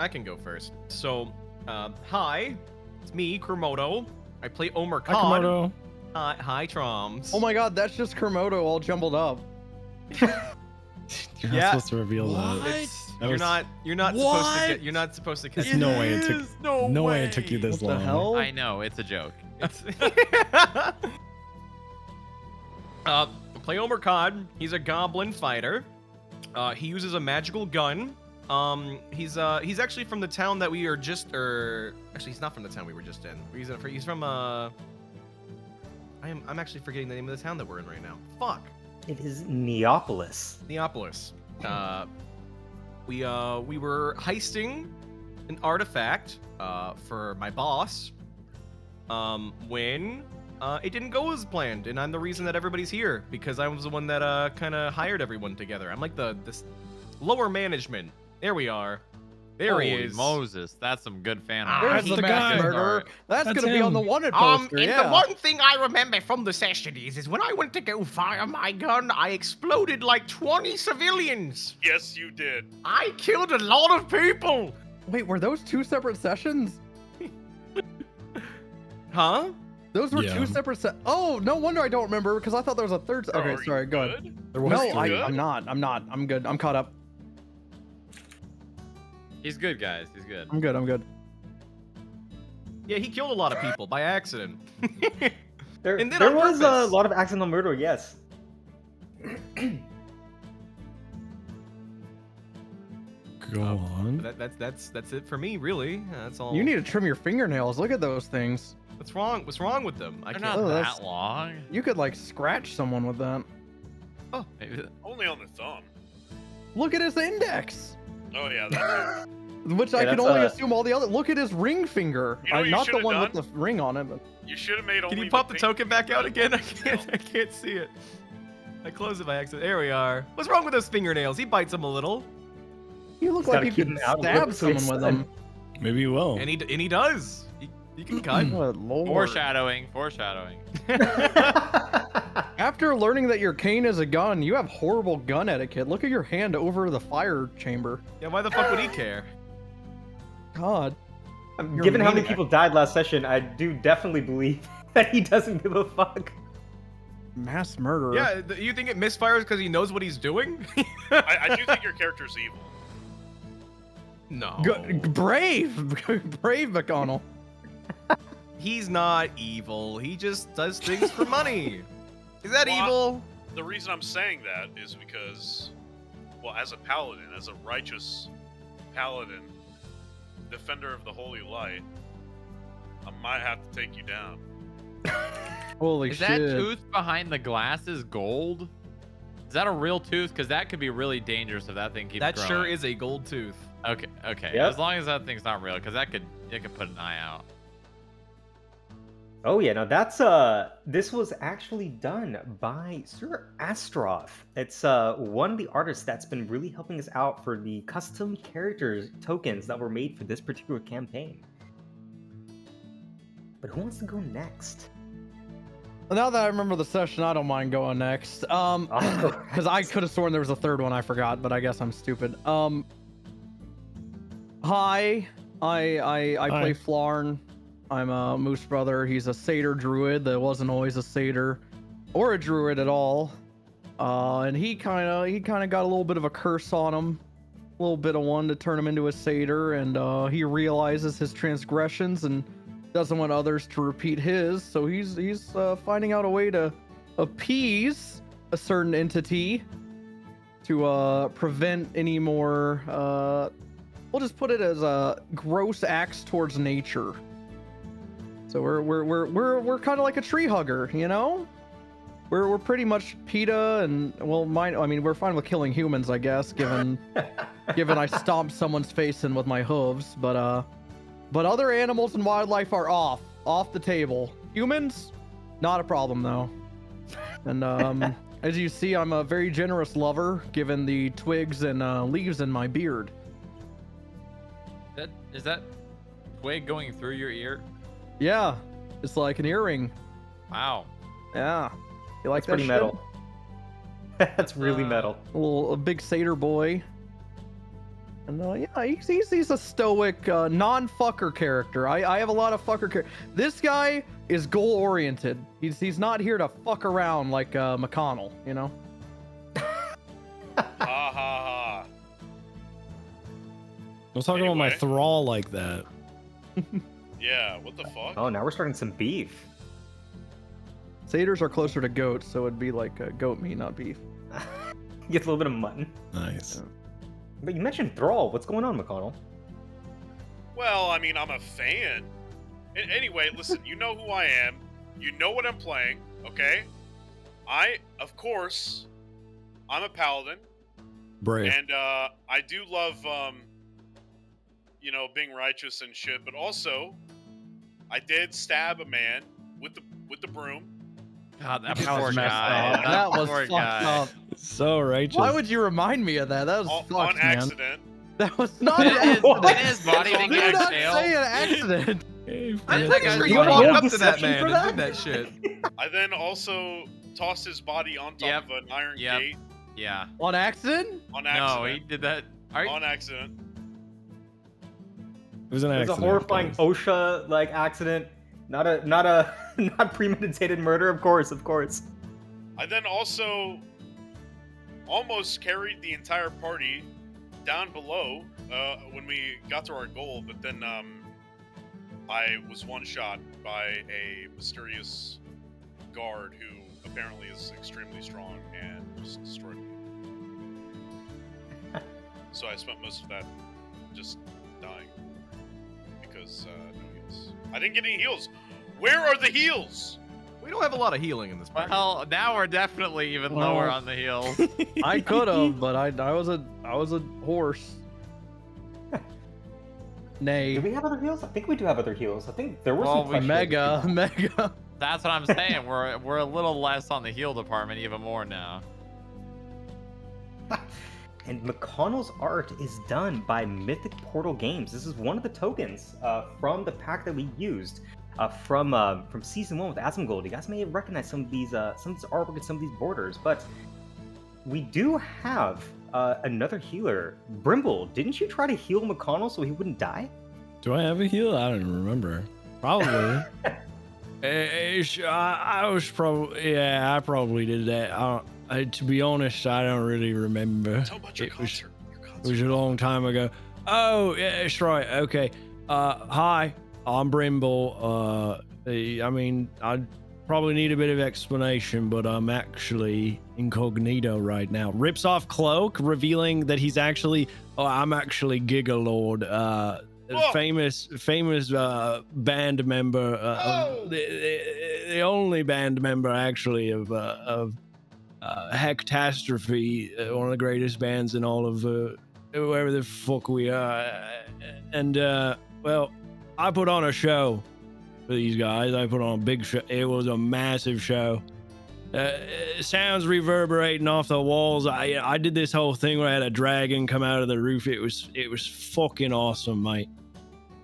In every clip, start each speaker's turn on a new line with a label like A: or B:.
A: I can go first. So, hi, it's me, Kermodo. I play Omer
B: Hi,
A: Cod.
B: Komodo.
A: Hi, Troms.
C: Oh my god, that's just Kermodo all jumbled up.
B: You're not
A: Yeah.
B: supposed to reveal that.
A: It's,
B: That
A: you're
B: was-
A: not supposed to get. You're not supposed to.
B: There's no way it took. No way it took you this
C: What
B: long.
C: the hell?
D: I know, it's a joke.
A: It's play Omer Cod. He's a goblin fighter. He uses a magical gun. He's actually from the town that we are just, actually he's not from the town we were just in. He's from I'm actually forgetting the name of the town that we're in right now. Fuck.
E: It is Neapolis.
A: Neapolis. We were heisting an artifact for my boss. When it didn't go as planned, and I'm the reason that everybody's here because I was the one that kind of hired everyone together. I'm like this lower management. There we are. There he
D: Holy
A: is.
D: Moses, that's some good fan art.
C: There's
B: That's
C: the
B: the
C: mass
B: guy.
C: murderer. That's
B: That's
C: gonna be on the
B: him.
C: wanted poster.
A: And
C: Yeah.
A: the one thing I remember from the session is when I went to go fire my gun, I exploded like 20 civilians.
F: Yes, you did.
A: I killed a lot of people.
C: Wait, were those two separate sessions?
A: Huh?
C: Those were
B: Yeah.
C: two separate Oh, no wonder I don't remember because I thought there was a third.
F: Bro,
C: Okay,
F: are
C: sorry.
F: you
C: Go ahead.
F: good?
B: There was
C: No,
B: three.
C: I'm not. I'm good. I'm caught up.
D: He's good, guys. He's good.
C: I'm good.
A: Yeah, he killed a lot of people by accident.
E: There,
A: And then
E: there
A: on
E: was a
A: purpose.
E: lot of accidental murder, yes.
B: Go on.
A: That's it for me, really. That's all.
C: You need to trim your fingernails. Look at those things.
A: What's wrong? What's wrong with them? I
D: They're
A: can't.
D: not
C: Oh, that's-
D: that long.
C: You could like scratch someone with that.
D: Maybe
F: Only on the thumb.
C: Look at his index,
F: Oh yeah, that too.
C: which I
E: Yeah,
C: can
E: that's,
C: only
E: uh,
C: assume all the other. Look at his ring finger.
F: You know what you
C: Not the
F: should've
C: one with
F: done?
C: the ring on it. But...
F: You should have made only.
A: Can you pop the
F: pink
A: token back out
F: finger.
A: again? I can't see it. I closed it by accident. There we are. What's wrong with those fingernails? He bites them a little,
C: You look
E: Just
C: like
E: gotta
C: you
E: keep
C: could
E: them out,
C: stab
E: look
C: someone
E: to
C: with
E: his
C: them.
B: Maybe you will.
A: and he does. He can cut.
C: Good lord.
D: foreshadowing.
C: After learning that your cane is a gun, you have horrible gun etiquette. Look at your hand over the fire chamber.
A: Yeah, why the fuck would he care?
C: God. You're
E: Given how many
C: mean.
E: people died last session, I do definitely believe that he doesn't give a fuck.
C: Mass murderer.
A: Yeah, you think it misfires because he knows what he's doing?
F: I do think your character's evil.
A: No.
C: Brave. Brave McConnell.
A: He's not evil. He just does things for money. Is that
F: Well,
A: evil?
F: The reason I'm saying that is because, well, as a paladin, as a righteous paladin, defender of the holy light, I might have to take you down.
C: Holy
D: Is
C: shit.
D: that tooth behind the glasses gold? Is that a real tooth? Because that could be really dangerous if that thing keeps
A: That
D: growing.
A: sure is a gold tooth.
D: Okay.
E: Yep.
D: As long as that thing's not real, because it could put an eye out.
E: Oh yeah, no, that's this was actually done by Sir Astroth. It's one of the artists that's been really helping us out for the custom characters tokens that were made for this particular campaign. But who wants to go next?
C: Now that I remember the session, I don't mind going next. Because I could have sworn there was a third one I forgot, but I guess I'm stupid. Hi, I play Flarn. I'm a Moose Brother. He's a satyr druid that wasn't always a satyr or a druid at all. And he kind of got a little bit of a curse on him, a little bit of one to turn him into a satyr, and he realizes his transgressions and doesn't want others to repeat his. So he's finding out a way to appease a certain entity to prevent any more. We'll just put it as gross acts towards nature. So we're kind of like a tree hugger, you know? We're pretty much PETA, and well, we're fine with killing humans, I guess, given I stomped someone's face in with my hooves, but other animals and wildlife are off the table. Humans, not a problem though. And as you see, I'm a very generous lover, given the twigs and leaves in my beard.
D: Is that twig going through your ear?
C: Yeah, it's like an earring.
D: Wow.
C: Yeah, you like
E: That's
C: that
E: pretty
C: shit?
E: metal. That's really metal.
C: A big satyr boy. And yeah, he's a stoic, non-fucker character. I have a lot of fucker character. This guy is goal-oriented. He's not here to fuck around like McConnell, you know?
F: Ha ha ha.
B: Don't talk about my
F: Anyway.
B: thrall like that.
F: Yeah, what the fuck?
E: Oh, now we're starting some beef.
C: Satyrs are closer to goats, so it'd be like goat meat, not beef.
E: Gets a little bit of mutton.
B: Nice.
E: But you mentioned Thrall. What's going on, McConnell?
F: Well, I mean, I'm a fan. Anyway, listen, you know who I am. You know what I'm playing, okay? Of course, I'm a paladin.
B: Brave.
F: And I do love, being righteous and shit. But also, I did stab a man with the broom.
D: God, that
C: That
D: poor
C: was messed
D: guy.
C: up. That was
D: poor
C: fucked
D: guy.
C: up.
B: So righteous.
C: Why would you remind me of that? That was
F: On
C: fucked, man.
F: accident.
C: That was not an
D: Did
C: accident.
D: his body
F: Did
C: Do
D: get
C: not
D: jailed?
C: say an accident.
B: Hey,
A: I'm
B: man.
A: pretty
D: guy-
A: sure
D: you
A: you
D: want
A: walked
E: roll
A: up to that
E: deception
A: man
E: for
A: and
E: that?
A: did that shit.
F: I then also tossed his body on top
D: Yep.
F: of an iron
D: Yep.
F: gate
D: Yeah.
C: On accident?
F: on
D: No,
F: accident.
D: he did that. Are you-
F: On accident.
B: It was an
E: It was a
B: accident.
E: horrifying
B: guys.
E: OSHA like accident. Not premeditated murder, of course.
F: I then also almost carried the entire party down below when we got to our goal, but then I was one-shot by a mysterious guard who apparently is extremely strong and just destroyed me. So I spent most of that just dying because no heals. I didn't get any heals. Where are the heals?
A: We don't have a lot of healing in this party.
D: Well, now we're definitely even
C: Well-
D: lower on the heels.
C: I could have, but I was a horse. Nay.
E: Do we have other heals? I think we do have other heals. I think there were
D: Well,
E: some
D: we-
E: questions.
C: Mega.
D: That's what I'm saying. We're a little less on the heal department, even more now.
E: And McConnell's art is done by Mythic Portal Games. This is one of the tokens from the pack that we used from season 1 with Asmongold. You guys may recognize some of these artwork and some of these borders, but we do have another healer. Brimble, didn't you try to heal McConnell so he wouldn't die?
B: Do I have a heal? I don't remember. Probably. I was probably. Yeah, I probably did that. To be honest, I don't really remember.
F: Tell about your
B: It was-
F: concert. Your
B: It
F: concert.
B: was a long time ago. Oh, yeah, that's right. Okay. Hi, I'm Brimble. I mean, I probably need a bit of explanation, but I'm actually incognito right now. Rips off cloak, revealing that he's actually. Oh, I'm actually Gigalord.
F: Whoa.
B: Famous band member.
F: Whoa.
B: The only band member actually of Hectastrophe, one of the greatest bands in all of wherever the fuck we are. And well, I put on a show for these guys. I put on a big show. It was a massive show. Sounds reverberating off the walls. I did this whole thing where I had a dragon come out of the roof. It was fucking awesome, mate.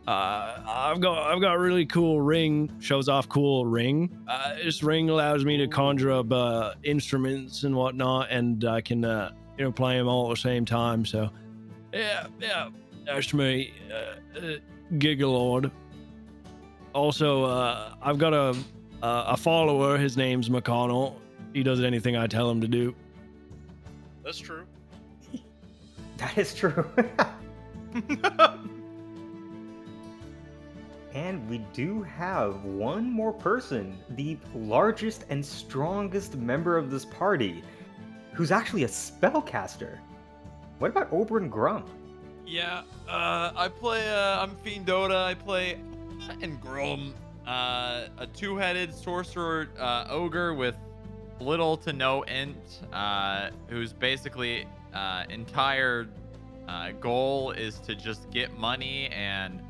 B: I've got a really cool ring. Shows off cool ring. This ring allows me to conjure up instruments and whatnot, and I can play them all at the same time. So yeah, that's me, Gigalord. Also, I've got a follower. His name's McConnell. He does anything I tell him to do.
F: That's true.
E: That is true. And we do have one more person, the largest and strongest member of this party, who's actually a spellcaster. What about Oberon Grum?
D: Yeah, I play, I'm Fiend Dota, I play and Grom, a two-headed sorcerer ogre with little to no int, whose basically entire goal is to just get money, and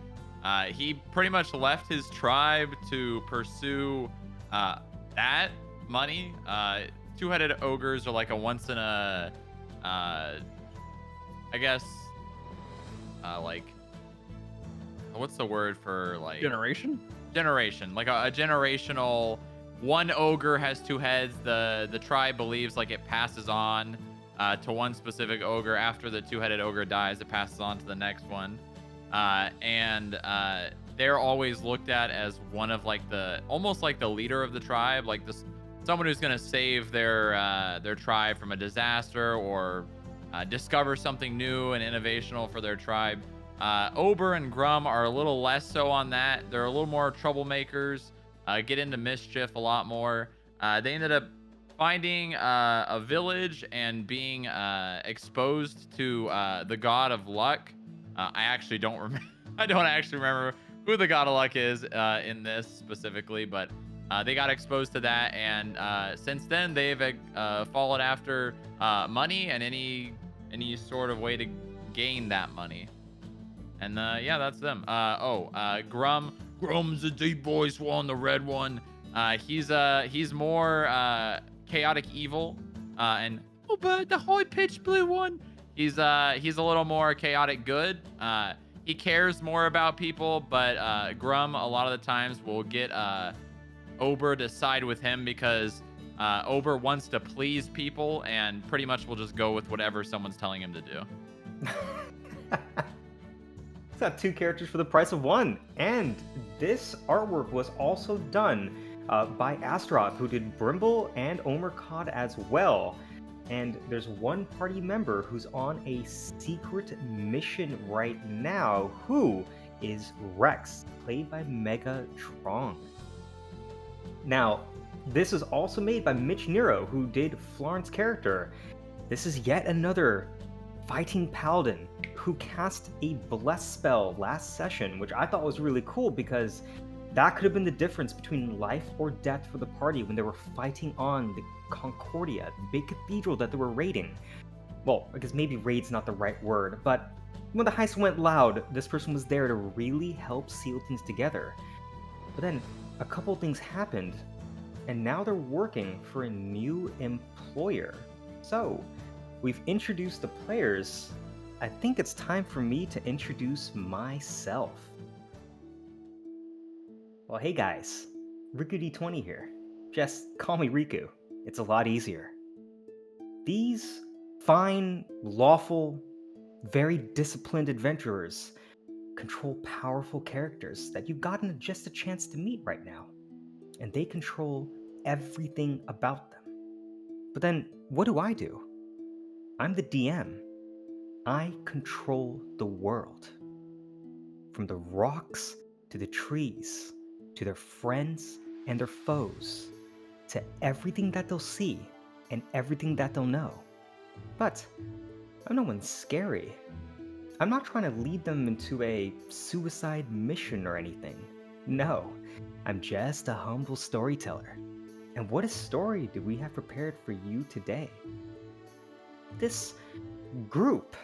D: he pretty much left his tribe to pursue that money. Two-headed ogres are like a once in a, I guess, like, what's the word for like
C: Generation?
D: generation, like a generational. One ogre has two heads. The tribe believes like it passes on. to one specific ogre. After the two-headed ogre dies, it passes on to the next one. And they're always looked at as one of like almost like the leader of the tribe, like someone who's going to save their tribe from a disaster or discover something new and innovational for their tribe. Ober and Grum are a little less so on that. They're a little more troublemakers, get into mischief a lot more. They ended up finding a village and being exposed to the god of luck. I actually don't remember. I don't actually remember who the god of luck is in this specifically, but they got exposed to that, and since then they've followed after money and any sort of way to gain that money. And yeah, that's them. Grum's the deep voice one, the red one. He's more chaotic evil, and but the high pitched blue one. He's a little more chaotic good. He cares more about people, but Grum a lot of the times will get Ober to side with him because Ober wants to please people and pretty much will just go with whatever someone's telling him to do.
E: It's got 2 characters for the price of 1. And this artwork was also done by Astaroth, who did Brimble and Omercod as well. And there's one party member who's on a secret mission right now, who is Rex, played by Megatron. Now, this is also made by Mitch Nero, who did Florence character. This is yet another fighting paladin who cast a bless spell last session, which I thought was really cool because that could have been the difference between life or death for the party when they were fighting on the Concordia, the big cathedral that they were raiding. Well, I guess maybe raid's not the right word, but when the heist went loud, this person was there to really help seal things together. But then a couple things happened, and now they're working for a new employer. So, we've introduced the players. I think it's time for me to introduce myself. Well, hey guys, RikuD20 here. Just call me Riku. It's a lot easier. These fine, lawful, very disciplined adventurers control powerful characters that you've gotten just a chance to meet right now. And they control everything about them. But then, what do? I'm the DM. I control the world. From the rocks to the trees, to their friends and their foes, to everything that they'll see and everything that they'll know. But I'm no one scary. I'm not trying to lead them into a suicide mission or anything. No, I'm just a humble storyteller. And what a story do we have prepared for you today? This group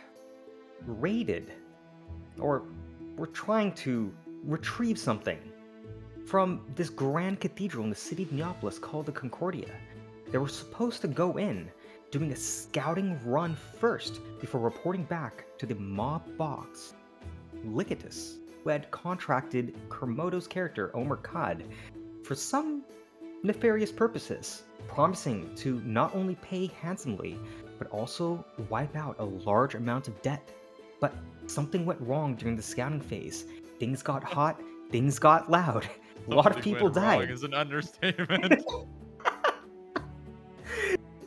E: raided, or were trying to retrieve something from this grand cathedral in the city of Neapolis called the Concordia. They were supposed to go in, doing a scouting run first before reporting back to the mob boss, Licatus, who had contracted Kermodo's character, Omercod, for some nefarious purposes, promising to not only pay handsomely, but also wipe out a large amount of debt. But something went wrong during the scouting phase. Things got hot, things got loud. A lot of people died.
D: Is an understatement.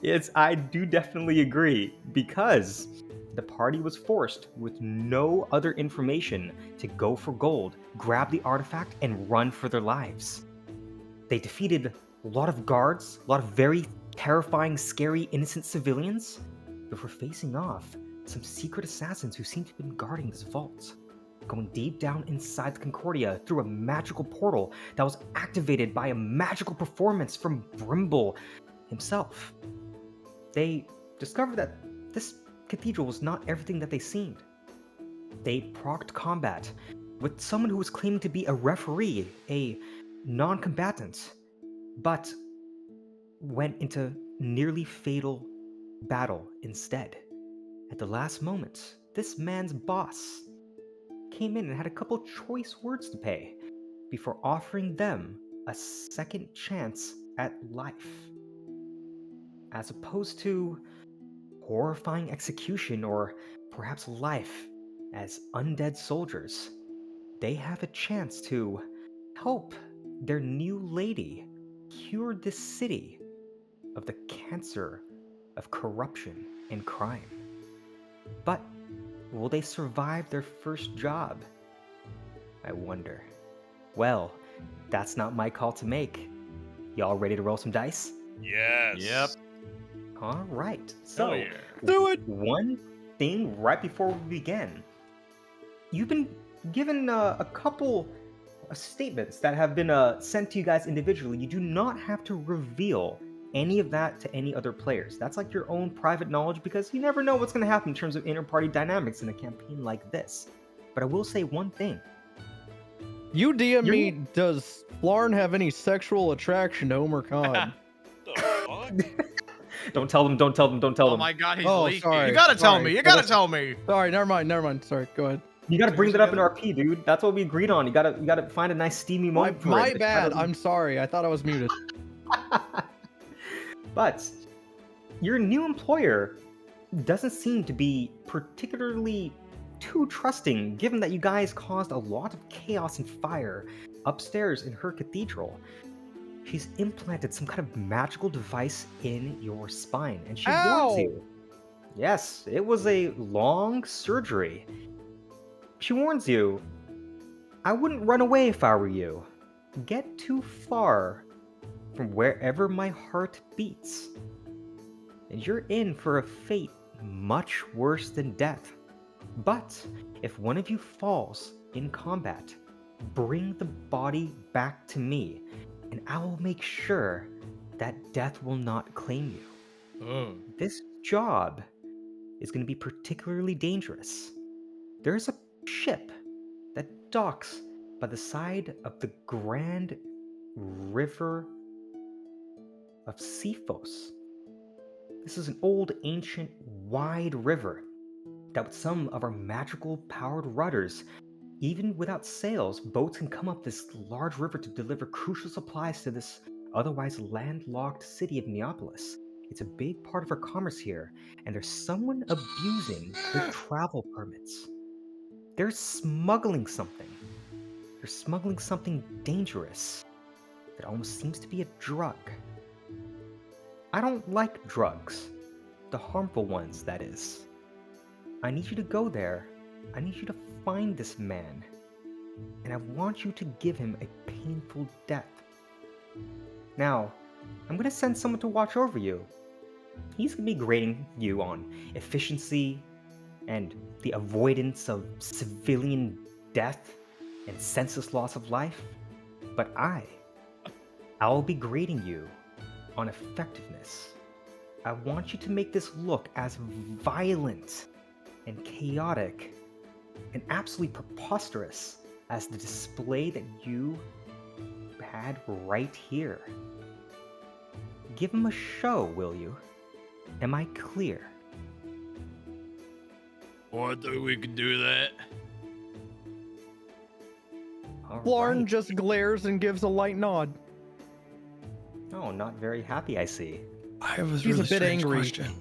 E: Yes, I do definitely agree, because the party was forced, with no other information, to go for gold, grab the artifact, and run for their lives. They defeated a lot of guards, a lot of very terrifying, scary, innocent civilians, before facing off some secret assassins who seemed to have been guarding this vault, going deep down inside the Concordia through a magical portal that was activated by a magical performance from Brimble himself. They discovered that this cathedral was not everything that they seemed. They procced combat with someone who was claiming to be a referee, a non-combatant, but went into nearly fatal battle instead. At the last moment, this man's boss came in and had a couple choice words to pay before offering them a second chance at life. As opposed to horrifying execution or perhaps life as undead soldiers, they have a chance to help their new lady cure this city of the cancer of corruption and crime. But will they survive their first job? I wonder. Well, that's not my call to make. Y'all ready to roll some dice?
F: Yes.
D: Yep.
E: All right. So,
A: yeah.
B: Do it.
E: one thing right before we begin. You've been given a couple of statements that have been sent to you guys individually. You do not have to reveal any of that to any other players. That's like your own private knowledge because you never know what's going to happen in terms of inter-party dynamics in a campaign like this. But I will say one thing.
C: You DM
E: You're-
C: me, does Flarn have any sexual attraction to Omer Khan?
F: The fuck?
E: Don't tell them, don't tell them, don't tell
D: Oh
E: them.
D: my god, he's
C: Oh,
D: leaking.
C: sorry.
A: You gotta tell
C: Sorry.
A: me. You gotta tell me.
C: Sorry, never mind. Sorry, go ahead.
E: You gotta
A: So
E: bring
A: you're
E: that up in
A: together?
E: RP, dude. That's what we agreed on. You gotta find a nice steamy
C: My,
E: moment for
C: my
E: it.
C: bad. I'm sorry. I thought I was muted.
E: But your new employer doesn't seem to be particularly too trusting, given that you guys caused a lot of chaos and fire upstairs in her cathedral. She's implanted some kind of magical device in your spine, and she warns
C: Ow!
E: you. Yes, it was a long surgery. She warns you, I wouldn't run away if I were you. Get too far from wherever my heart beats, and you're in for a fate much worse than death. But if one of you falls in combat, bring the body back to me, and I will make sure that death will not claim you.
A: Oh.
E: This job is going to be particularly dangerous. There's a ship that docks by the side of the Grand River of Cephos. This is an old, ancient, wide river that with some of our magical powered rudders, even without sails, boats can come up this large river to deliver crucial supplies to this otherwise landlocked city of Neapolis. It's a big part of our commerce here, and there's someone abusing their travel permits. They're smuggling something. They're smuggling something dangerous that almost seems to be a drug. I don't like drugs. The harmful ones, that is. I need you to go there. I need you to find this man. And I want you to give him a painful death. Now, I'm going to send someone to watch over you. He's going to be grading you on efficiency and the avoidance of civilian death and senseless loss of life. But I'll be grading you on effectiveness. I want you to make this look as violent and chaotic and absolutely preposterous as the display that you had right here. Give him a show, will you? Am I clear?
B: Oh, I think we can do that.
E: All
C: Flarn
E: right.
C: just glares and gives a light nod.
E: Oh, not very happy, I see.
B: I have a
C: He's
B: really
C: a bit
B: strange
C: angry.
B: question.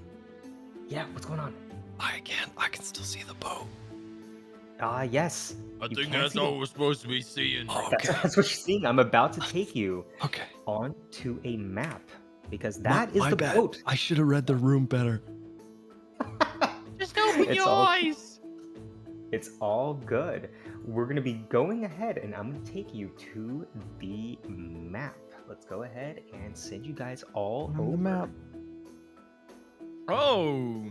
E: Yeah, what's going on?
B: I can still see the boat.
E: Yes.
B: I
E: You
B: think
E: can't
B: that's
E: see
B: all
E: the-
B: we're supposed to be seeing.
E: That's,
B: Okay.
E: that's what you're seeing. I'm about to take you
B: Okay.
E: onto a map because that is
B: my
E: the
B: bad.
E: boat.
B: I should have read the room better.
D: Just open
E: It's
D: your
E: all-
D: eyes.
E: It's all good. We're going to be going ahead and I'm going to take you to the map. Let's go ahead and send you guys all
C: On
E: over.
C: the map.
A: Oh.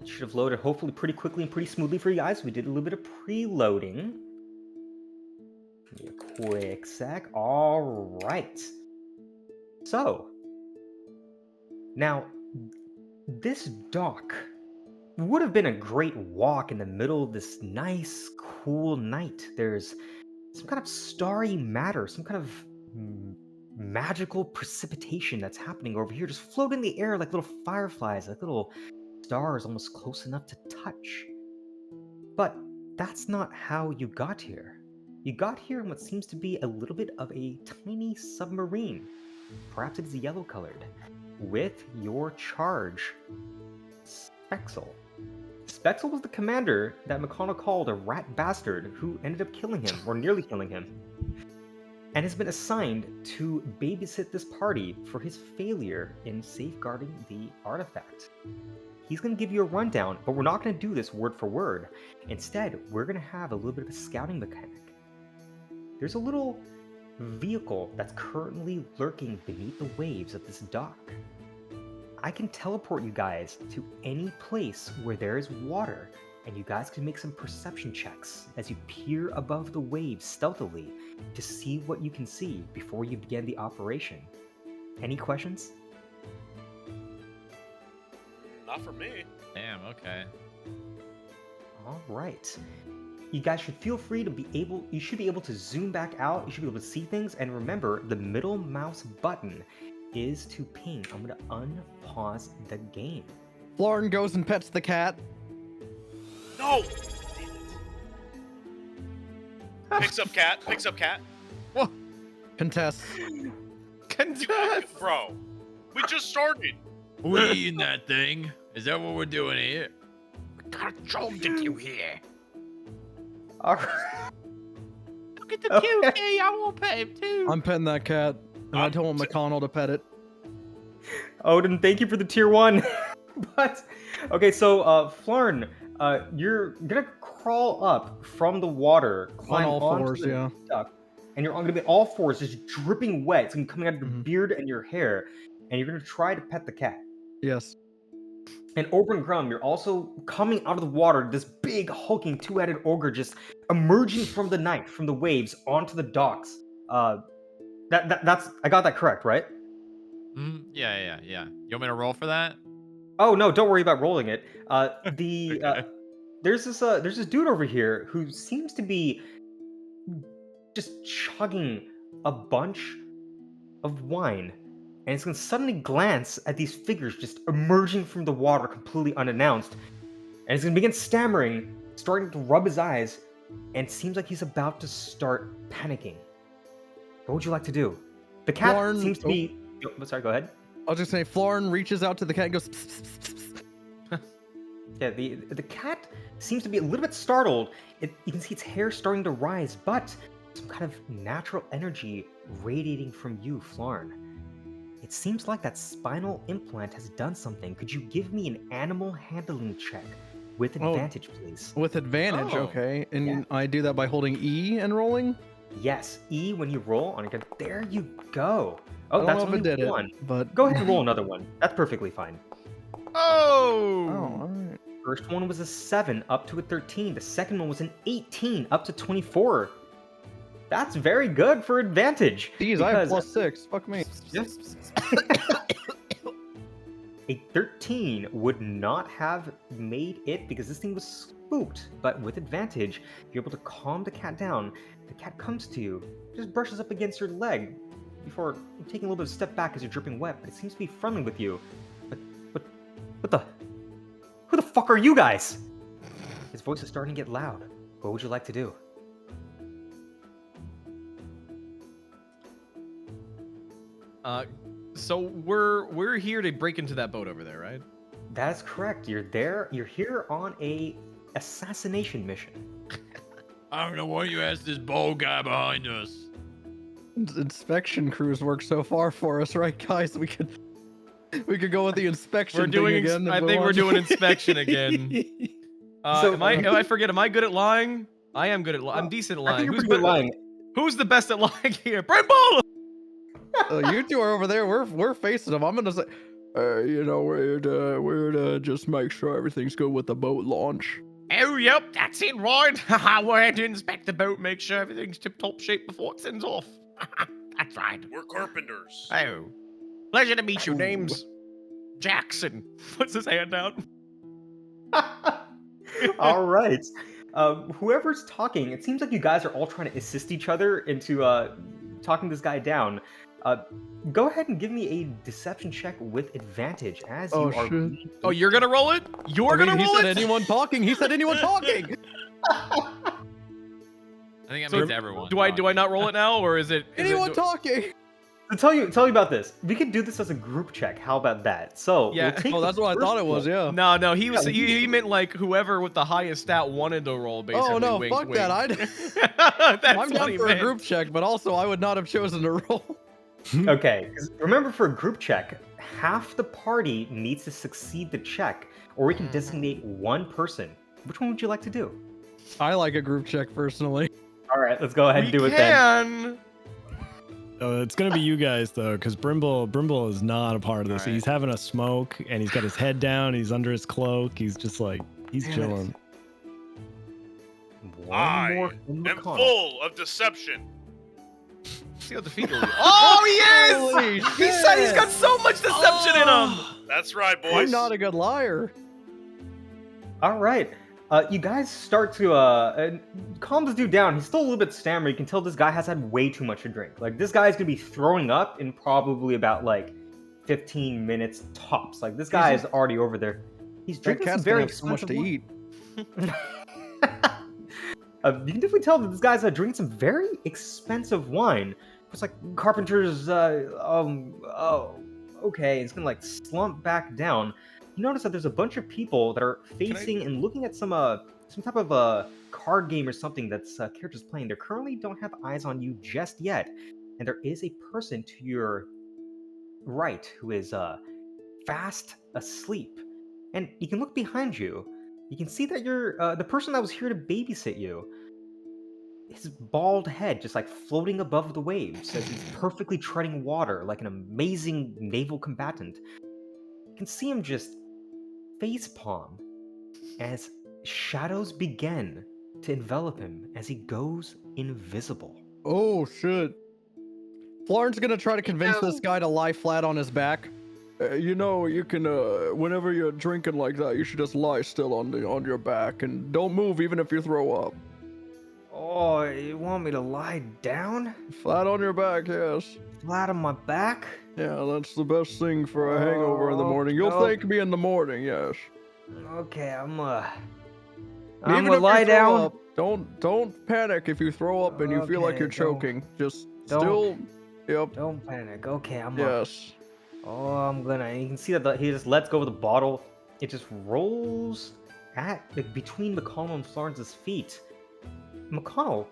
E: It should have loaded hopefully pretty quickly and pretty smoothly for you guys. We did a little bit of preloading. Give me a quick sec. All right. So, now, this dock would have been a great walk in the middle of this nice, cool night. There's some kind of starry matter, some kind of magical precipitation that's happening over here, just floating in the air like little fireflies, like little stars almost close enough to touch. But that's not how you got here. You got here in what seems to be a little bit of a tiny submarine. Perhaps it is yellow colored, with your charge Spexel. Spexel was the commander that McConnell called a rat bastard who ended up killing him, or nearly killing him, and has been assigned to babysit this party for his failure in safeguarding the artifact. He's going to give you a rundown, but we're not going to do this word for word. Instead, we're going to have a little bit of a scouting mechanic. There's a little vehicle that's currently lurking beneath the waves of this dock. I can teleport you guys to any place where there is water, and you guys can make some perception checks as you peer above the waves stealthily to see what you can see before you begin the operation. Any questions?
F: Not for me.
D: Damn, okay.
E: All right. You guys should feel free to you should be able to zoom back out, you should be able to see things, and remember, the middle mouse button is to ping. I'm gonna unpause the game.
C: Florin goes and pets the cat.
F: No! Damn it. Picks up cat. Picks up cat.
C: Contests.
F: Bro, we just started.
D: We eating that thing? Is that what we're doing here?
A: What kind of job did you hear?
E: All right.
D: Look at the cutie. I want to pet him too.
C: I'm petting that cat, and I told McConnell to pet it.
E: Odin, thank you for the tier 1. But, okay, so, Florin, you're gonna crawl up from the water, climb
C: all
E: onto
C: fours,
E: the
C: yeah.
E: duck, and you're gonna be all fours, just dripping wet. It's gonna be coming out of your beard and your hair, and you're gonna try to pet the cat.
C: Yes.
E: And over in Grum, you're also coming out of the water, this big, hulking, two-headed ogre just emerging from the night, from the waves, onto the docks. That's I got that correct, right?
D: Yeah. You want me to roll for that?
E: Oh no, don't worry about rolling it. There's this dude over here who seems to be just chugging a bunch of wine, and it's gonna suddenly glance at these figures just emerging from the water completely unannounced, and he's gonna begin stammering, starting to rub his eyes, and seems like he's about to start panicking. What would you like to do? The cat
C: Florin,
E: seems to be. Oh, sorry, go ahead.
C: I was just saying, Florin reaches out to the cat and goes. Pss, pss, pss, pss.
E: Yeah, the cat seems to be a little bit startled. You can see its hair starting to rise, but some kind of natural energy radiating from you, Flarn. It seems like that spinal implant has done something. Could you give me an animal handling check with advantage, please?
C: With advantage,
A: Oh.
C: okay. And
E: Yeah.
C: I do that by holding E and rolling?
E: Yes, E when you roll on a gun. There you go. Oh,
C: I don't
E: that's
C: know if
E: only
C: it did
E: one.
C: it, but...
E: Go ahead and roll another one. That's perfectly fine.
C: Oh,
A: Oh!
C: alright.
E: First one was a 7 up to a 13. The second one was an 18 up to 24. That's very good for advantage.
C: Jeez, I have
E: because
C: +6. Fuck me.
E: A 13 would not have made it because this thing was spooked, but with advantage, you're able to calm the cat down. The cat comes to you, just brushes up against your leg before taking a little bit of a step back as you're dripping wet, but it seems to be friendly with you. But what the? Who the fuck are you guys? His voice is starting to get loud. What would you like to do?
A: So we're here to break into that boat over there, right?
E: That is correct. You're there. You're here on a assassination mission.
D: I don't know why you asked this bald guy behind us.
C: Inspection crews work so far for us, right, guys? We could go with the inspection
A: We're doing.
C: thing again.
A: I think we're doing inspection again.
E: So,
A: I forget. Am I good at lying? I am good at lying. I'm decent at
E: I
A: lying.
E: think you're
A: Who's
E: pretty good
A: better-
E: lying.
A: Who's the best at lying here? Brimble!
C: You two are over there. We're facing them. I'm gonna say, we're to just make sure everything's good with the boat launch.
A: Oh, yep, that's it, right. We're here to inspect the boat, make sure everything's tip-top shape before it sends off. That's right.
F: We're carpenters.
A: Oh, pleasure to meet you. Name's Jackson. Puts his hand down.
E: All right. Whoever's talking, it seems like you guys are all trying to assist each other into talking this guy down. Go ahead and give me a deception check with advantage as you are.
C: Shit.
A: Oh, you're gonna roll it? You're gonna
C: He
A: roll
C: said
A: it?
C: anyone talking. He said anyone talking.
D: I think that
A: So
D: means everyone.
A: Do I not roll it now, or is it?
C: Anyone talking?
E: To tell you about this, we could do this as a group check. How about that? So
A: Yeah.
E: we'll take
C: Oh,
E: the
C: that's what I
E: first
C: thought it was.
E: one.
C: Yeah.
A: No, he was
E: Yeah,
A: he meant like whoever with the highest stat wanted to roll. Basically,
C: Oh no,
A: wink,
C: fuck
A: wink.
C: that.
A: That's
C: I'm
A: what
C: down
A: he
C: for a
A: meant.
C: group check, but also I would not have chosen to roll.
E: Okay, 'cause remember for a group check, half the party needs to succeed the check, or we can designate one person. Which one would you like to do?
C: I like a group check personally.
E: All right, let's go ahead
A: We
E: and do it then.
A: can.
B: It's gonna be you guys though, because Brimble is not a part of this.
D: Alright.
B: He's having a smoke and he's got his head down. He's under his cloak. He's just like he's
E: Damn it.
B: chilling.
E: One
F: I
E: more from
F: am
E: McConnell.
F: full of deception.
A: See what the feet will Oh, he is!
C: Holy
A: He said he's got so much deception in him.
F: That's right, boys.
C: I'm not a good liar.
E: All right. You guys start to calm this dude down. He's still a little bit stammered. You can tell this guy has had way too much to drink. Like this guy's gonna be throwing up in probably about like 15 minutes tops. Like this guy is already over there. He's
C: That
E: drinking some
C: cat's
E: very
C: gonna have so much
E: expensive
C: to
E: wine.
C: eat.
E: You can definitely tell that this guy's drinking some very expensive wine. It's like Carpenter's. Oh, okay. It's gonna like slump back down. You notice that there's a bunch of people that are facing and looking at some type of card game or something that's characters playing. They currently don't have eyes on you just yet, and there is a person to your right who is fast asleep. And you can look behind you. You can see that you're the person that was here to babysit you. His bald head just like floating above the waves as he's perfectly treading water like an amazing naval combatant. You can see him just facepalm as shadows begin to envelop him as he goes invisible.
C: Oh shit. Florin's gonna try to convince this guy to lie flat on his back. You know, you can whenever you're drinking like that, you should just lie still on your back and don't move even if you throw up.
E: Oh, you want me to lie down?
C: Flat on your back, yes.
E: Flat on my back?
C: Yeah, that's the best thing for a hangover in the
E: Oh,
C: morning. You'll
E: no.
C: thank me in the morning, yes.
E: Okay, I'm
C: Even
E: gonna
C: if
E: lie
C: you throw
E: down.
C: up, don't panic if you throw up and you feel like
E: Okay,
C: you're
E: don't-
C: choking. Just
E: don't-
C: still, yep,
E: Don't panic. Okay,
C: yes.
E: Oh, I'm gonna. You can see that he just lets go of the bottle. It just rolls at between McConnell and Florence's feet. McConnell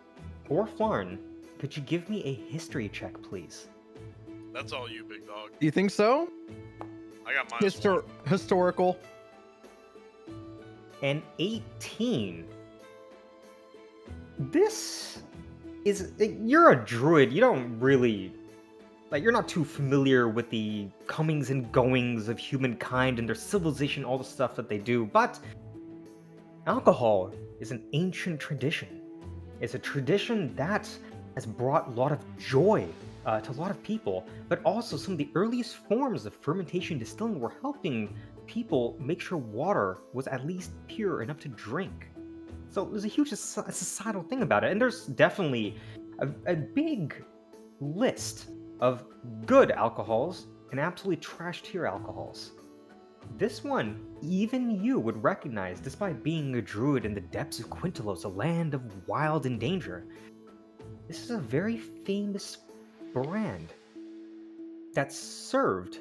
E: or Florin, could you give me a history check, please?
F: That's all you, big dog.
C: Do you think so?
F: I got -1.
C: Historical.
E: An 18. This is. You're a druid. You don't really. Like, you're not too familiar with the comings and goings of humankind and their civilization, all the stuff that they do, but alcohol is an ancient tradition. It's a tradition that has brought a lot of joy to a lot of people, but also some of the earliest forms of fermentation distilling were helping people make sure water was at least pure enough to drink. So there's a huge societal thing about it, and there's definitely a big list of good alcohols and absolutely trash tier alcohols. This one, even you would recognize despite being a druid in the depths of Quintelos, a land of wild and danger. This is a very famous brand that's served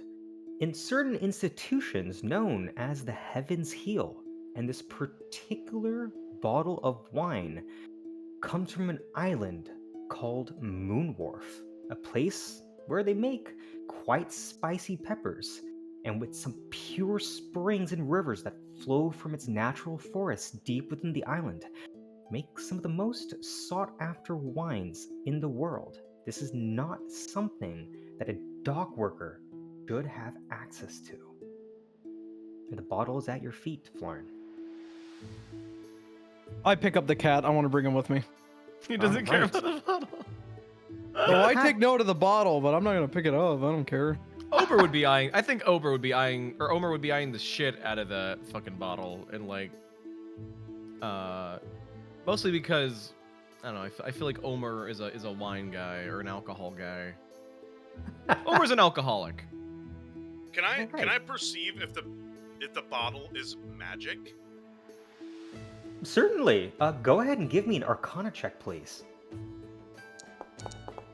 E: in certain institutions known as the Heaven's Heel. And this particular bottle of wine comes from an island called Moonwharf, a place where they make quite spicy peppers, and with some pure springs and rivers that flow from its natural forests deep within the island, make some of the most sought after wines in the world. This is not something that a dock worker should have access to. And the bottle is at your feet, Florin.
C: I pick up the cat. I want to bring him with me.
A: He doesn't care
E: Alright.
A: about the bottle.
C: Oh, I take note of the bottle, but I'm not gonna pick it up. I don't care.
A: Omer would be eyeing. I think Omer would be eyeing the shit out of the fucking bottle, and like, mostly because I don't know. I feel like Omer is a wine guy or an alcohol guy. Omer's an alcoholic.
F: Can I
E: Alright.
F: perceive if the bottle is magic?
E: Certainly. Go ahead and give me an Arcana check, please.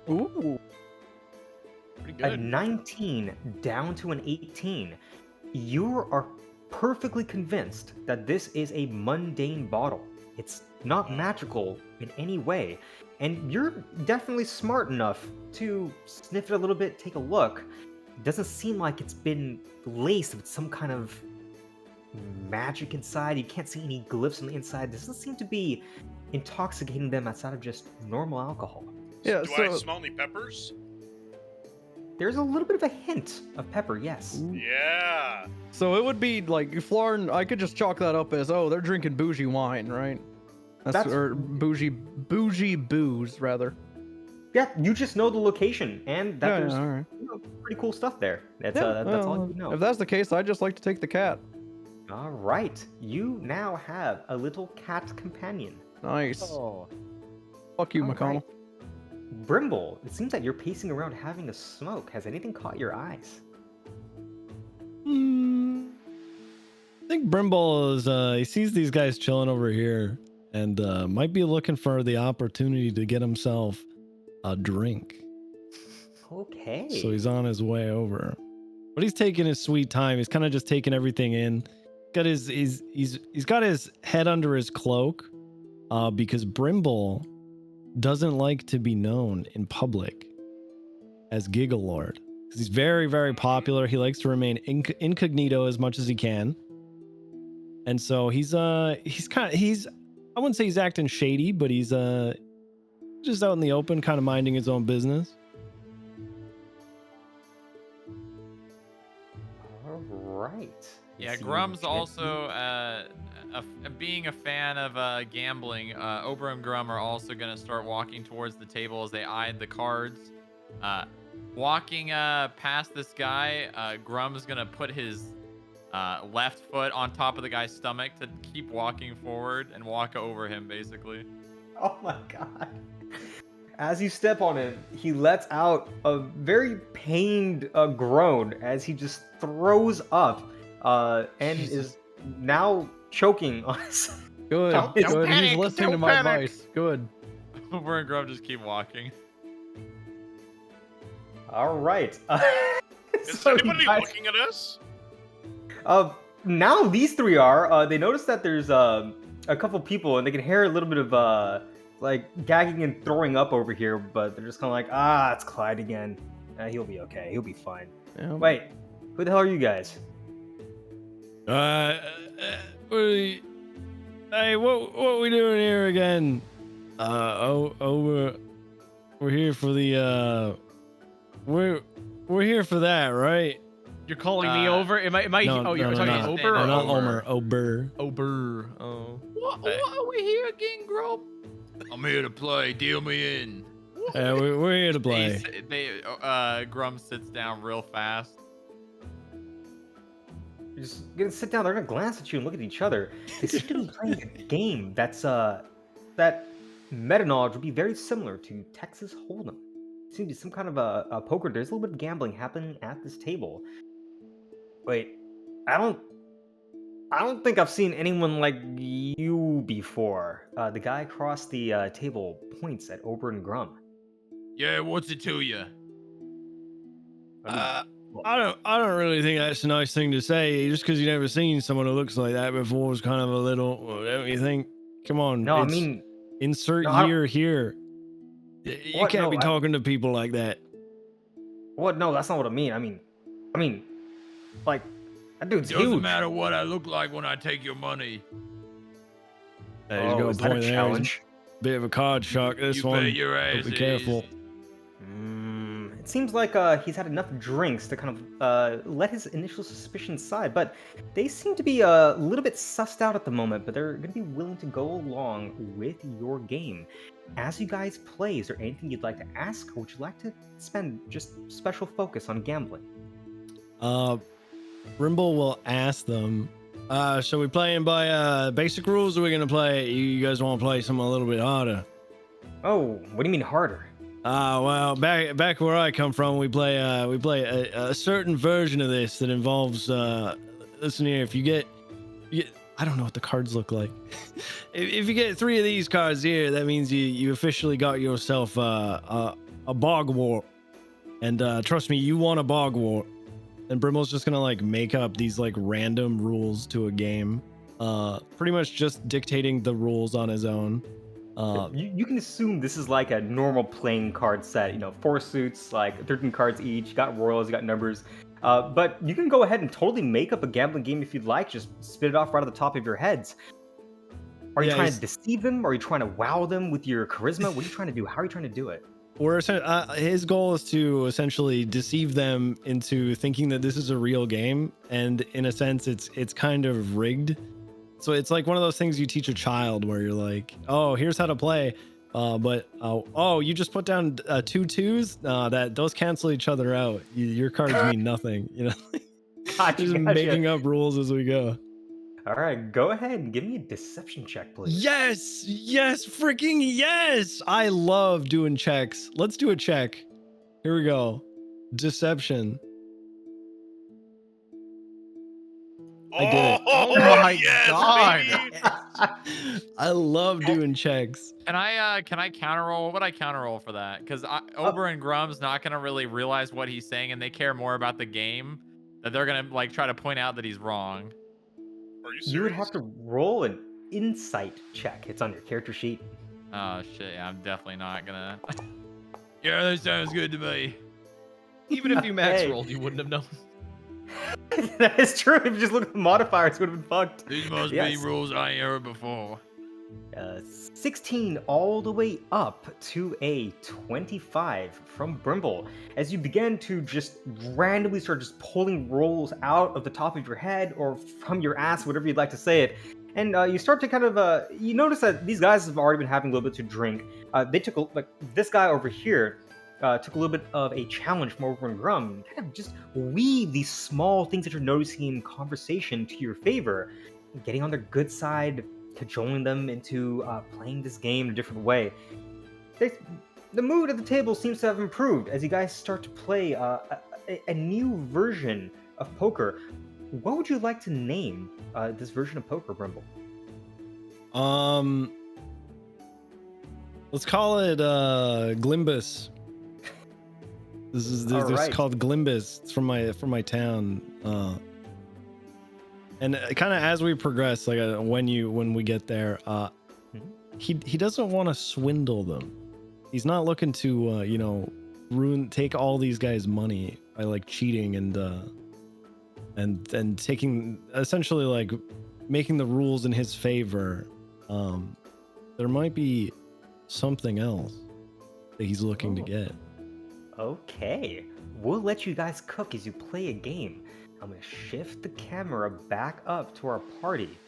C: Ooh.
A: Pretty
E: A
A: good.
E: 19 down to an 18. You are perfectly convinced that this is a mundane bottle. It's not magical in any way. And you're definitely smart enough to sniff it a little bit, take a look. It doesn't seem like it's been laced with some kind of magic inside. You can't see any glyphs on the inside. This doesn't seem to be intoxicating them outside of just normal alcohol.
C: Yeah,
F: Do I
C: so
F: smell any peppers?
E: There's a little bit of a hint of pepper, yes.
F: Yeah.
C: it would be like Flarn. I could just chalk that up as, oh, they're drinking bougie wine, right?
E: That's-
C: or bougie booze rather.
E: Yeah, you just know the location and that
C: Yeah,
E: there's
C: all right.
E: pretty cool stuff there. That's
C: Yeah,
E: that's all
C: well,
E: you know.
C: If that's the case, I'd just like to take the cat.
E: All right, you now have a little cat companion.
C: Nice.
E: Oh,
C: Fuck you,
E: all
C: McConnell.
E: right. Brimble, it seems that you're pacing around having a smoke. Has anything caught your eyes?
B: I think Brimble is he sees these guys chilling over here and might be looking for the opportunity to get himself a drink.
E: Okay.
B: So he's on his way over. But he's taking his sweet time. He's kind of just taking everything in. He's got his head under his cloak because Brimble doesn't like to be known in public as Giggle Lord. He's very, very popular. He likes to remain incognito as much as he can. And so he's I wouldn't say he's acting shady, but he's just out in the open, kind of minding his own business.
E: All right.
D: Yeah,
E: Let's see.
D: Grum's also being a fan of gambling. Ober and Grum are also gonna start walking towards the table as they eyed the cards. Walking past this guy, Grum's gonna put his left foot on top of the guy's stomach to keep walking forward and walk over him, basically.
E: Oh my god. As you step on him, he lets out a very pained groan as he just throws up and is now choking on his...
C: Good.
E: Don't
C: Good.
A: panic,
C: He's listening to
A: don't
C: my
A: panic.
C: advice. Good.
D: Ober and Grum just keep walking.
E: All right.
F: Is
E: So
F: anybody
E: you guys-
F: looking at us?
E: now these three are. They notice that there's a couple people and they can hear a little bit of like gagging and throwing up over here, but they're just kind of like, it's Clyde again. He'll be okay. He'll be fine.
C: Yeah.
E: Wait, who the hell are you guys?
B: Hey, what we doing here again? We're here for the we're here for that, right?
A: You're calling me over? Am I?
B: No,
A: you're
B: no,
A: talking
B: no.
A: Ober?
B: No,
A: or
B: not
A: Ober?
B: Omer.
A: Ober. Oh.
D: What are we here again, Grum? I'm here to play. Deal me in.
B: We're here to play.
D: Grum sits down real fast.
E: You're just gonna sit down. They're gonna glance at you and look at each other. They seem to be playing a game that's that meta knowledge would be very similar to Texas Hold'em. It seems to be some kind of a poker. There's a little bit of gambling happening at this table. Wait, I don't think I've seen anyone like you before. The guy across the table points at Ober and Grum.
D: Yeah, what's it to you?
E: I
B: I don't really think that's a nice thing to say. Just because you never seen someone who looks like that before is kind of a little. Don't you think? Come on.
E: no, I
B: it's-
E: mean,
B: insert
E: no, I don't-
B: year here. You
E: What?
B: can't
E: No,
B: be talking to people like that.
E: what? No, that's not what I mean. I mean, like that dude's
D: Doesn't
E: huge.
D: matter what I look like when I take your money.
B: He's got a
E: is that a
B: point there. He's
E: challenge?
B: a bit of a card shark. This
D: you
B: one.
D: bet your ass.
B: Be careful.
E: It seems like he's had enough drinks to kind of let his initial suspicions slide, but they seem to be a little bit sussed out at the moment, but they're going to be willing to go along with your game. As you guys play, is there anything you'd like to ask, or would you like to spend just special focus on gambling?
B: Rimble will ask them, so we playing by basic rules, or we gonna play, you guys want to play something a little bit harder?
E: Oh, what do you mean harder?
B: Well, back where I come from, we play a certain version of this that involves listen here, if you get I don't know what the cards look like. if you get 3 of these cards here, that means you officially got yourself a bog wart. And trust me, you want a bog wart. And Brimble's just gonna like make up these like random rules to a game. Pretty much just dictating the rules on his own.
E: You can assume this is like a normal playing card set. 4 suits, like 13 cards each. You got royals, you got numbers. But you can go ahead and totally make up a gambling game if you'd like. Just spit it off right at the top of your heads. Are you trying to deceive them? Are you trying to wow them with your charisma? What are you trying to do? How are you trying to do it?
B: His goal is to essentially deceive them into thinking that this is a real game, and in a sense, it's kind of rigged. So it's like one of those things you teach a child, where you're like, "Oh, here's how to play," but you just put down 2 2s. That those cancel each other out. Your cards mean nothing. Just making up rules as we go.
E: All right, go ahead and give me a deception check, please.
B: Yes, freaking yes! I love doing checks. Let's do a check. Here we go. Deception. I did it.
A: Oh my
F: yes,
A: God.
F: baby!
B: I love doing checks.
D: Can I counterroll? What would I counterroll for that? Because Ober and Grum's not gonna really realize what he's saying, and they care more about the game that they're gonna like try to point out that he's wrong.
F: Are you serious?
E: You would have to roll an insight check. It's on your character sheet.
D: Oh shit! Yeah, I'm definitely not gonna. Yeah, that sounds good to me.
A: Even if you max
E: Hey.
A: rolled, you wouldn't have known.
E: That is true. If you just look at the modifiers, it would have been fucked.
D: These must be
E: Yes.
D: rules I ain't heard before.
E: 16 all the way up to a 25 from Brimble. As you begin to just randomly start just pulling rolls out of the top of your head or from your ass, whatever you'd like to say it. And you start to kind of, you notice that these guys have already been having a little bit to drink. They took, this guy over here took a little bit of a challenge from over in Grum. Kind of just weave these small things that you're noticing in conversation to your favor, getting on their good side, cajoling them into playing this game in a different way. The mood at the table seems to have improved as you guys start to play a new version of poker. What would you like to name this version of poker, Brimble?
B: Let's call it Glimbus. This is
E: Alright.
B: called Glimbus. It's from my town. And kind of as we progress, like when we get there, he doesn't want to swindle them. He's not looking to take all these guys' money by like cheating and taking, essentially like making the rules in his favor. There might be something else that he's looking to get.
E: Okay, we'll let you guys cook as you play a game. I'm gonna shift the camera back up to our party.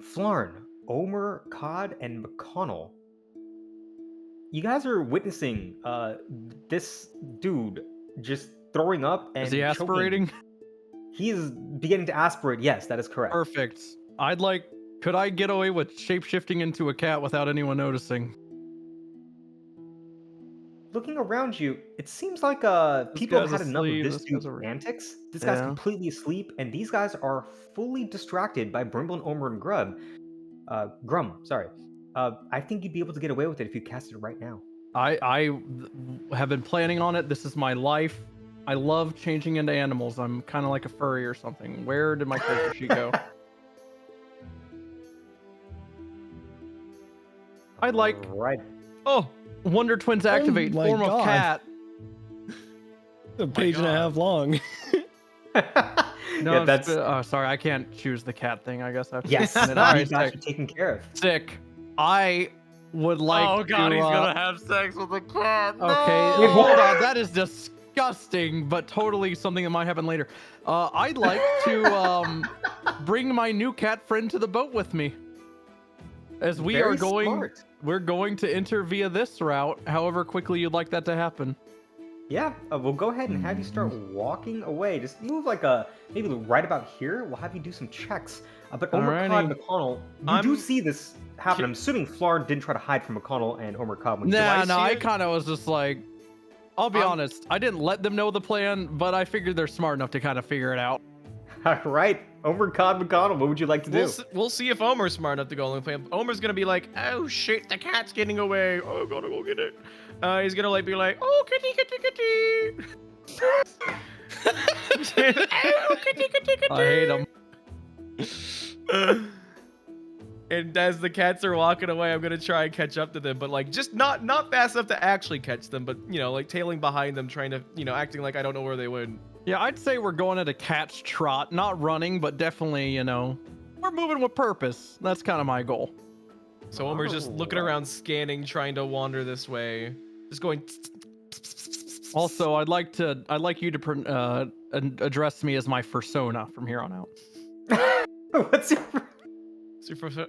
E: Flarn, Omer, Cod, and McConnell. You guys are witnessing this dude just throwing up and
C: Is he
E: choking.
C: aspirating?
E: He is beginning to aspirate. Yes, that is correct.
C: Perfect. Could I get away with shapeshifting into a cat without anyone noticing?
E: Looking around you, it seems like people have
C: guy's
E: had enough of
C: asleep,
E: this
C: this guy's
E: dude's
C: a-
E: antics. This guy's
C: Yeah.
E: completely asleep, and these guys are fully distracted by Brimble and Omer and Grum, sorry. I think you'd be able to get away with it if you cast it right now.
C: I have been planning on it. This is my life. I love changing into animals. I'm kind of like a furry or something. Where did my character sheet go? I'd like.
E: Right.
C: Oh, Wonder Twins activate.
B: my
C: Form of
B: God.
C: cat.
B: A page and a half long.
C: No,
E: Yeah, that's
C: sorry, I can't choose the cat thing. I guess I have to.
E: yes.
C: All right,
E: These guys
C: sick.
E: are taken care of.
C: Sick. I would like.
D: Oh god,
C: to,
D: he's gonna have sex with a cat.
C: Okay,
D: No!
C: hold on. That is disgusting, but totally something that might happen later. I'd like to bring my new cat friend to the boat with me. As we
E: Very
C: are going,
E: smart.
C: we're going to enter via this route. However quickly you'd like that to happen.
E: Yeah, we'll go ahead and have you start walking away. Just move like maybe right about here. We'll have you do some checks. But Omer, Cod, and McConnell, you do see this happen. I'm assuming Flarn didn't try to hide from McConnell and Omer Cobb. When
C: I kind of was just like, I'll be honest. I didn't let them know the plan, but I figured they're smart enough to kind of figure it out.
E: All right, Omer Cod McConnell, what would you like to do?
A: We'll see if Omer's smart enough to go and play. Omer's gonna be like, oh shit, the cat's getting away. Oh, gotta go get it. He's gonna be like, oh kitty kitty kitty. Oh kitty kitty kitty.
C: I hate him.
A: And as the cats are walking away, I'm gonna try and catch up to them, but like just not fast enough to actually catch them, but like tailing behind them, trying to acting like I don't know where they went.
C: Yeah, I'd say we're going at a cat's trot, not running, but definitely, we're moving with purpose. That's kind of my goal.
A: So Omer's just looking around, scanning, trying to wander this way, just going.
C: Also, I'd like you to address me as my persona from here on out.
E: What's your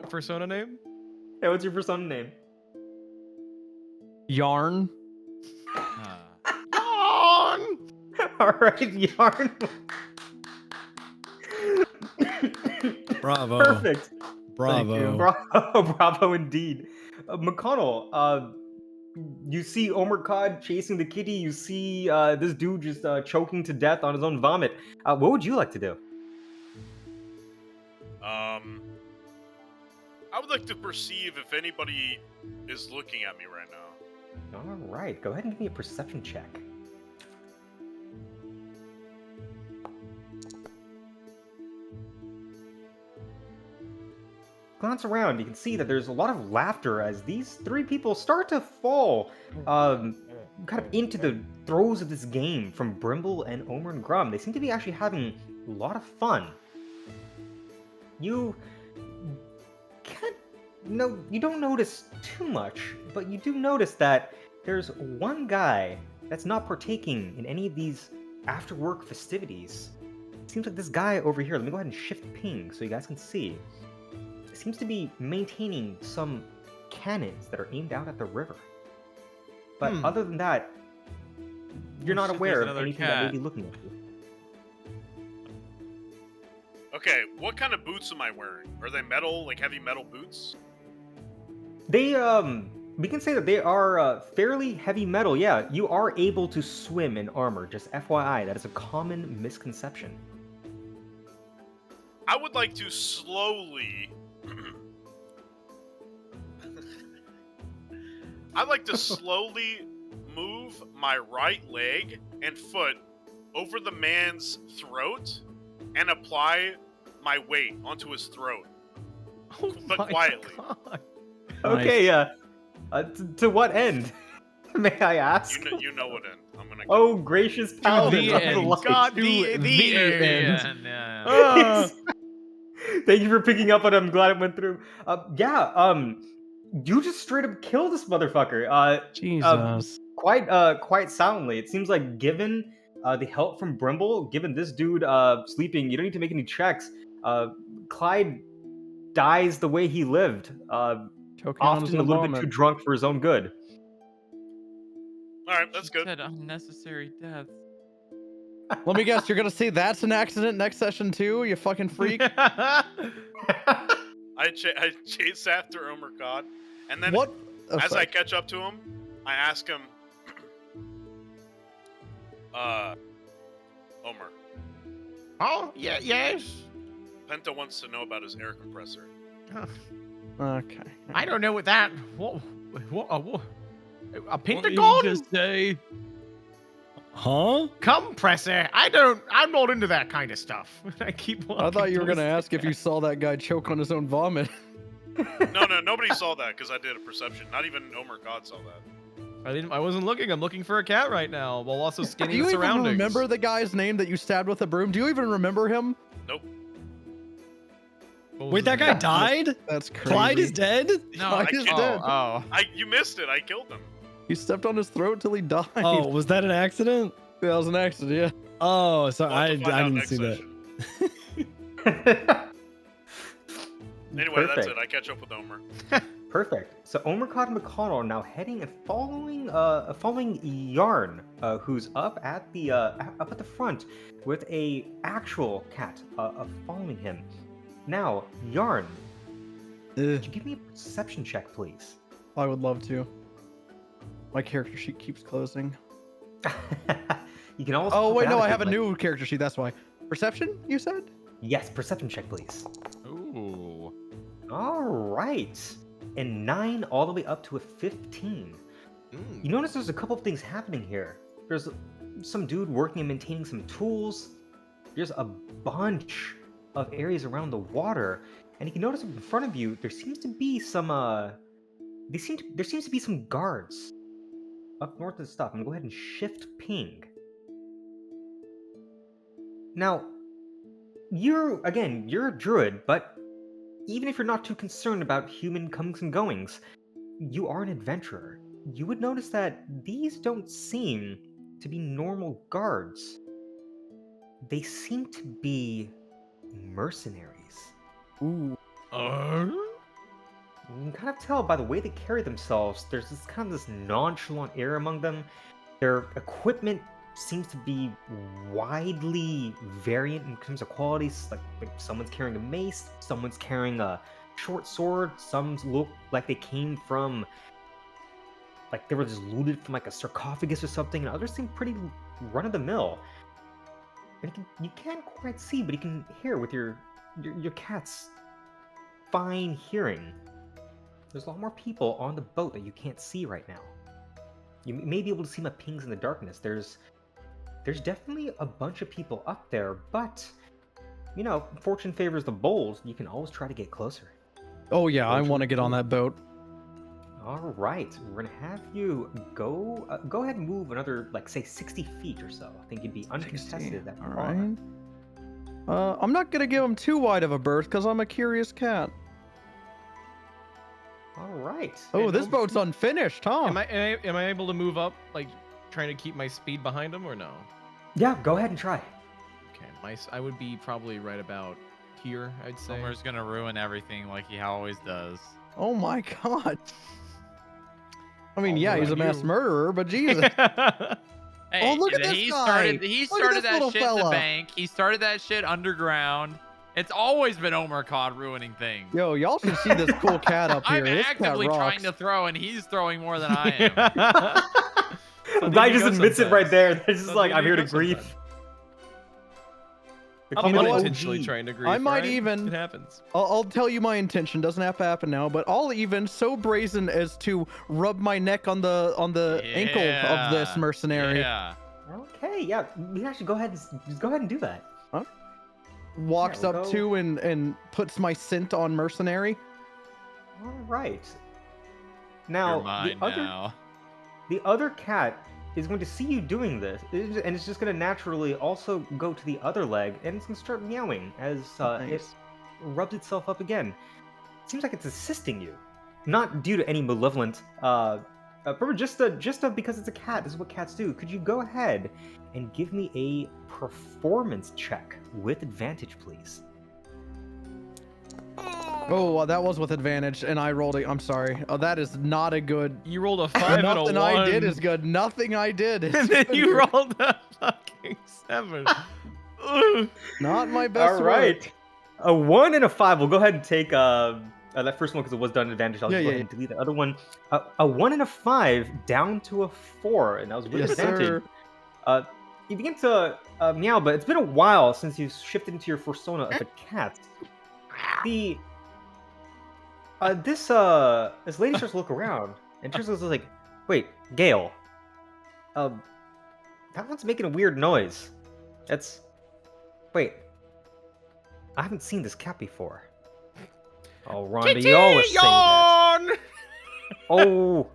A: Persona name?
E: Yeah, what's your persona name?
C: Yarn.
A: Yarn!
E: All right, Yarn.
B: Bravo.
E: Perfect.
B: Bravo.
E: Bravo indeed. McConnell, you see Omer Cod chasing the kitty. You see this dude just choking to death on his own vomit. What would you like to do?
F: I would like to perceive if anybody is looking at me right now.
E: All right, go ahead and give me a perception check. Glance around, you can see that there's a lot of laughter as these three people start to fall kind of into the throes of this game from Brimble and Omer and Grum. They seem to be actually having a lot of fun. You don't notice too much, but you do notice that there's one guy that's not partaking in any of these after-work festivities. It seems like this guy over here, let me go ahead and shift ping so you guys can see. Seems to be maintaining some cannons that are aimed out at the river. But other than that, you're not aware of anything that may be looking at you.
F: Okay, what kind of boots am I wearing? Are they metal, like heavy metal boots?
E: They, we can say that they are fairly heavy metal. Yeah, you are able to swim in armor. Just FYI, that is a common misconception.
F: I would like to slowly... I'd like to slowly move my right leg and foot over the man's throat and apply my weight onto his throat. But quietly.
A: God.
E: Okay, to what end? May I ask?
F: You know what end. I'm gonna
E: Oh, gracious paladin of the light.
A: God, the end.
E: Thank you for picking up on it. I'm glad it went through. You just straight up killed this motherfucker.
C: Jesus.
E: Quite soundly. It seems like given the help from Brimble, given this dude sleeping, you don't need to make any checks. Clyde dies the way he lived. Often a little bit too drunk for his own good.
F: Alright, that's good.
D: Said unnecessary deaths.
C: Let me guess, you're gonna say that's an accident next session too, you fucking freak?
F: I chase after Omer Cod, and then
C: What?
F: as I catch up to him, I ask him, Omer,
A: Oh, yeah, yes.
F: Penta wants to know about his air compressor.
C: Okay.
A: I don't know what that. What a
B: What did
A: pentagon?
B: you just say? Huh?
A: Compressor. I'm not into that kind of stuff. I keep walking.
C: I thought you were
A: towards
C: gonna
A: the
C: ask if you saw that guy choke on his own vomit.
F: No, nobody saw that because I did a perception. Not even Omer God saw that.
A: I wasn't looking. I'm looking for a cat right now, while also
C: Do
A: scanning
C: you
A: the
C: even
A: surroundings.
C: remember the guy's name that you stabbed with a broom? Do you even remember him?
F: Nope.
A: What was
B: Wait, that
A: his
B: guy
A: name?
B: died?
C: That's crazy.
B: Clyde is dead?
D: No,
C: Clyde
F: I
C: is
F: can't-
C: dead.
D: Oh.
F: You missed it. I killed him.
C: He stepped on his throat till he died.
B: Oh, was that an accident?
C: That was an accident, yeah.
B: Oh, sorry,
F: We'll have to find
B: I
F: out
B: didn't
F: next
B: see that.
F: session. Anyway, that's
E: Perfect.
F: it. I catch up with Omer.
E: Perfect. So Omer Cod and McConnell are now heading and following Yarn, who's up at the front with a actual cat following him. Now, Yarn, could you give me a perception check, please?
C: I would love to. My character sheet keeps closing.
E: You can always.
C: Oh
E: pop
C: wait,
E: it
C: no,
E: out
C: I
E: if
C: have a
E: you'd like.
C: new character sheet. That's why. Perception, you said?
E: Yes, perception check, please.
D: Ooh.
E: All right. And 9 all the way up to a 15. You notice there's a couple of things happening here. There's some dude working and maintaining some tools. There's a bunch of areas around the water, and you can notice in front of you there seems to be some there seems to be some guards up north of the stuff. I'm gonna go ahead and shift ping. Now, you're a druid, but even if you're not too concerned about human comings and goings, you are an adventurer. You would notice that these don't seem to be normal guards. They seem to be mercenaries.
C: Ooh.
E: You can kind of tell by the way they carry themselves, there's this nonchalant air among them. Their equipment seems to be widely variant in terms of qualities. Like someone's carrying a mace, someone's carrying a short sword, some look like they came from, like they were just looted from like a sarcophagus or something, and others seem pretty run-of-the-mill. And you can't quite see, but you can hear with your cat's fine hearing. There's a lot more people on the boat that you can't see right now. You may be able to see my pings in the darkness. There's definitely a bunch of people up there, but you know, fortune favors the bold. You can always try to get closer.
C: Oh yeah, I want to get on that boat.
E: All right, we're gonna have you go ahead and move another, like, say 60 feet or so. I think you'd be uncontested that
C: All
E: far.
C: right. I'm not gonna give him too wide of a berth because I'm a curious cat.
E: All right.
C: Oh, this boat's unfinished, huh?
A: Am I able to move up, like trying to keep my speed behind him, or no?
E: Yeah, go ahead and try.
A: Okay, I would be probably right about here, I'd say.
D: Homer's gonna ruin everything like he always does.
C: Oh my god. I mean,
A: All
C: yeah, he's a
A: right,
C: mass
A: you.
C: murderer, but Jesus.
D: Hey,
C: Oh, look at this
D: he
C: guy.
D: started
C: Look at
D: started
C: this
D: that
C: little
D: shit in the
C: fella.
D: bank. He started that shit underground. It's always been Omercod ruining things.
C: Yo, y'all should see this cool cat up here.
D: I'm
C: This cat
D: actively trying
C: rocks.
D: to throw, and he's throwing more than I am.
E: The guy just admits it right there. They're just
A: That's
E: like,
A: what
E: I'm
A: you
E: here to
A: do
E: grief.
A: sometimes.
E: They
A: I'm
E: call me the
A: unintentionally
E: OG.
A: trying to grief.
C: I might
A: right?
C: even-
A: It happens.
C: I'll tell you my intention. Doesn't have to happen now, but I'll even so brazen as to rub my neck on the ankle of this
D: Yeah.
C: mercenary.
D: Yeah.
E: Okay, yeah, we can actually go ahead and do that.
C: Walks
E: Yeah, we'll
C: up
E: go-
C: to and puts my scent on mercenary.
E: All right.
D: You're
E: Now,
D: mine now.
E: the other cat is going to see you doing this, and it's just going to naturally also go to the other leg, and it's going to start meowing as it
C: Nice.
E: rubs itself up again. Seems like it's assisting you, not due to any malevolent purpose, just because it's a cat. This is what cats do. Could you go ahead and give me a performance check with advantage, please?
C: Oh, that was with advantage, and I rolled it. I'm sorry. Oh, that is not a good.
A: You rolled a 5 and a 1.
C: Nothing I did is good. Nothing I did is
A: And then
C: good.
A: you rolled a fucking 7. Ugh.
C: Not my best
E: All right.
C: work.
E: A 1 and a 5. We'll go ahead and take that first one because it was done advantage. I'll
C: Yeah,
E: just go
C: yeah,
E: ahead and delete the other one. A 1 and a 5 down to a 4, and that was with
C: Yes,
E: advantage.
C: sir.
E: You begin to meow, but it's been a while since you've shifted into your persona of a cat. This lady starts to look around and turns to like, wait, Gale. That one's making a weird noise. Wait. I haven't seen this cat before. Oh, Rhonda, you always saying that. Oh,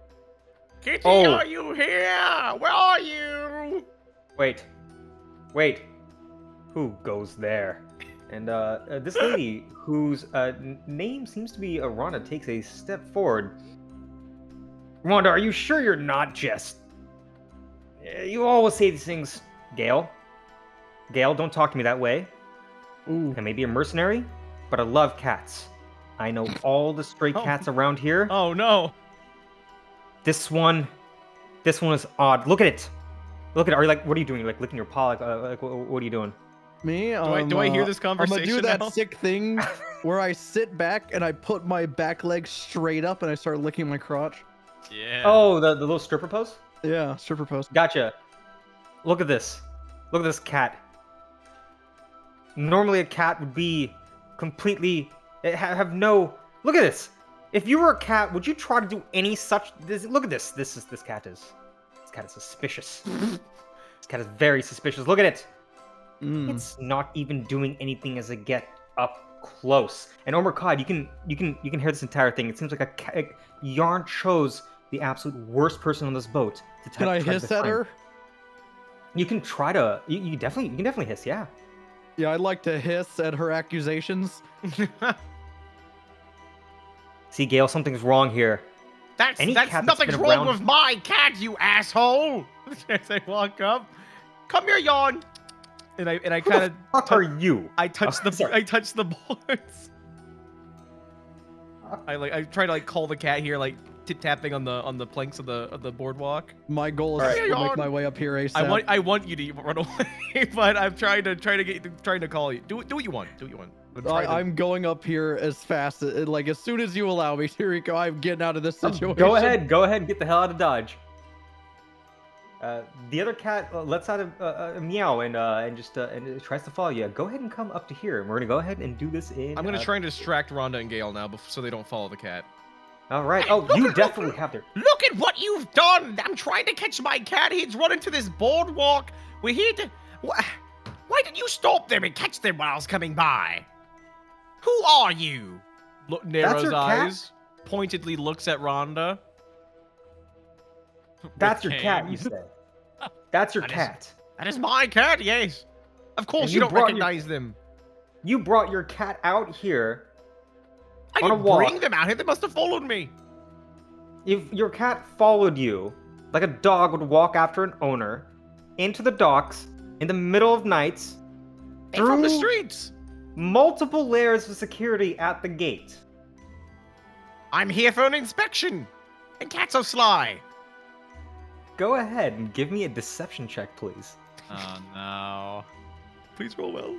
A: Kitty,
E: Oh.
A: are you here? Where are you?
E: wait. Who goes there? And this lady, whose name seems to be Rhonda, takes a step forward. Rhonda, are you sure you're not just... You always say these things, Gale. Gale, don't talk to me that way.
C: Ooh.
E: I may be a mercenary, but I love cats. I know all the stray
A: Oh.
E: cats around here.
A: Oh no.
E: This one is odd. Look at it. Look at it. Are you like, what are you doing? Like licking your paw? Like what are you doing?
C: Me?
A: Do I hear this
C: I'm gonna
A: conversation
C: do that
A: now?
C: sick thing where I sit back and I put my back leg straight up and I start licking my crotch.
D: Yeah.
E: Oh, the little stripper pose?
C: Yeah, stripper pose.
E: Gotcha. Look at this. Look at this cat. Normally a cat would be completely have no. Look at this. If you were a cat, would you try to do any such? Look at this. This cat is suspicious. This cat is very suspicious. Look at it. It's not even doing anything as I get up close. And Omar Khan, you can hear this entire thing. It seems like Yarn chose the absolute worst person on this boat to
C: Can I hiss at her?
E: You can try to. You can definitely hiss. Yeah.
C: Yeah, I'd like to hiss at her accusations.
E: See, Gale, something's wrong here.
A: That's nothing's wrong with my cat, you asshole! As I walk up, come here, Yawn. And I kind of.
E: What are you?
A: I touch the boards. I try to call the cat here, tapping on the planks of the boardwalk.
C: My goal is to make my way up here ASAP.
A: I want you to run away, but I'm trying to call you. Do what you want. Do what you want.
C: I'm going up here as fast as soon as you allow me, Rico. I'm getting out of this situation.
E: Go ahead, get the hell out of Dodge. The other cat lets out a meow and it tries to follow you. Go ahead and come up to here. We're gonna go ahead and do this in.
A: I'm gonna try and distract Rhonda and Gale now, so they don't follow the cat.
E: All right. Oh, you definitely have to.
A: Look at what you've done! I'm trying to catch my cat. He's running to this boardwalk. We're here to. Why did you stop them and catch them while I was coming by? Who are you? Narrows
E: your
A: eyes, pointedly looks at Rhonda.
E: That's your cat, you say. That's your cat.
A: That is my cat, yes. Of course you don't recognize them.
E: You brought your cat out here.
A: I didn't bring them out here. They must have followed me.
E: If your cat followed you, like a dog would walk after an owner, into the docks, in the middle of nights,
A: from the streets.
E: Multiple layers of security at the gate.
A: I'm here for an inspection. And cats are sly.
E: Go ahead and give me a deception check, please.
D: Oh no.
A: Please roll well.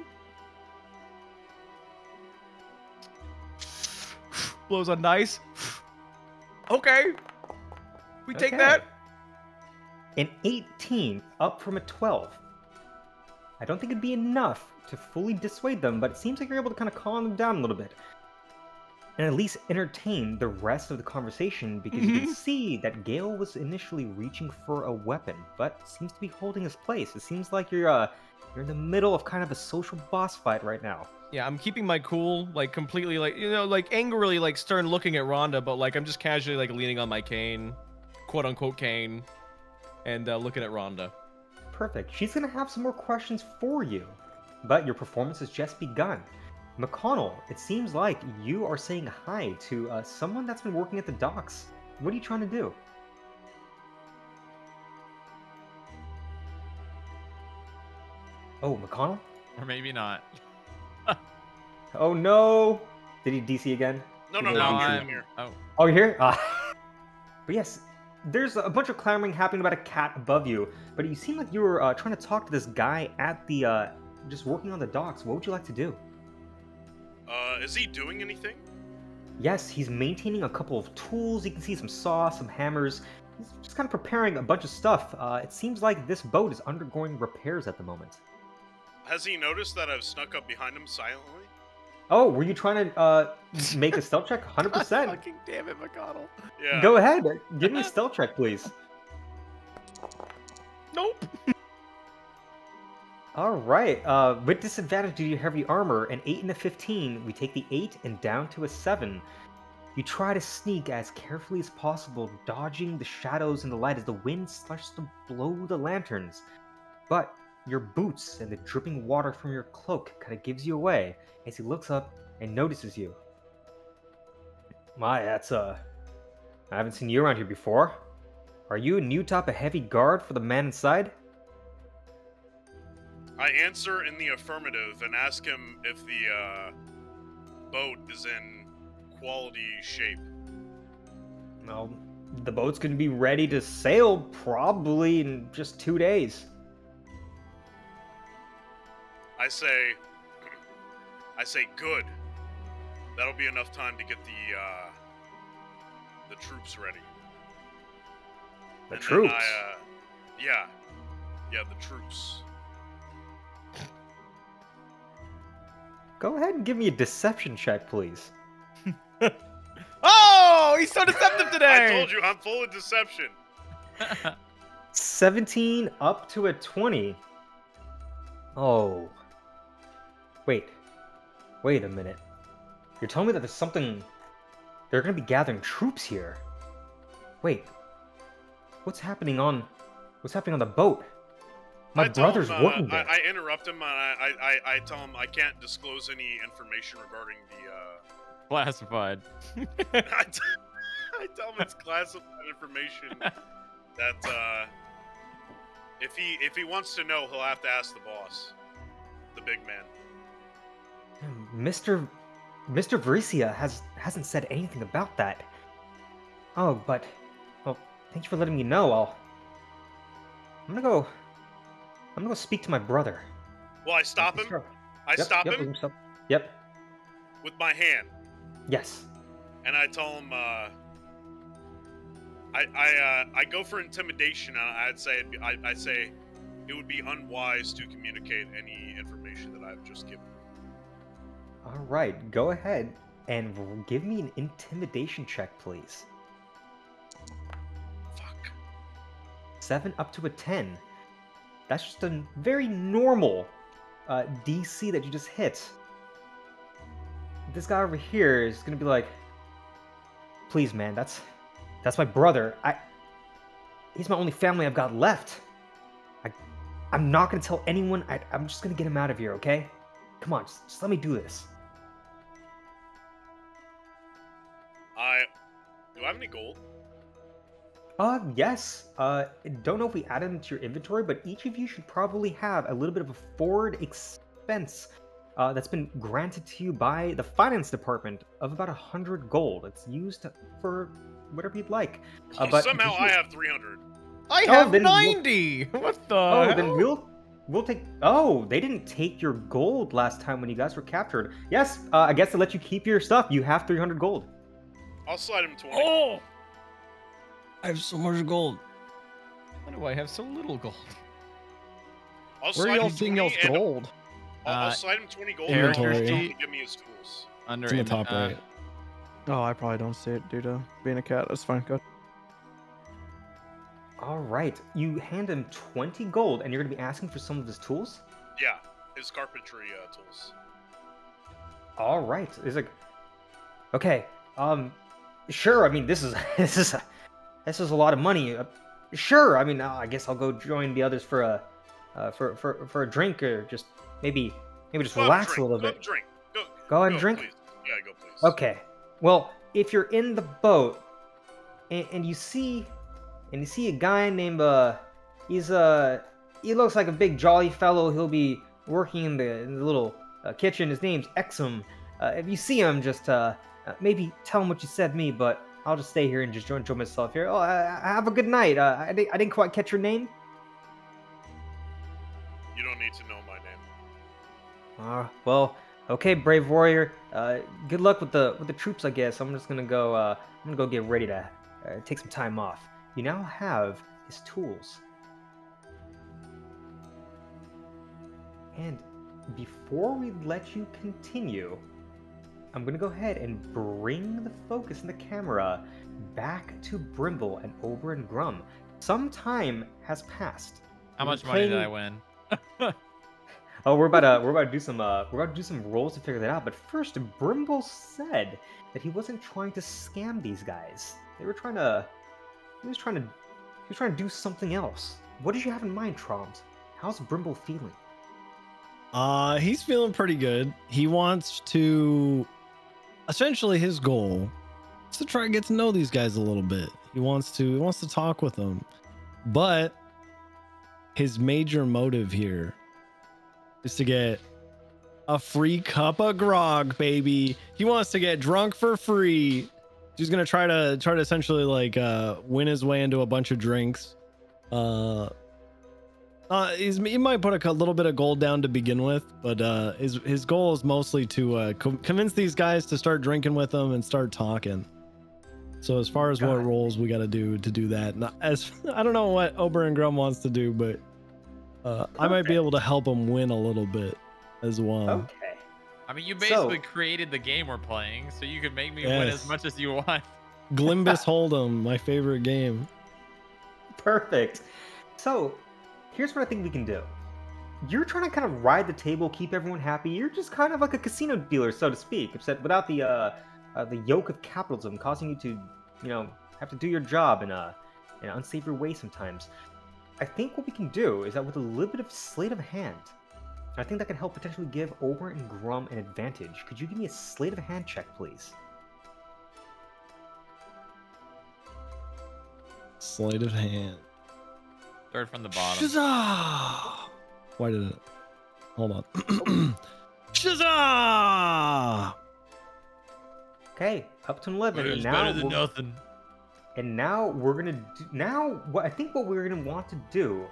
A: Blows on dice. Okay. We take that.
E: An 18 up from a 12. I don't think it'd be enough to fully dissuade them, but it seems like you're able to kind of calm them down a little bit. And at least entertain the rest of the conversation, because you can see that Gale was initially reaching for a weapon, but seems to be holding his place. It seems like you're in the middle of kind of a social boss fight right now.
A: Yeah, I'm keeping my cool, completely, angrily, stern looking at Rhonda, but, I'm just casually, leaning on my cane, quote-unquote cane, and looking at Rhonda.
E: Perfect. She's going to have some more questions for you, but your performance has just begun. McConnell, it seems like you are saying hi to someone that's been working at the docks. What are you trying to do? Oh, McConnell?
D: Or maybe not.
E: Oh no! Did he DC again?
F: No,
D: I'm
F: here.
E: Oh, you're here? But yes, there's a bunch of clamoring happening about a cat above you, but you seem like you were trying to talk to this guy at the, just working on the docks. What would you like to do?
F: Is he doing anything?
E: Yes, he's maintaining a couple of tools. You can see some saws, some hammers. He's just kind of preparing a bunch of stuff. It seems like this boat is undergoing repairs at the moment.
F: Has he noticed that I've snuck up behind him silently?
E: Oh, were you trying to make a stealth check? 100%.
A: Fucking damn it, McConnell.
F: Yeah.
E: Go ahead. Give me a stealth check, please.
A: Nope.
E: All right. With disadvantage due to your heavy armor, an 8 and a 15, we take the 8 and down to a 7. You try to sneak as carefully as possible, dodging the shadows and the light as the wind starts to blow the lanterns. But your boots and the dripping water from your cloak kind of gives you away as he looks up and notices you. My, that's I haven't seen you around here before. Are you a new type of heavy guard for the man inside?
F: I answer in the affirmative and ask him if the boat is in quality shape.
E: Well, the boat's gonna be ready to sail probably in just 2 days.
F: I say good. That'll be enough time to get the troops ready.
E: The
F: And
E: troops?
F: Then yeah, the troops.
E: go ahead and give me a deception check, please.
A: Oh, he's so deceptive today.
F: I told you, I'm full of deception.
E: 17 up to a 20. Oh. Wait a minute. You're telling me that there's something... They're going to be gathering troops here. Wait. What's happening on the boat? My brother's working there.
F: I interrupt him and I tell him I can't disclose any information regarding the
D: Classified.
F: I tell him it's classified information that if he wants to know, he'll have to ask the boss, the big man.
E: Mr. Varicia hasn't said anything about that. Oh, but well, thank you for letting me know. I'm gonna go speak to my brother.
F: Well, I stop him. I stop him.
E: Yep.
F: With my hand.
E: Yes.
F: And I tell him, I go for intimidation. I say it would be unwise to communicate any information that I've just given.
E: All right, go ahead and give me an intimidation check, please.
F: Fuck.
E: 7 up to a 10. That's just a very normal DC that you just hit. This guy over here is gonna be like, please, man, that's my brother. He's my only family I've got left. I'm not gonna tell anyone. I'm just gonna get him out of here, okay? Come on, just let me do this.
F: Do I have any gold?
E: Yes. Don't know if we added them to your inventory, but each of you should probably have a little bit of a forward expense that's been granted to you by the finance department of about 100 gold. It's used for whatever you'd like. But
F: somehow I have 300.
A: I have 90. What the? hell?
E: Then we'll take. Oh, they didn't take your gold last time when you guys were captured. Yes. I guess to let you keep your stuff, you have 300 gold.
F: I'll slide him 20.
B: Oh! I have so much gold.
A: Why do I have so little gold?
F: I'll
C: Where are
F: slide
C: y'all
F: him
C: seeing
F: 20
C: y'all's
F: and
C: gold?
F: I'll slide him 20 gold
B: Inventory.
F: and tell him to give me his tools.
D: Under
B: It's in the top right.
C: Oh, I probably don't see it due to being a cat. That's fine. Go.
E: All right. You hand him 20 gold, and you're gonna be asking for some of his tools.
F: Yeah, his carpentry tools.
E: All right. He's like, okay. Sure. I mean, this is a lot of money. Sure. I mean, I guess I'll go join the others for a drink, or just maybe just relax a little bit.
F: Drink.
E: Go ahead and drink.
F: Please. Yeah, go please.
E: Okay. Well, if you're in the boat and you see a guy named he looks like a big jolly fellow. He'll be working in the little kitchen. His name's Exum. If you see him, just maybe tell him what you said to me, but I'll just stay here and just enjoy myself here. Oh, have a good night. I didn't quite catch your name.
F: You don't need to know my name.
E: Well, okay, brave warrior. Good luck with the troops, I guess. I'm just gonna go. I'm gonna go get ready to take some time off. You now have his tools. And before we let you continue, I'm gonna go ahead and bring the focus in the camera back to Brimble and Ober and Grum. Some time has passed.
D: How much money did I win?
E: Oh, we're about to do some rolls to figure that out. But first, Brimble said that he wasn't trying to scam these guys. He was trying to do something else. What did you have in mind, Troms? How's Brimble feeling?
B: He's feeling pretty good. He wants to, essentially his goal is to try and get to know these guys a little bit. He wants to talk with them. But his major motive here is to get a free cup of grog, baby. He wants to get drunk for free. He's gonna try to essentially like win his way into a bunch of drinks. He might put a little bit of gold down to begin with, but his goal is mostly to convince these guys to start drinking with him and start talking. So as far as what roles we got to do that, I don't know what Ober and Grum wants to do, but I might be able to help him win a little bit as well.
E: Okay.
D: I mean, you
E: So-
D: basically created the game we're playing, so you can make me win as
B: Yes.
D: much as you want.
B: Glimbus Hold'em, my favorite game.
E: Perfect. So, here's what I think we can do. You're trying to kind of ride the table, keep everyone happy. You're just kind of like a casino dealer, so to speak, except without the yoke of capitalism causing you to, have to do your job in an unsavory way sometimes. I think what we can do is that with a little bit of sleight of hand, I think that can help potentially give Ober and Grum an advantage. Could you give me a sleight of hand check, please?
B: Sleight of hand.
D: Third from the bottom.
B: Shazah! Why did it? Hold on. Shazah!
E: Okay, up to an 11.
D: It's
E: And now
D: better than
E: we're-
D: nothing.
E: And now we're gonna do, what I think what we're gonna want to do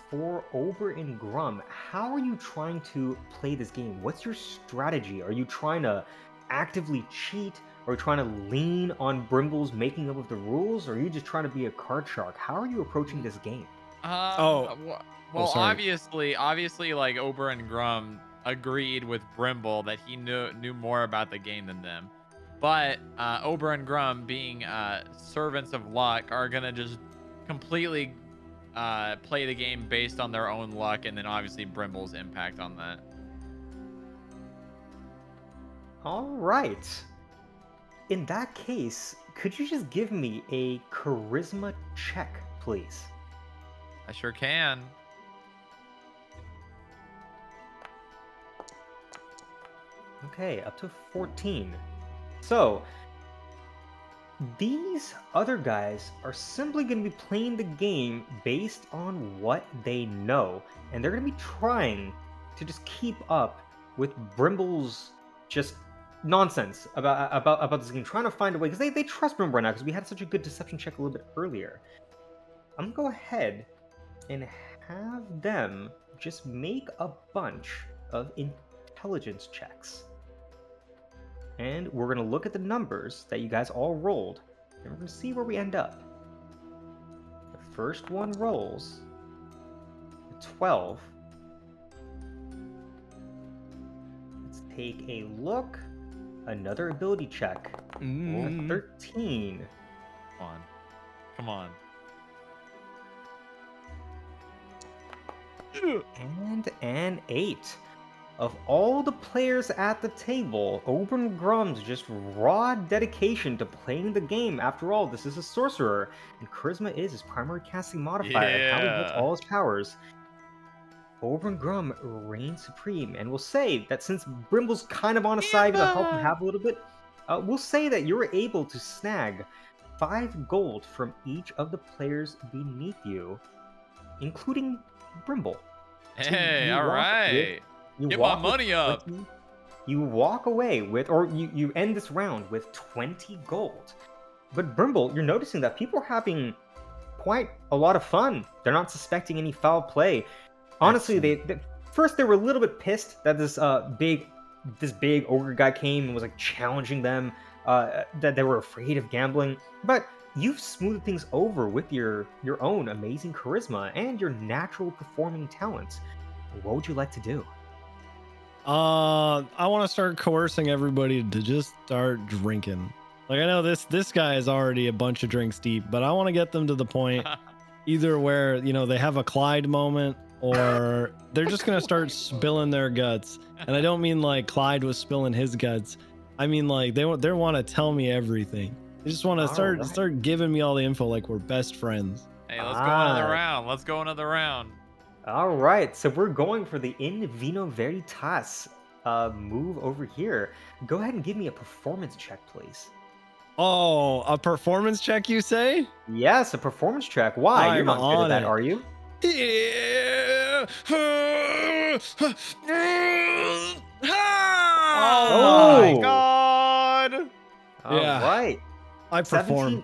E: for Ober and Grum. How are you trying to play this game? What's your strategy? Are you trying to actively cheat? Are you trying to lean on Brimble's making up of the rules? Or are you just trying to be a card shark? How are you approaching this game?
D: Well,
B: sorry.
D: obviously, like Ober and Grum agreed with Brimble that he knew more about the game than them. But Ober and Grum, being servants of luck, are gonna just completely play the game based on their own luck, and then obviously Brimble's impact on that.
E: All right. In that case, could you just give me a charisma check, please?
D: I sure can.
E: Okay, up to 14. So, these other guys are simply going to be playing the game based on what they know. And they're going to be trying to just keep up with Brimble's just nonsense about this game. Trying to find a way, because they trust Brimble right now, because we had such a good deception check a little bit earlier. I'm going to go ahead and have them just make a bunch of intelligence checks. And we're going to look at the numbers that you guys all rolled, and we're going to see where we end up. The first one rolls a 12. Let's take a look. Another ability check. Roll a 13.
D: Come on. Come on.
E: And an 8. Of all the players at the table, Oben Grum's just raw dedication to playing the game. After all, this is a sorcerer, and charisma is his primary casting modifier, and how he gets all his powers. Oben Grum reigns supreme, and we'll say that since Brimble's kind of on his side to help him have a little bit, we'll say that you're able to snag 5 gold from each of the players beneath you, including Brimble.
D: Hey,
E: you
D: all
E: walk
D: right. Get my money up.
E: You walk away with, or you end this round with 20 gold. But Brimble, you're noticing that people are having quite a lot of fun. They're not suspecting any foul play. Honestly, first they were a little bit pissed that this big ogre guy came and was like challenging them, that they were afraid of gambling. But you've smoothed things over with your own amazing charisma and your natural performing talents. What would you like to do?
B: I want to start coercing everybody to just start drinking. Like, I know this guy is already a bunch of drinks deep, but I want to get them to the point either where, they have a Clyde moment, or they're just going to start spilling their guts. And I don't mean like Clyde was spilling his guts. I mean, like, they want to tell me everything. They just want to start giving me all the info like we're best friends.
D: Hey, let's go another round. Let's go another round.
E: All right, so we're going for the In Vino Veritas move over here. Go ahead and give me a performance check, please.
B: Oh, a performance check, you say?
E: Yes, a performance check. Why? You're
B: I'm
E: not good at
B: on
E: that,
B: it.
E: are you?
B: Yeah.
A: Oh my
E: Oh.
A: god!
E: All
B: Yeah.
E: right.
B: I perform.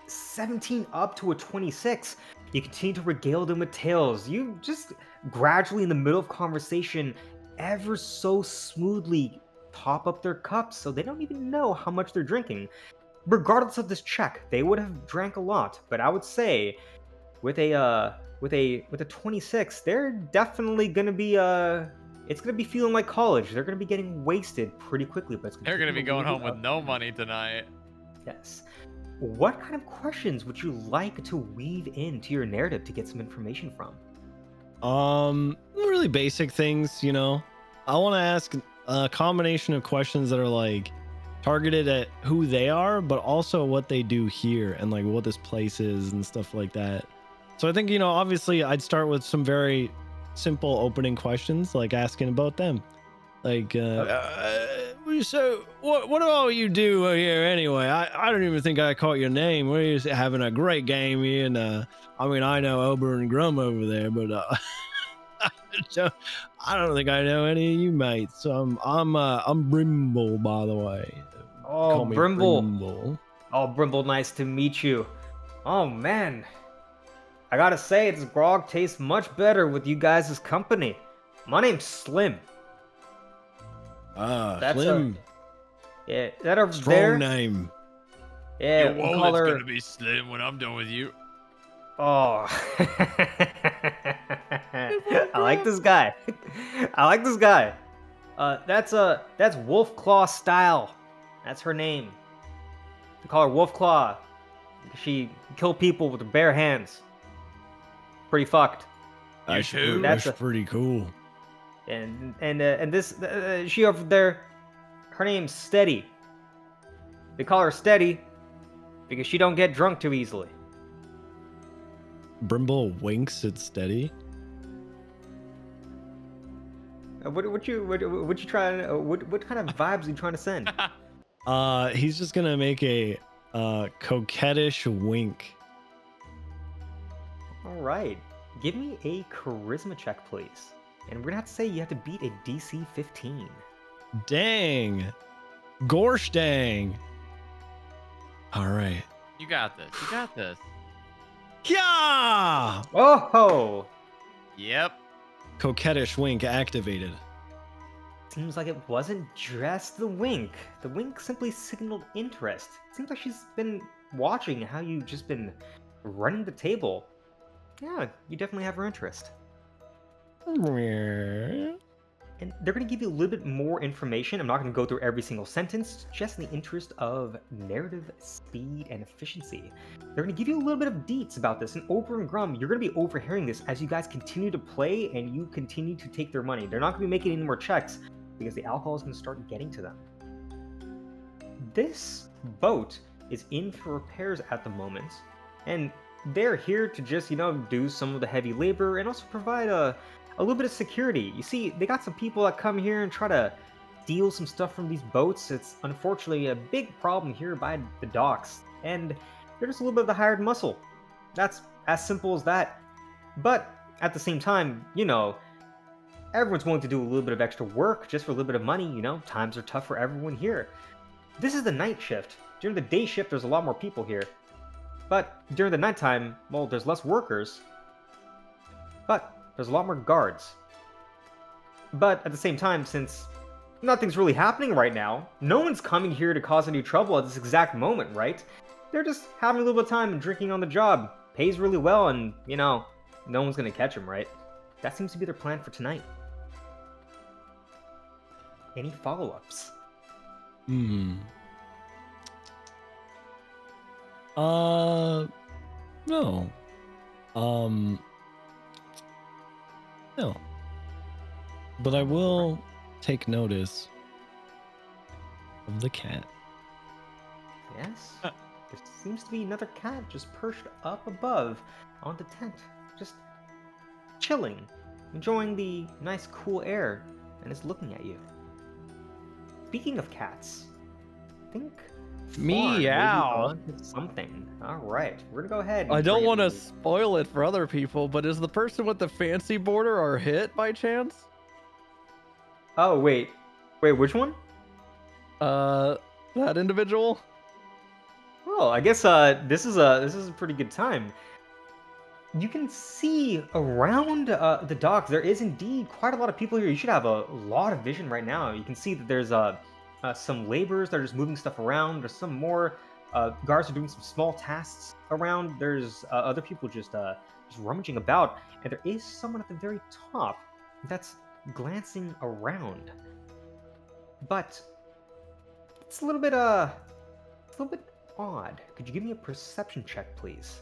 E: 17 up to a 26. You continue to regale them with tales. You just gradually, in the middle of conversation, ever so smoothly top up their cups so they don't even know how much they're drinking. Regardless of this check, they would have drank a lot, but I would say with a 26, they're definitely gonna be it's gonna be feeling like college. They're gonna be getting wasted pretty quickly, but it's
D: They're gonna be going home with
E: up.
D: no money tonight.
E: Yes. What kind of questions would you like to weave into your narrative to get some information from?
B: Really basic things, you know. I want to ask a combination of questions that are like targeted at who they are, but also what they do here and like what this place is and stuff like that. So I think, you know, obviously I'd start with some very simple opening questions, like asking about them. Like, so what do all you do here anyway? I don't even think I caught your name. We're just having a great game here, and I mean, I know Ober and Grum over there, but I don't think I know any of you mates. So I'm Brimble, by the way.
E: Oh,
B: Call me
E: Brimble.
B: Brimble.
E: Oh, Brimble, nice to meet you. Oh, man. I gotta say, this grog tastes much better with you guys' company. My name's Slim. That's
B: Slim.
E: Yeah, that over
B: Strong
E: there?
B: name.
E: Yeah,
D: Your
E: we call
D: wallet's
E: her...
D: gonna be slim when I'm done with you.
E: Oh. I like this guy. I like this guy. That's Wolfclaw Style. That's her name. We call her Wolfclaw. She killed people with her bare hands. Pretty fucked.
B: That's
D: too?
B: That's pretty cool.
E: And this she over there, her name's Steady. They call her Steady because she don't get drunk too easily.
B: Brimble winks at Steady.
E: What you trying? What kind of vibes are you trying to send?
B: He's just gonna make a coquettish wink.
E: All right, give me a charisma check, please. And we're gonna have to say you have to beat a DC 15.
B: Dang. Gorsh dang. All right.
D: You got this. You got this.
B: Yeah!
E: Oh!
D: Yep.
B: Coquettish wink activated.
E: Seems like it wasn't just the wink. The wink simply signaled interest. Seems like she's been watching how you've just been running the table. Yeah, you definitely have her interest. And they're going to give you a little bit more information. I'm not going to go through every single sentence, just in the interest of narrative speed and efficiency. They're going to give you a little bit of deets about this. And Ober and Grum, you're going to be overhearing this as you guys continue to play and you continue to take their money. They're not going to be making any more checks because the alcohol is going to start getting to them. This boat is in for repairs at the moment. And they're here to just, do some of the heavy labor and also provide a little bit of security. You see, they got some people that come here and try to steal some stuff from these boats. It's unfortunately a big problem here by the docks, and they're just a little bit of the hired muscle. That's as simple as that. But at the same time, everyone's willing to do a little bit of extra work just for a little bit of money. Times are tough for everyone here. This is the night shift. During the day shift, there's a lot more people here. But during the nighttime, well, there's less workers. But there's a lot more guards. But at the same time, since nothing's really happening right now, no one's coming here to cause any trouble at this exact moment, right? They're just having a little bit of time and drinking on the job. Pays really well, and, no one's gonna catch them, right? That seems to be their plan for tonight. Any follow-ups?
B: No. No. But I will take notice of the cat.
E: Yes? There seems to be another cat just perched up above on the tent. Just chilling, enjoying the nice cool air, and is looking at you. Speaking of cats, I think
C: Meow.
E: Something. All right, we're gonna go ahead.
C: I
E: and
C: don't
E: bring
C: want to
E: up the-
C: spoil it for other people, but is the person with the fancy border our hit by chance?
E: Oh wait, which one?
C: That individual.
E: Oh, I guess this is a pretty good time. You can see around the docks there is indeed quite a lot of people here. You should have a lot of vision right now. You can see that there's some laborers that are just moving stuff around. There's some more guards are doing some small tasks around. There's other people just rummaging about, and there is someone at the very top that's glancing around. But it's a little bit odd. Could you give me a perception check, please?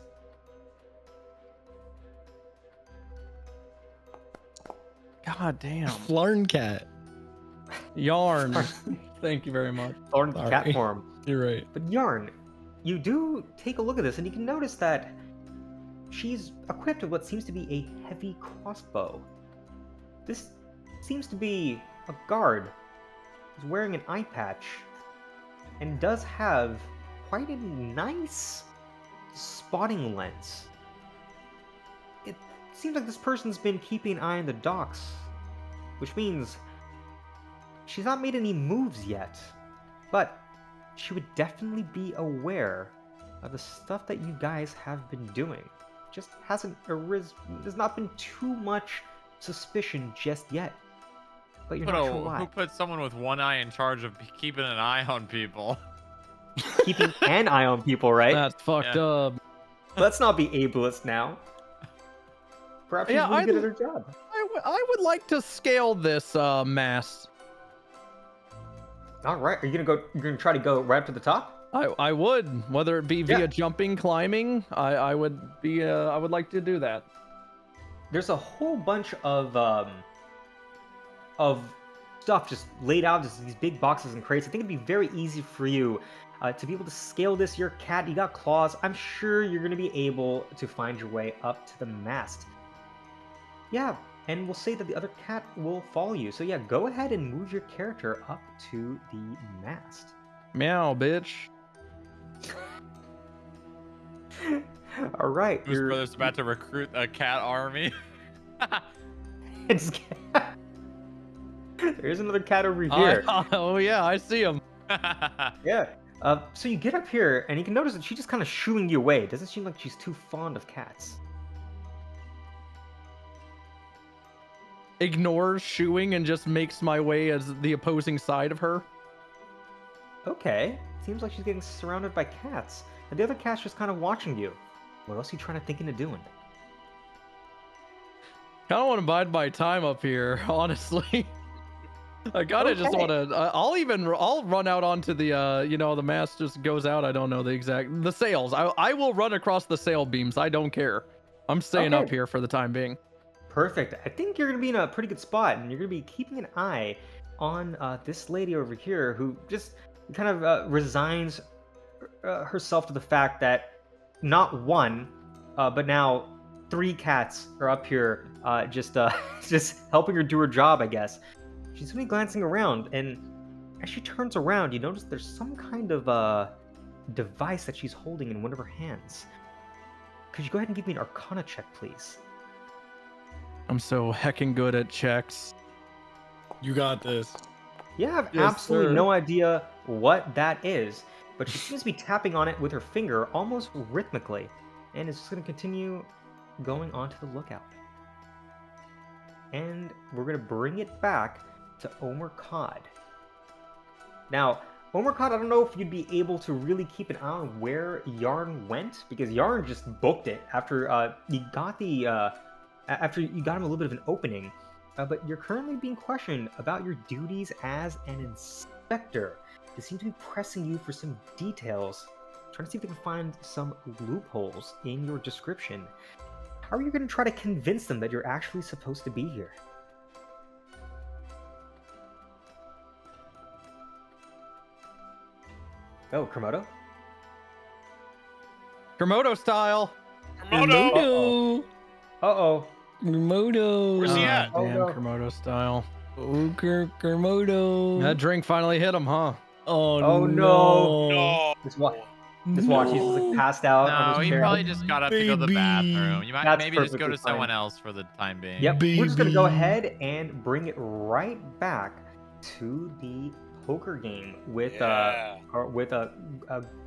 C: God damn.
B: Flarn cat.
C: Yarn. Thank you very much.
E: Or in
B: Sorry.
E: cat form.
B: You're right.
E: But Yarn, you do take a look at this and you can notice that she's equipped with what seems to be a heavy crossbow. This seems to be a guard who's wearing an eye patch and does have quite a nice spotting lens. It seems like this person's been keeping an eye on the docks, which means she's not made any moves yet, but she would definitely be aware of the stuff that you guys have been doing. Just there's not been too much suspicion just yet. But you're not sure why.
D: Who put someone with one eye in charge of keeping an eye on people?
E: Keeping an eye on people, right?
C: That's fucked up.
E: Let's not be ableist now. Perhaps she's really good at her job.
C: I would like to scale this mast.
E: All right, you're gonna try to go right up to the top?
C: I would, whether it be via
E: Yeah.
C: jumping, climbing. I would like to do that.
E: There's a whole bunch of stuff just laid out, just these big boxes and crates. I think it'd be very easy for you to be able to scale this. Your cat, you got claws. I'm sure you're gonna be able to find your way up to the mast. Yeah, and we'll say that the other cat will follow you. So yeah, go ahead and move your character up to the mast.
C: Meow, bitch.
E: All right,
D: Whose brother's about to recruit a cat army?
E: There's another cat over here.
C: Oh yeah, I see him.
E: Yeah. So you get up here, and you can notice that she's just kind of shooing you away. It doesn't seem like she's too fond of cats.
C: Ignores shooing and just makes my way as the opposing side of her.
E: Okay. Seems like she's getting surrounded by cats. And the other cat's just kind of watching you. What else are you trying to thinking of doing?
C: I don't want to bide my time up here, honestly. I gotta just want to. I'll run out onto the the mast just goes out. I don't know the sails. I will run across the sail beams. I don't care. I'm staying up here for the time being.
E: Perfect. I think you're gonna be in a pretty good spot, and you're gonna be keeping an eye on this lady over here who just kind of resigns herself to the fact that not one, but now 3 cats are up here, just helping her do her job, I guess. She's gonna be glancing around, and as she turns around, you notice there's some kind of device that she's holding in one of her hands. Could you go ahead and give me an Arcana check, please?
C: I'm so heckin' good at checks.
B: You got this.
E: Yeah, I have
C: Yes,
E: absolutely
C: sir.
E: no idea what that is, but she seems to be tapping on it with her finger almost rhythmically, and is just going to continue going onto the lookout. And we're going to bring it back to Omer Cod. Now, Omer Cod, I don't know if you'd be able to really keep an eye on where Yarn went, because Yarn just booked it after you got him a little bit of an opening. But you're currently being questioned about your duties as an inspector. They seem to be pressing you for some details, trying to see if they can find some loopholes in your description. How are you going to try to convince them that you're actually supposed to be here? Oh, Komodo?
C: Komodo style.
F: Komodo!
E: Uh-oh.
B: Komodo.
F: Where's he at?
E: Oh,
C: Damn,
E: no.
C: Komodo style.
B: Oh, Komodo.
C: That drink finally hit him, huh?
B: Oh,
E: Oh, no.
F: No.
E: Just watch. He's like passed out on
D: No,
E: his
D: he
E: chair.
D: probably just got up to go to the
B: Baby.
D: bathroom. You might
E: That's
D: maybe just go
E: perfectly
D: to someone
E: fine.
D: else for the time being.
E: Yep, we're just gonna go
B: Baby.
E: ahead and bring it right back to the poker game with
F: Yeah.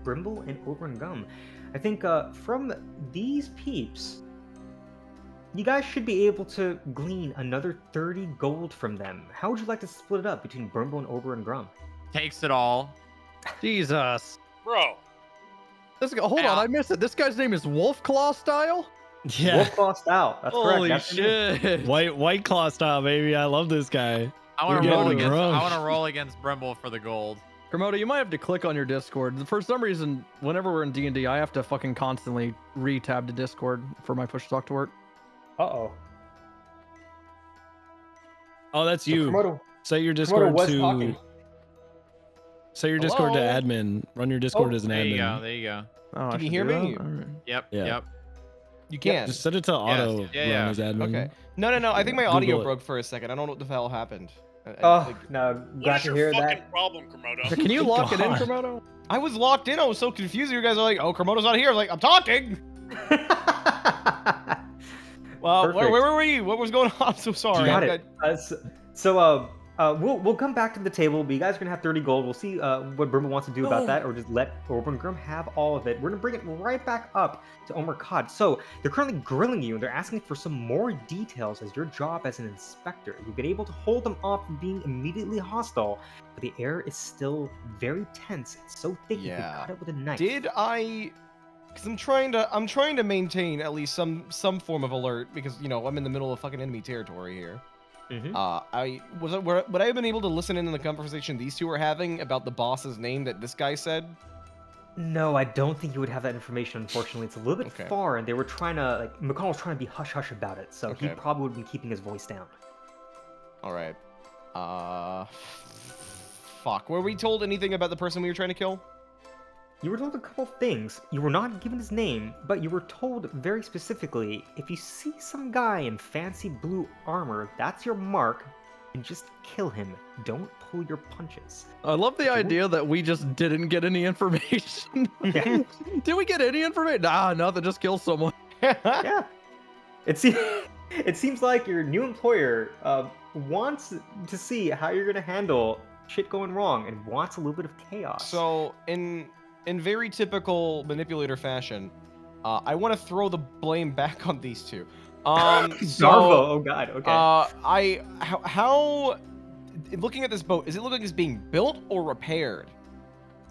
E: Brimble and Oberon Gum. I think from these peeps, you guys should be able to glean another 30 gold from them. How would you like to split it up between Brimble and Oberon Gum?
D: Takes it all.
C: Jesus.
F: Bro.
C: Hold on, I missed it. This guy's name is Wolfclaw style?
B: Yeah.
E: Wolf Claw style. That's correct.
C: Holy
E: That's your name.
C: shit.
B: White claw style, baby. I love this guy.
D: I want
B: You're
D: to roll
B: getting
D: against. I
B: drunk.
D: want to roll against Brimble for the gold.
C: Komodo, you might have to click on your Discord. For some reason, whenever we're in D&D, I have to fucking constantly re-tab to Discord for my push talk to work.
E: Uh-oh.
B: Oh, that's
E: So
B: you.
E: Komodo
B: Set your
E: Komodo
B: Discord
E: was
B: to
E: talking.
B: set your Discord to
A: Hello?
B: admin. Run your Discord as an
D: There
B: admin.
D: you go. There you go.
C: Oh, I
A: Can you
C: should
A: hear
C: do
A: me?
C: that? All right.
D: Yep.
B: Yeah.
D: Yep.
A: You can.
B: Just set it to auto
D: yeah,
B: run
D: yeah.
B: as admin.
A: Okay. No. I think my audio
B: Google it.
A: broke for a second. I don't know what the hell happened.
E: Oh, no.
F: What
E: Glad
F: is
E: to
F: your
E: hear
F: fucking
E: that.
F: problem, Komodo?
C: So can you lock it in,
B: God.
C: Komodo?
A: I was locked in. I was so confused. You guys are like, "Oh, Kermodo's not here." I was like, "I'm talking." Well, where
E: Perfect.
A: were we? What was going on? I'm so sorry.
E: Got
A: I-
E: it. We'll come back to the table, but you guys are gonna have 30 gold. We'll see what Brimble wants to do about that, or just let Orban Grim have all of it. We're gonna bring it right back up to Omer Cod. So they're currently grilling you, and they're asking for some more details as your job as an inspector. You've been able to hold them off from being immediately hostile, but the air is still very tense. It's so thick you
A: Yeah.
E: could cut it with a knife.
A: Did I? Because I'm trying to maintain at least some form of alert because I'm in the middle of fucking enemy territory here.
E: Mhm.
A: Would I have been able to listen in on the conversation these two were having about the boss's name that this guy said?
E: No, I don't think you would have that information, unfortunately. It's a little bit
A: Okay.
E: far, and they were trying to, McCall was trying to be hush-hush about it, so he
A: Okay.
E: probably would have been keeping his voice down.
A: All right. Fuck. Were we told anything about the person we were trying to kill?
E: You were told a couple things. You were not given his name, but you were told very specifically, if you see some guy in fancy blue armor, that's your mark, and just kill him. Don't pull your punches.
C: I love the idea that we just didn't get any information.
E: Yeah.
C: Did we get any information? Nah, nothing. Just kill someone.
E: Yeah. It seems like your new employer wants to see how you're going to handle shit going wrong and wants a little bit of chaos.
A: So in very typical manipulator fashion, I want to throw the blame back on these two.
E: Darvo, oh god, okay.
A: How looking at this boat, is it looking like it's being built or repaired?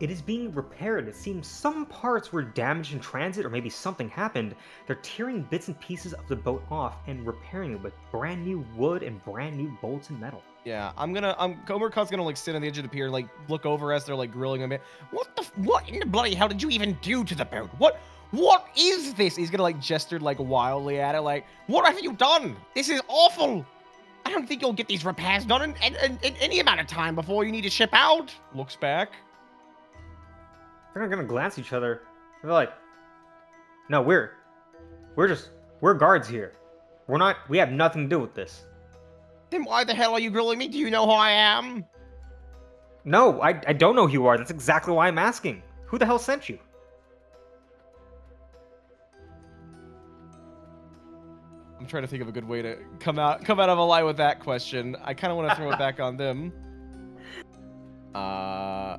E: It is being repaired. It seems some parts were damaged in transit, or maybe something happened. They're tearing bits and pieces of the boat off and repairing it with brand new wood and brand new bolts and metal.
A: Yeah, Gomer Cut's gonna sit on the edge of the pier, look over as they're grilling him. What in the bloody hell did you even do to the boat? What is this? He's gonna gesture wildly at it, what have you done? This is awful. I don't think you'll get these repairs done in any amount of time before you need to ship out. Looks back.
E: They're not gonna glance at each other. They're like, no, we're guards here. We have nothing to do with this.
A: Then why the hell are you grilling me? Do you know who I am?
E: No, I don't know who you are. That's exactly why I'm asking. Who the hell sent you?
A: I'm trying to think of a good way to come out of a lie with that question. I kind of want to throw it back on them. I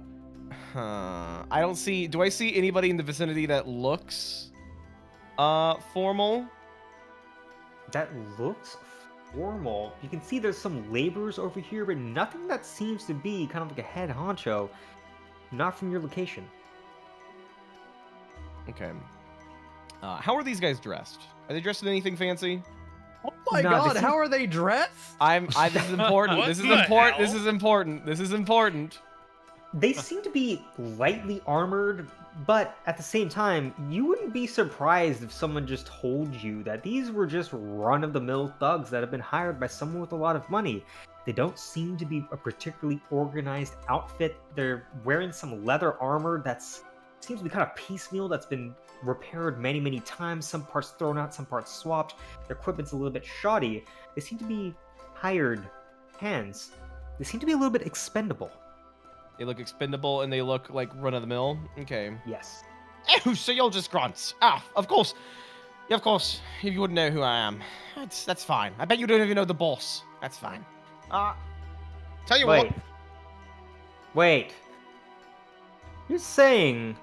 A: don't see. Do I see anybody in the vicinity that looks formal?
E: That looks formal. You can see there's some laborers over here, but nothing that seems to be kind of like a head honcho. Not from your location.
A: Okay. How are these guys dressed? Are they dressed in anything fancy?
C: Oh my
E: No,
C: god,
E: this
C: how are they dressed?
A: This is important.
F: What
A: This is
F: the
A: important.
F: hell?
A: This is important. This is important.
E: They seem to be lightly armored, but at the same time, you wouldn't be surprised if someone just told you that these were just run-of-the-mill thugs that have been hired by someone with a lot of money. They don't seem to be a particularly organized outfit. They're wearing some leather armor seems to be kind of piecemeal, that's been repaired many, many times. Some parts thrown out, some parts swapped. Their equipment's a little bit shoddy. They seem to be hired hands. They seem to be a little bit expendable.
A: They look expendable and they look like run of the mill. Okay.
E: Yes.
A: Oh, so you're just grunts. Ah, of course. Yeah, of course. You wouldn't know who I am. That's fine. I bet you don't even know the boss. That's fine. Tell you what.
E: Wait. You're saying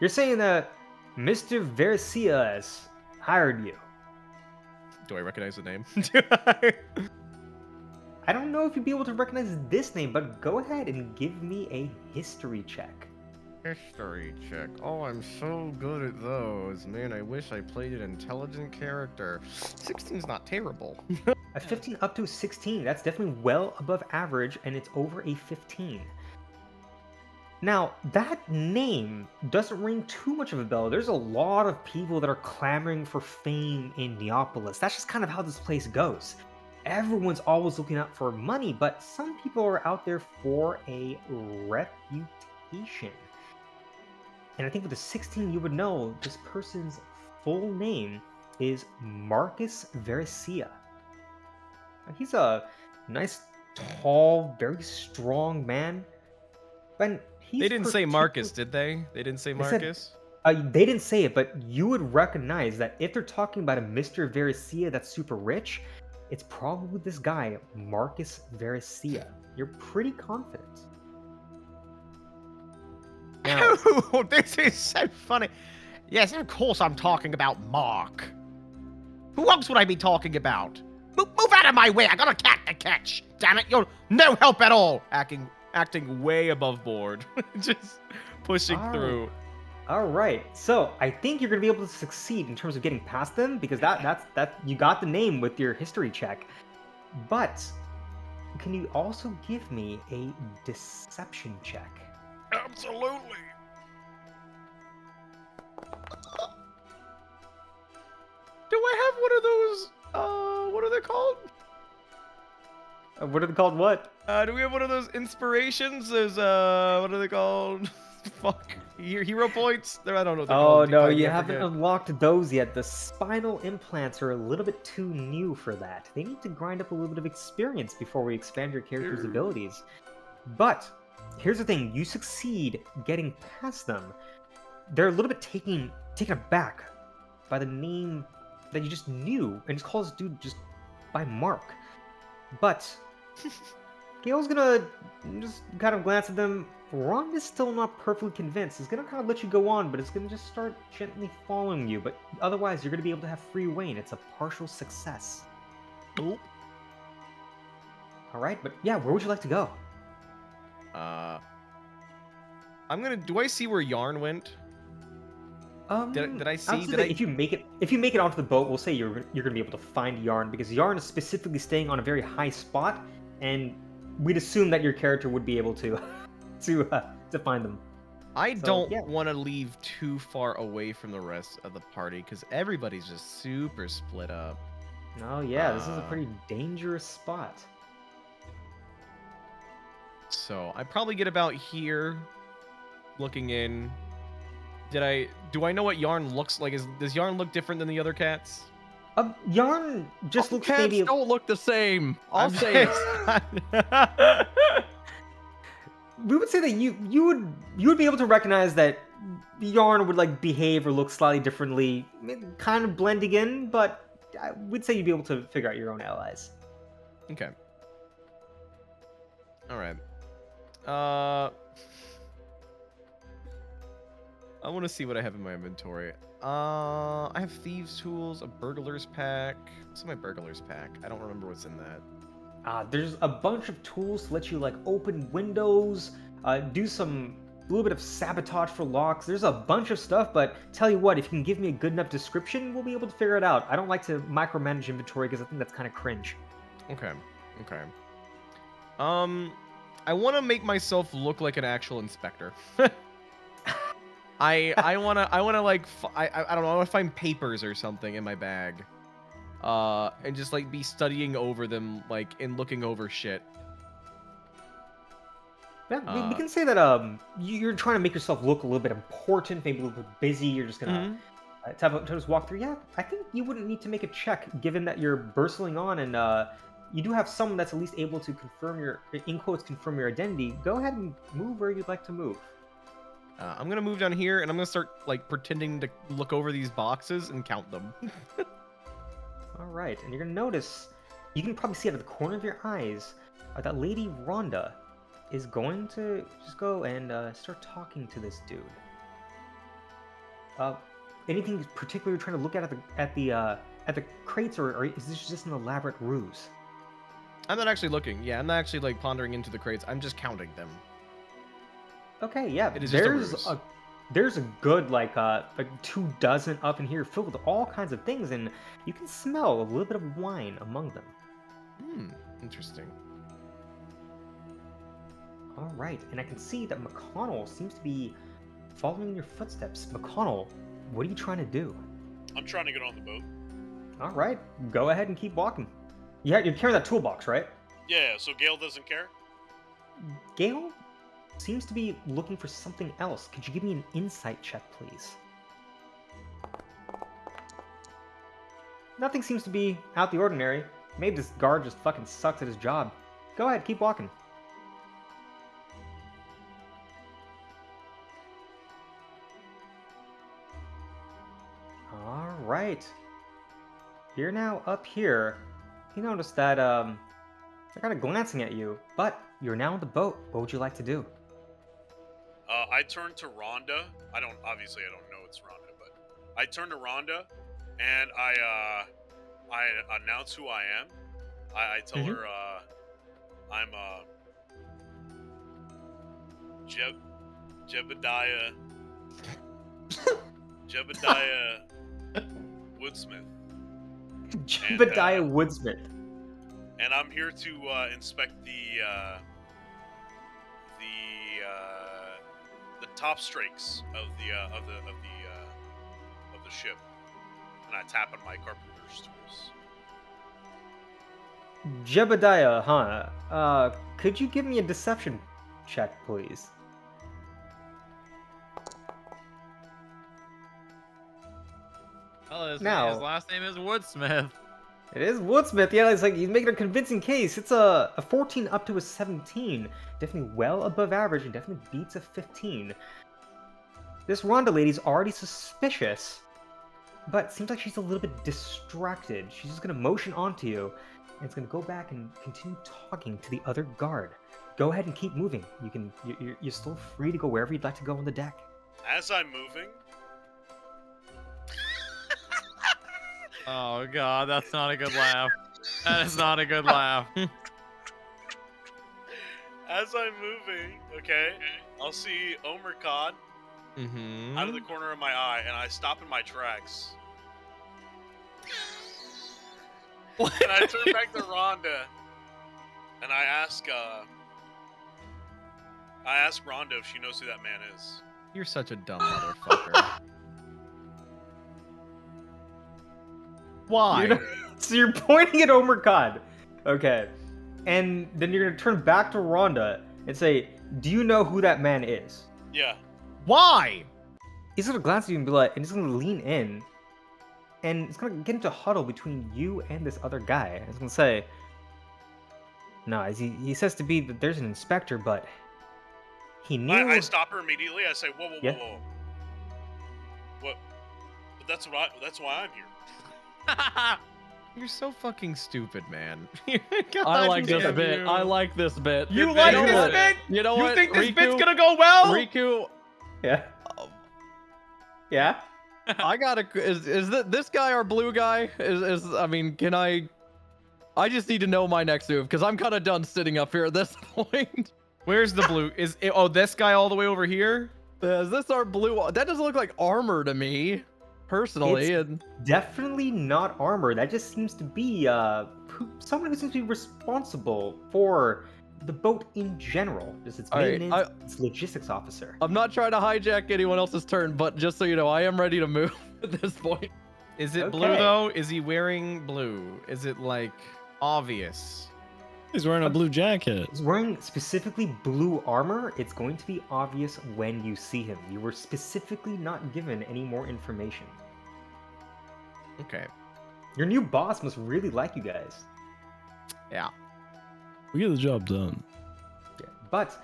E: that Mr. Versias hired you?
A: Do I recognize the name?
E: I don't know if you'd be able to recognize this name, but go ahead and give me a history check.
A: History check. Oh, I'm so good at those. Man, I wish I played an intelligent character. 16's not terrible.
E: A 15 up to 16. That's definitely well above average, and it's over a 15. Now, that name doesn't ring too much of a bell. There's a lot of people that are clamoring for fame in Neapolis. That's just kind of how this place goes. Everyone's always looking out for money, but some people are out there for a reputation. And I think with the 16, you would know this person's full name is Marcus Veresia. He's a nice, tall, very strong man. And
A: They didn't say Marcus, did they? They didn't say Marcus?
E: They didn't say it, but you would recognize that if they're talking about a Mr. Veresia that's super rich, it's probably this guy, Marcus Veresia. You're pretty confident. Now,
A: Oh, this is so funny. Yes, of course I'm talking about Mark. Who else would I be talking about? Move out of my way. I got a cat to catch. Damn it, you're no help at all. Acting way above board. Just pushing through.
E: all right. So I think you're gonna be able to succeed in terms of getting past them because that's you got the name with your history check. But can you also give me a deception check?
A: Absolutely. Do I have one of those? What are they called?
E: What are they called? What?
A: Do we have one of those inspirations? There's what are they called? Fuck. Hero points? I don't know what they're called.
E: No,
A: I
E: you
A: forget.
E: haven't unlocked those yet. The spinal implants are a little bit too new for that. They need to grind up a little bit of experience before we expand your character's abilities. But here's the thing: you succeed getting past them. They're a little bit taken aback by the name that you just knew, and just call this dude just by Mark. But Gail's gonna just kind of glance at them. Ron is still not perfectly convinced. He's gonna kind of let you go on, but it's gonna just start gently following you. But otherwise, you're gonna be able to have free reign. It's a partial success.
A: Nope.
E: All right, but yeah, where would you like to go?
A: I'm gonna. Do I see where Yarn went? Did I see?
E: Did if you make it onto the boat, we'll say you're gonna be able to find Yarn because Yarn is specifically staying on a very high spot, and we'd assume that your character would be able to to find them.
A: I don't want to leave too far away from the rest of the party because everybody's just super split up.
E: No, yeah, this is a pretty dangerous spot.
A: So I probably get about here, looking in. Do I know what Yarn looks like? Does Yarn look different than the other cats?
E: Yarn just looks
C: cats
E: maybe.
C: don't look the same. I'll say it.
E: We would say that you would be able to recognize that Yarn would like behave or look slightly differently, kind of blending in, but I would say you'd be able to figure out your own allies.
A: Okay. All right. I want to see what I have in my inventory. I have thieves' tools, a burglar's pack. What's in my burglar's pack? I don't remember what's in that.
E: There's a bunch of tools to let you like open windows, do some little bit of sabotage for locks. There's a bunch of stuff, but tell you what, if you can give me a good enough description, we'll be able to figure it out. I don't like to micromanage inventory because I think that's kind of cringe.
A: Okay. I want to make myself look like an actual inspector. I wanna like I don't know. I want to find papers or something in my bag, and just like be studying over them, like and looking over shit.
E: Yeah, we can say that you're trying to make yourself look a little bit important, maybe a little bit busy. You're just gonna to just walk through. Yeah, I think you wouldn't need to make a check, given that you're bustling on and you do have someone that's at least able to confirm your, in quotes, confirm your identity. Go ahead and move where you'd like to move.
A: I'm gonna move down here and I'm gonna start like pretending to look over these boxes and count them.
E: All right, and you're gonna notice, you can probably see out of the corner of your eyes, that Lady Rhonda is going to just go and start talking to this dude. Anything particular you're trying to look at the crates, or is this just an elaborate ruse?
A: I'm not actually looking. Yeah, I'm not actually like pondering into the crates. I'm just counting them.
E: Okay, yeah.
A: It is just a ruse.
E: There's a good like 24 up in here filled with all kinds of things, and you can smell a little bit of wine among them.
A: Interesting.
E: All right, and I can see that McConnell seems to be following in your footsteps. McConnell, what are you trying to do?
F: I'm trying to get on the boat.
E: All right, go ahead and keep walking. Yeah, you're carrying that toolbox, right?
F: Yeah, so Gale doesn't care?
E: Gale seems to be looking for something else. Could you give me an insight check, please? Nothing seems to be out the ordinary. Maybe this guard just fucking sucks at his job. Go ahead, keep walking. All right. You're now up here. You notice that they're kind of glancing at you, but you're now on the boat. What would you like to do?
F: I turn to Rhonda. Obviously I don't know it's Rhonda, but I turn to Rhonda and I announce who I am. I tell her I'm Jebediah Woodsmith.
E: Jebediah Woodsmith.
F: And I'm here to inspect the top strakes of the ship, and I tap on my carpenter's tools.
E: Jebediah, huh? Could you give me a deception check, please?
D: Well, his last name is Woodsmith.
E: It is Woodsmith. Yeah, it's like he's making a convincing case. It's a 14 up to a 17. Definitely well above average and definitely beats a 15. This Rhonda lady's already suspicious, but it seems like she's a little bit distracted. She's just going to motion onto you, and it's going to go back and continue talking to the other guard. Go ahead and keep moving. You're still free to go wherever you'd like to go on the deck.
F: As I'm moving...
D: Oh god, that's not a good laugh. That is not a good laugh.
F: As I'm moving, okay, I'll see Omer Khan out of the corner of my eye, and I stop in my tracks. And I turn back to Rhonda, and I ask Rhonda if she knows who that man is.
A: You're such a dumb motherfucker. Why?
E: So you're pointing at Omer Khan. Okay. And then you're going to turn back to Rhonda and say, do you know who that man is?
F: Yeah.
A: Why?
E: He's going to glance at you and be like, and he's going to lean in. And it's going to get into a huddle between you and this other guy. He's going to say, no, he says to be that there's an inspector, but he knew...
F: I stop her immediately. I say, whoa. What? But that's why I'm here.
A: You're so fucking stupid, man.
C: I like this bit. I like this bit.
A: You like this bit?
C: You know
A: what?
C: You
A: think this bit's gonna go well?
C: Riku.
E: Yeah. Yeah.
C: I gotta. Is this guy our blue guy? I mean, can I? I just need to know my next move because I'm kind of done sitting up here at this point.
A: Where's the blue? This guy all the way over here?
C: Is this our blue? That doesn't look like armor to me. Personally,
E: it's definitely not armor. That just seems to be someone who seems to be responsible for the boat in general. Just its maintenance, its logistics officer.
C: I'm not trying to hijack anyone else's turn, but just so you know, I am ready to move at this point.
A: Is it blue though? Is he wearing blue? Is it like obvious?
B: He's wearing a blue jacket.
E: He's wearing specifically blue armor. It's going to be obvious when you see him. You were specifically not given any more information.
A: Okay.
E: Your new boss must really like you guys.
A: Yeah.
B: We get the job done.
E: Yeah. But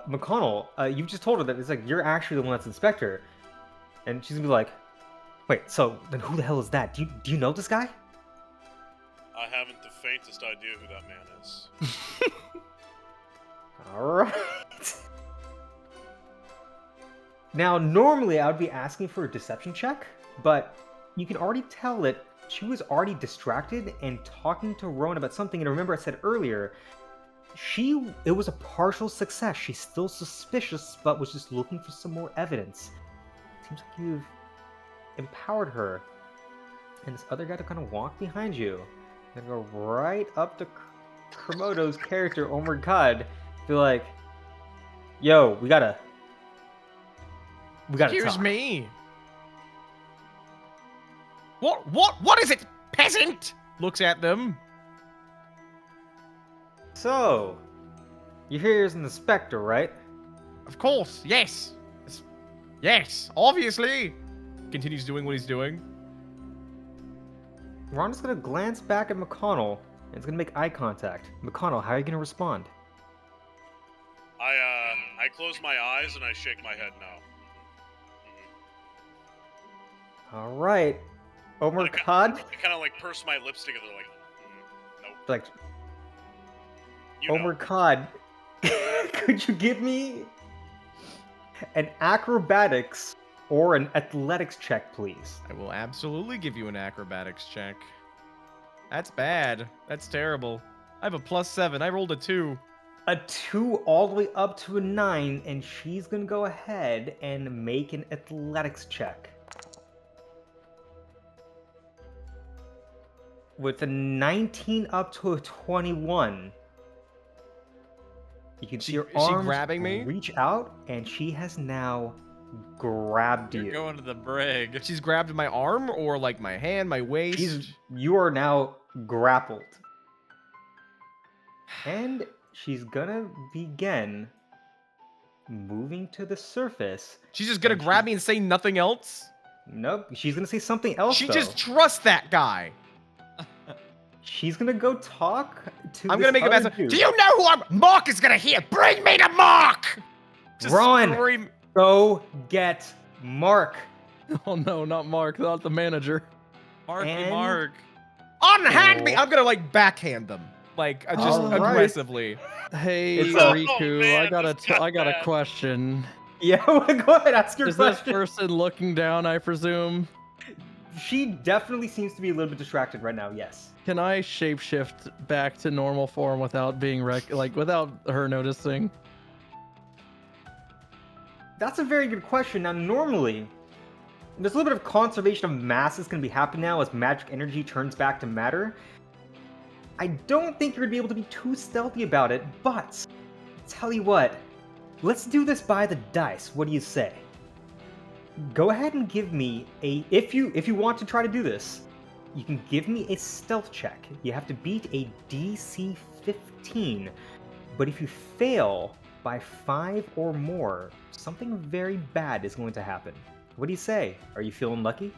E: McConnell, you've just told her that it's like you're actually the one that's inspector, and she's gonna be like, "Wait, so then who the hell is that? Do you know this guy?"
F: I haven't the faintest idea who that man is.
E: Alright. Now, normally I would be asking for a deception check, but you can already tell that she was already distracted and talking to Rowan about something. And remember I said earlier, it was a partial success. She's still suspicious, but was just looking for some more evidence. Seems like you've empowered her. And this other guy to kind of walk behind you. And go right up to Komodo's character, Omer God. Be like, yo, we gotta
A: Excuse
E: talk.
A: me. What is it, peasant? Looks at them.
E: So, you're here as an inspector, right?
A: Of course, yes. Yes, obviously. Continues doing what he's doing.
E: Ronda's gonna glance back at McConnell and is gonna make eye contact. McConnell, how are you gonna respond?
F: I close my eyes and I shake my head no.
E: All right, Omer
F: I
E: God.
F: kind of like purse my lips together like, nope.
E: Like,
F: You know.
E: Omer God, could you give me an acrobatics or an athletics check, please?
A: I will absolutely give you an acrobatics check. That's bad. That's terrible. I have a +7. I rolled a 2.
E: A 2 all the way up to a 9, and she's gonna go ahead and make an athletics check. With a 19 up to a 21, you can see her
A: is she
E: arms
A: grabbing me?
E: reach out, and she has now grabbed
D: You're
E: you.
D: going to the brig.
A: She's grabbed my arm or like my hand, my waist.
E: You are now grappled. And she's gonna begin moving to the surface.
A: She's just gonna
E: and
A: grab me and say nothing else?
E: Nope, she's gonna say something else.
A: She
E: though.
A: just trusts that guy.
E: She's gonna go talk to.
A: I'm
E: this
A: gonna make a
E: other
A: mess.
E: dude.
A: Do you know who I'm? Mark is gonna hear. Bring me to Mark. Just
E: Run!
A: scream.
E: Go get Mark.
C: Oh no, not Mark, not the manager.
D: Marky
E: And-
D: Mark.
A: Unhand me.
E: Oh.
A: I'm gonna like backhand them, like just
E: All right.
A: aggressively.
C: Hey,
E: It's
C: Riku,
F: man,
C: I
F: this got
C: got a
F: bad.
C: question.
E: Yeah, go ahead, ask your
C: Is this
E: question.
C: person looking down, I presume?
E: She definitely seems to be a little bit distracted right now. Yes.
C: Can I shapeshift back to normal form without being without her noticing?
E: That's a very good question. Now, normally, there's a little bit of conservation of mass that's going to be happening now as magic energy turns back to matter. I don't think you're going to be able to be too stealthy about it, but tell you what, let's do this by the dice. What do you say? Go ahead and give me a, if you want to try to do this, you can give me a stealth check. You have to beat a DC 15, but if you fail by 5 or more, something very bad is going to happen. What do you say? Are you feeling lucky?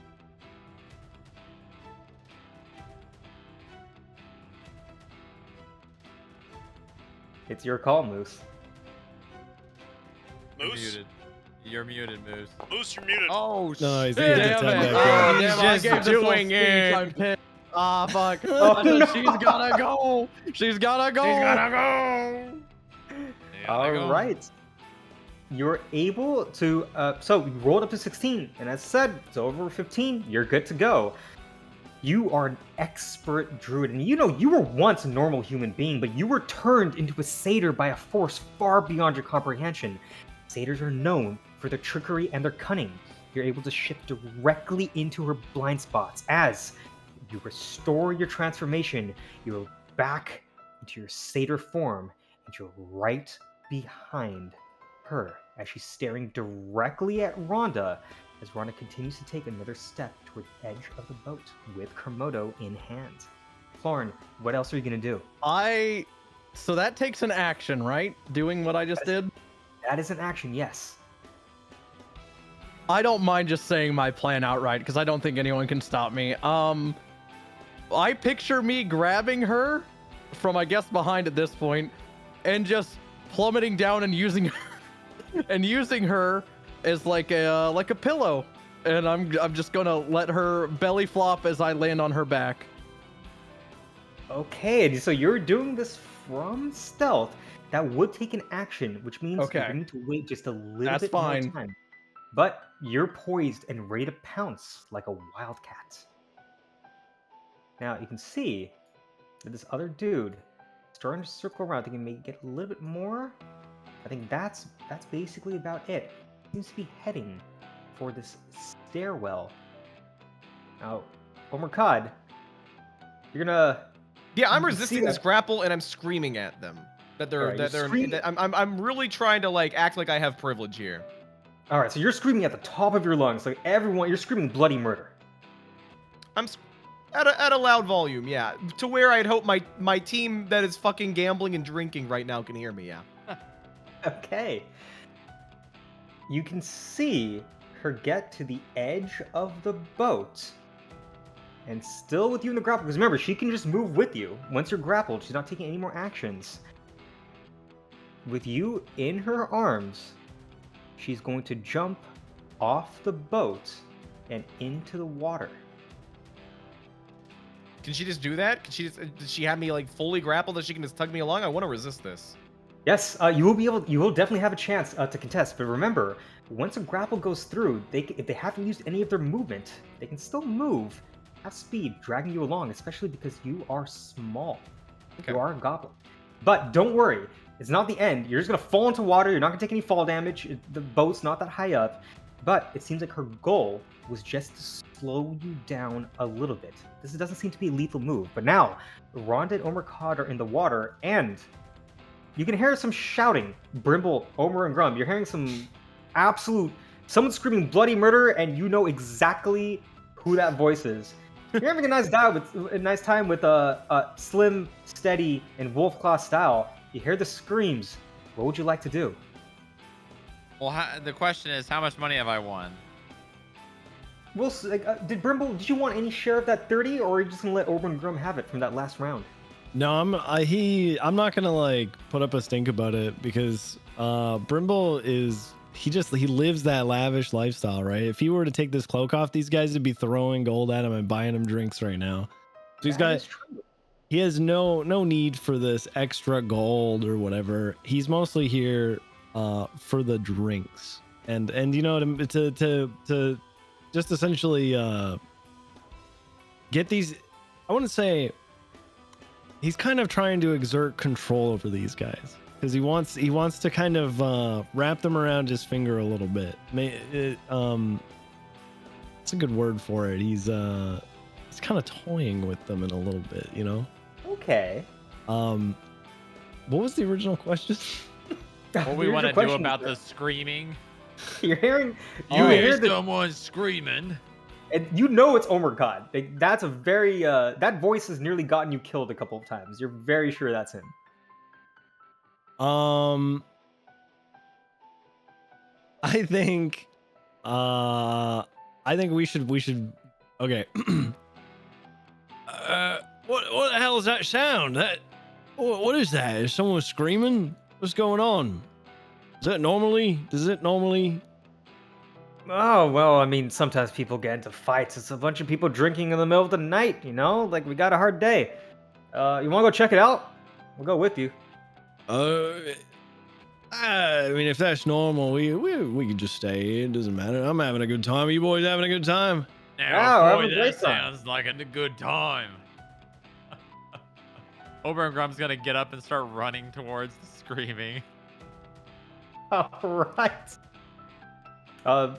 E: It's your call, Moose.
D: You're
F: Moose?
D: muted. You're muted, Moose.
F: Moose, you're muted.
D: Oh,
B: No, he's
D: shit.
B: gonna
C: Damn
B: pretend
C: it!
B: like that.
A: He's
C: Damn, I
A: just
C: gave this little
A: doing
C: speech,
A: it.
C: I'm pissed. Ah, fuck.
E: Oh,
C: I said,
E: no.
C: She's gotta go. She's gotta go.
A: She's gotta go.
D: Yeah, they go.
E: All right. You're able to, so you rolled up to 16, and as said, it's over 15, you're good to go. You are an expert druid, and you know you were once a normal human being, but you were turned into a satyr by a force far beyond your comprehension. Satyrs are known for their trickery and their cunning. You're able to shift directly into her blind spots. As you restore your transformation, you're back into your satyr form, and you're right behind her as she's staring directly at Rhonda as Rhonda continues to take another step toward the edge of the boat with Komodo in hand. Florin, what else are you going to do?
C: So that takes an action, right? Doing what I just did?
E: That is an action, yes.
C: I don't mind just saying my plan outright because I don't think anyone can stop me. I picture me grabbing her from, I guess, behind at this point and just plummeting down and using her as like a pillow, and I'm just gonna let her belly flop as I land on her back.
E: Okay, so you're doing this from stealth. That would take an action, which means
C: Okay.
E: you need to wait just a little
C: That's
E: bit
C: fine.
E: more time. But you're poised and ready to pounce like a wildcat. Now you can see that this other dude starting to circle around. I think it may get a little bit more. I think that's basically about it. Seems to be heading for this stairwell. Now, Omerkad, you're gonna.
A: Yeah, I'm
E: you can see
A: resisting this
E: that-
A: grapple and I'm screaming at them. That they're
E: Alright,
A: that
E: you're
A: they're.
E: screaming-
A: That I'm really trying to like act like I have privilege here.
E: All right, so you're screaming at the top of your lungs, like everyone. You're screaming bloody murder.
A: I'm at a loud volume, yeah, to where I'd hope my team that is fucking gambling and drinking right now can hear me. Yeah.
E: Okay. You can see her get to the edge of the boat. And still with you in the grapple, because remember, she can just move with you. Once you're grappled, she's not taking any more actions. With you in her arms, she's going to jump off the boat and into the water.
A: Can she just do that? Does she have me like fully grappled that she can just tug me along? I want to resist this.
E: Yes, you will definitely have a chance to contest. But remember, once a grapple goes through, if they haven't used any of their movement, they can still move, have speed, dragging you along, especially because you are small.
A: Okay.
E: You are a goblin. But don't worry, it's not the end. You're just gonna fall into water. You're not gonna take any fall damage. The boat's not that high up. But it seems like her goal was just to slow you down a little bit. This doesn't seem to be a lethal move. But now, Rhonda and Omerkad are in the water, and you can hear some shouting. Brimble, Omer, and Grum. You're hearing some absolute... Someone screaming bloody murder, and you know exactly who that voice is. You're having a nice time with Slim, Steady, and Wolfclaw style. You hear the screams. What would you like to do?
D: Well, the question is, how much money have I won?
E: Well, did Brimble? Did you want any share of that 30, or are you just gonna let Omer and Grum have it from that last round?
B: No, I'm not gonna like put up a stink about it because Brimble he lives that lavish lifestyle, right? If he were to take this cloak off, these guys would be throwing gold at him and buying him drinks right now. So he has no need for this extra gold or whatever. He's mostly here for the drinks and you know to just essentially get these. I want to say he's kind of trying to exert control over these guys because he wants to kind of wrap them around his finger a little bit. It's a good word for it. He's kind of toying with them in a little bit, you know.
E: Okay.
B: What was the original question?
D: What we want to do about the screaming?
E: You're hearing.
D: You hear someone screaming.
E: And you know it's Omerkad. That's a very that voice has nearly gotten you killed a couple of times. You're very sure that's him.
B: I think we should okay. What the hell is that sound? What is that? Is someone screaming? What's going on? Does it normally?
E: Oh, well, I mean, sometimes people get into fights. It's a bunch of people drinking in the middle of the night, you know? Like, we got a hard day. You want to go check it out? We'll go with you.
B: I mean, if that's normal, we can just stay. It doesn't matter. I'm having a good time. Are you boys having a good time?
D: Now,
E: we're
D: boy,
E: having a great
D: that
E: time.
D: sounds like a good time. Ober and Grum's gonna get up and start running towards the screaming.
E: All right.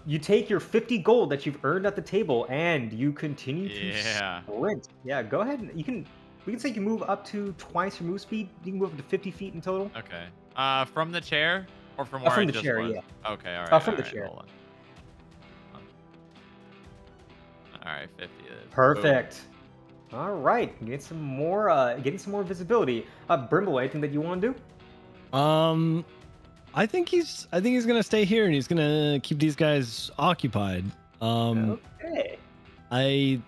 E: You take your 50 gold that you've earned at the table, and you continue to sprint. Yeah, go ahead. We can say you can move up to twice your move speed. You can move up to 50 feet in total.
D: Okay. From the chair or from where
E: From
D: I
E: the
D: just
E: chair,
D: was?
E: yeah.
D: Okay, all right.
E: From
D: all
E: the
D: right,
E: chair.
D: hold on. All right, 50 is.
E: Perfect. All right, getting some more visibility. Brimble, anything that you want to do?
B: I think he's gonna stay here and he's gonna keep these guys occupied.
E: Okay.
B: I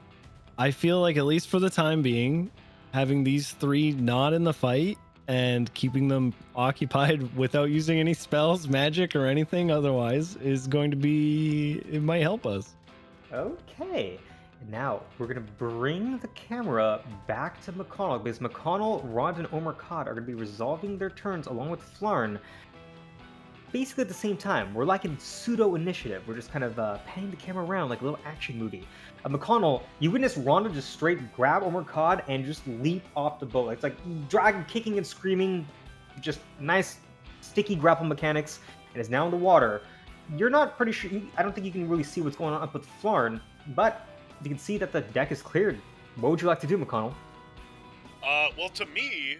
B: feel like at least for the time being, having these three not in the fight and keeping them occupied without using any spells, magic, or anything otherwise it might help us.
E: Okay. Now we're gonna bring the camera back to McConnell because McConnell, Rod, and Omerkad are gonna be resolving their turns along with Flarn. basically at the same time. We're like in pseudo initiative. We're just kind of panning the camera around like a little action movie. McConnell, you witness Rhonda just straight grab Omar Cod and just leap off the boat. It's like dragging, kicking, and screaming. Just nice, sticky grapple mechanics, and is now in the water. You're not pretty sure. I don't think you can really see what's going on up with Flarn, but you can see that the deck is cleared. What would you like to do, McConnell?
F: Well, to me,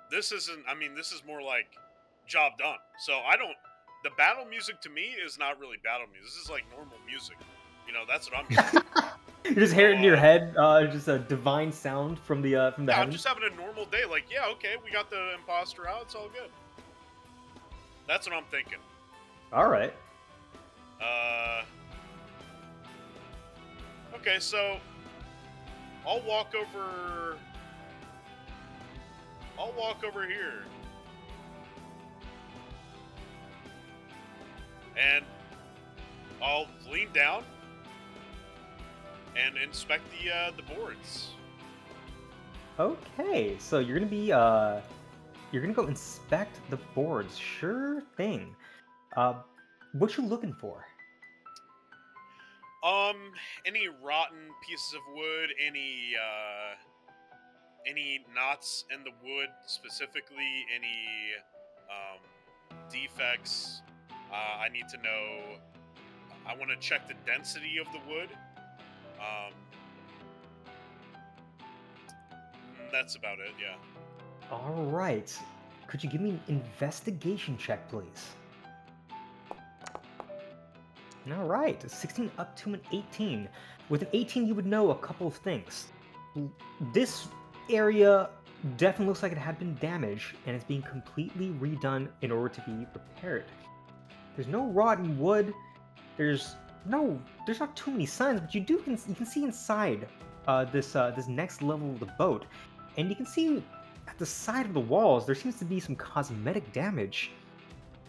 F: this isn't. I mean, this is more like job done. So I don't. The battle music to me is not really battle music. This is like normal music. You know, that's what I'm hearing.
E: You're just hearing in your head, just a divine sound from the
F: Yeah,
E: heavens.
F: I'm just having a normal day. Like, yeah, okay, we got the imposter out. It's all good. That's what I'm thinking.
E: All right.
F: Okay, so I'll walk over here. And I'll lean down and inspect the boards.
E: Okay, so you're gonna be you're gonna go inspect the boards. Sure thing. What you looking for?
F: Any rotten pieces of wood, any knots in the wood specifically, any defects. I need to know. I want to check the density of the wood. That's about it. Yeah.
E: All right. Could you give me an investigation check, please? All right, a 16 up to an 18. With an 18, you would know a couple of things. This area definitely looks like it had been damaged, and it's being completely redone in order to be repaired. There's no rotten wood. There's not too many signs, but you can see inside this next level of the boat, and you can see at the side of the walls there seems to be some cosmetic damage.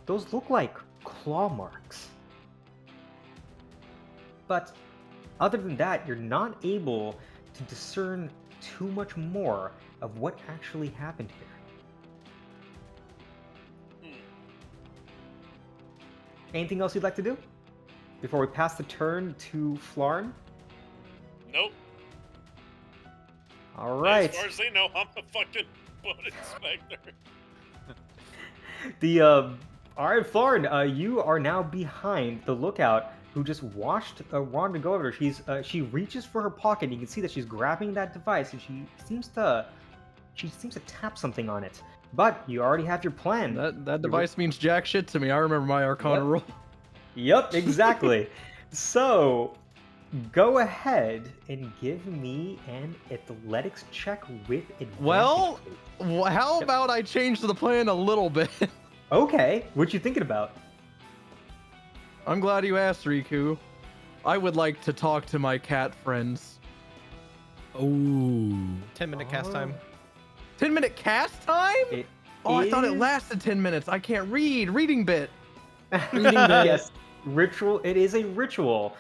E: Those look like claw marks. But other than that, you're not able to discern too much more of what actually happened here. Anything else you'd like to do before we pass the turn to Flarn?
F: Nope.
E: All right.
F: As far as they know, I'm a fucking boat inspector.
E: All right, Flarn, you are now behind the lookout who just watched Rhonda go over. She reaches for her pocket. You can see that she's grabbing that device, and she seems to tap something on it. But you already have your plan.
C: That device means jack shit to me. I remember my Arcana roll.
E: Yep, exactly. So, go ahead and give me an athletics check with advantage.
C: Well,
E: please.
C: how about I change the plan a little bit?
E: Okay, what you thinking about?
C: I'm glad you asked, Riku. I would like to talk to my cat friends.
B: Oh.
A: 10-minute cast time.
C: 10-minute cast time? I thought it lasted 10 minutes. I can't read. Reading bit.
E: Yes, ritual. It is a ritual.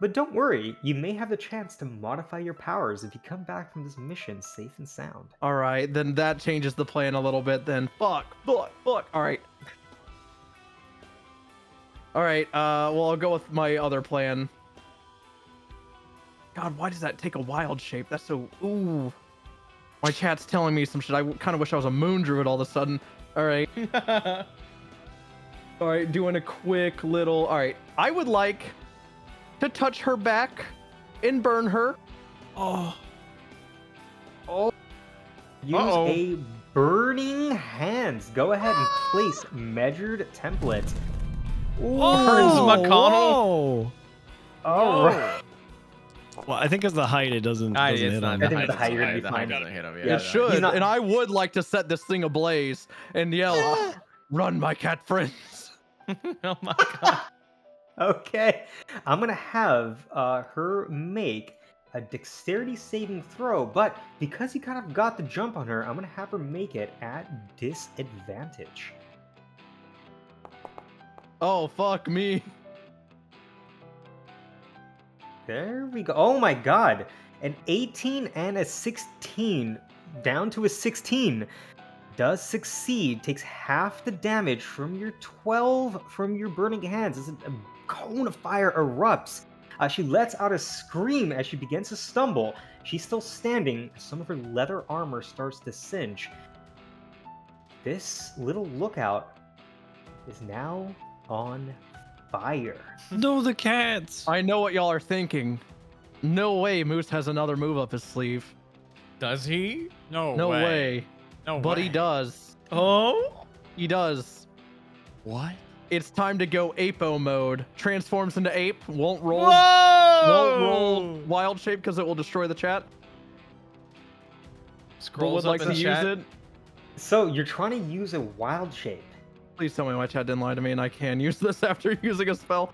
E: But don't worry, you may have the chance to modify your powers if you come back from this mission safe and sound.
C: All right, then that changes the plan a little bit then. Fuck. All right. All right, well, I'll go with my other plan. God, why does that take a wild shape? That's so... Ooh. My chat's telling me some shit. I kind of wish I was a moon druid all of a sudden. All right. All right, doing a quick little... All right, I would like to touch her back and burn her.
B: Oh.
E: Use a burning hands. Go ahead and place measured template.
A: McConnell.
B: Whoa.
E: All right.
B: Well, I think as the height, it doesn't
A: It's
B: hit
A: not
B: on
E: I
B: him.
E: think the height you're gonna be
A: the height
E: fine.
A: doesn't hit him.
C: It
A: Yeah,
C: should,
E: He's not-
C: and I would like to set this thing ablaze and yell, "Run, my cat friends!"
A: Oh my god.
E: Okay. I'm going to have her make a dexterity saving throw, but because you kind of got the jump on her, I'm going to have her make it at disadvantage.
C: Oh, fuck me.
E: There we go. Oh my god. An 18 and a 16. Down to a 16. does succeed, takes half the damage from your 12 from your burning hands as a cone of fire erupts. She lets out a scream as she begins to stumble. She's still standing. Some of her leather armor starts to singe. This little lookout is now on fire.
B: No, the cats.
C: I know what y'all are thinking. No way Moose has another move up his sleeve.
A: Does he?
C: No way.
D: No
C: But
D: way.
C: he does.
A: Oh?
C: He does.
D: What?
C: It's time to go apo mode. Transforms into ape. Won't roll.
A: Whoa!
C: Won't roll wild shape because it will destroy the chat. But
A: Scrolls
C: would
A: up
C: like
A: in
C: to
A: the
C: use
A: chat.
C: it.
E: So you're trying to use a wild shape.
C: Please tell me my chat didn't lie to me and I can use this after using a spell.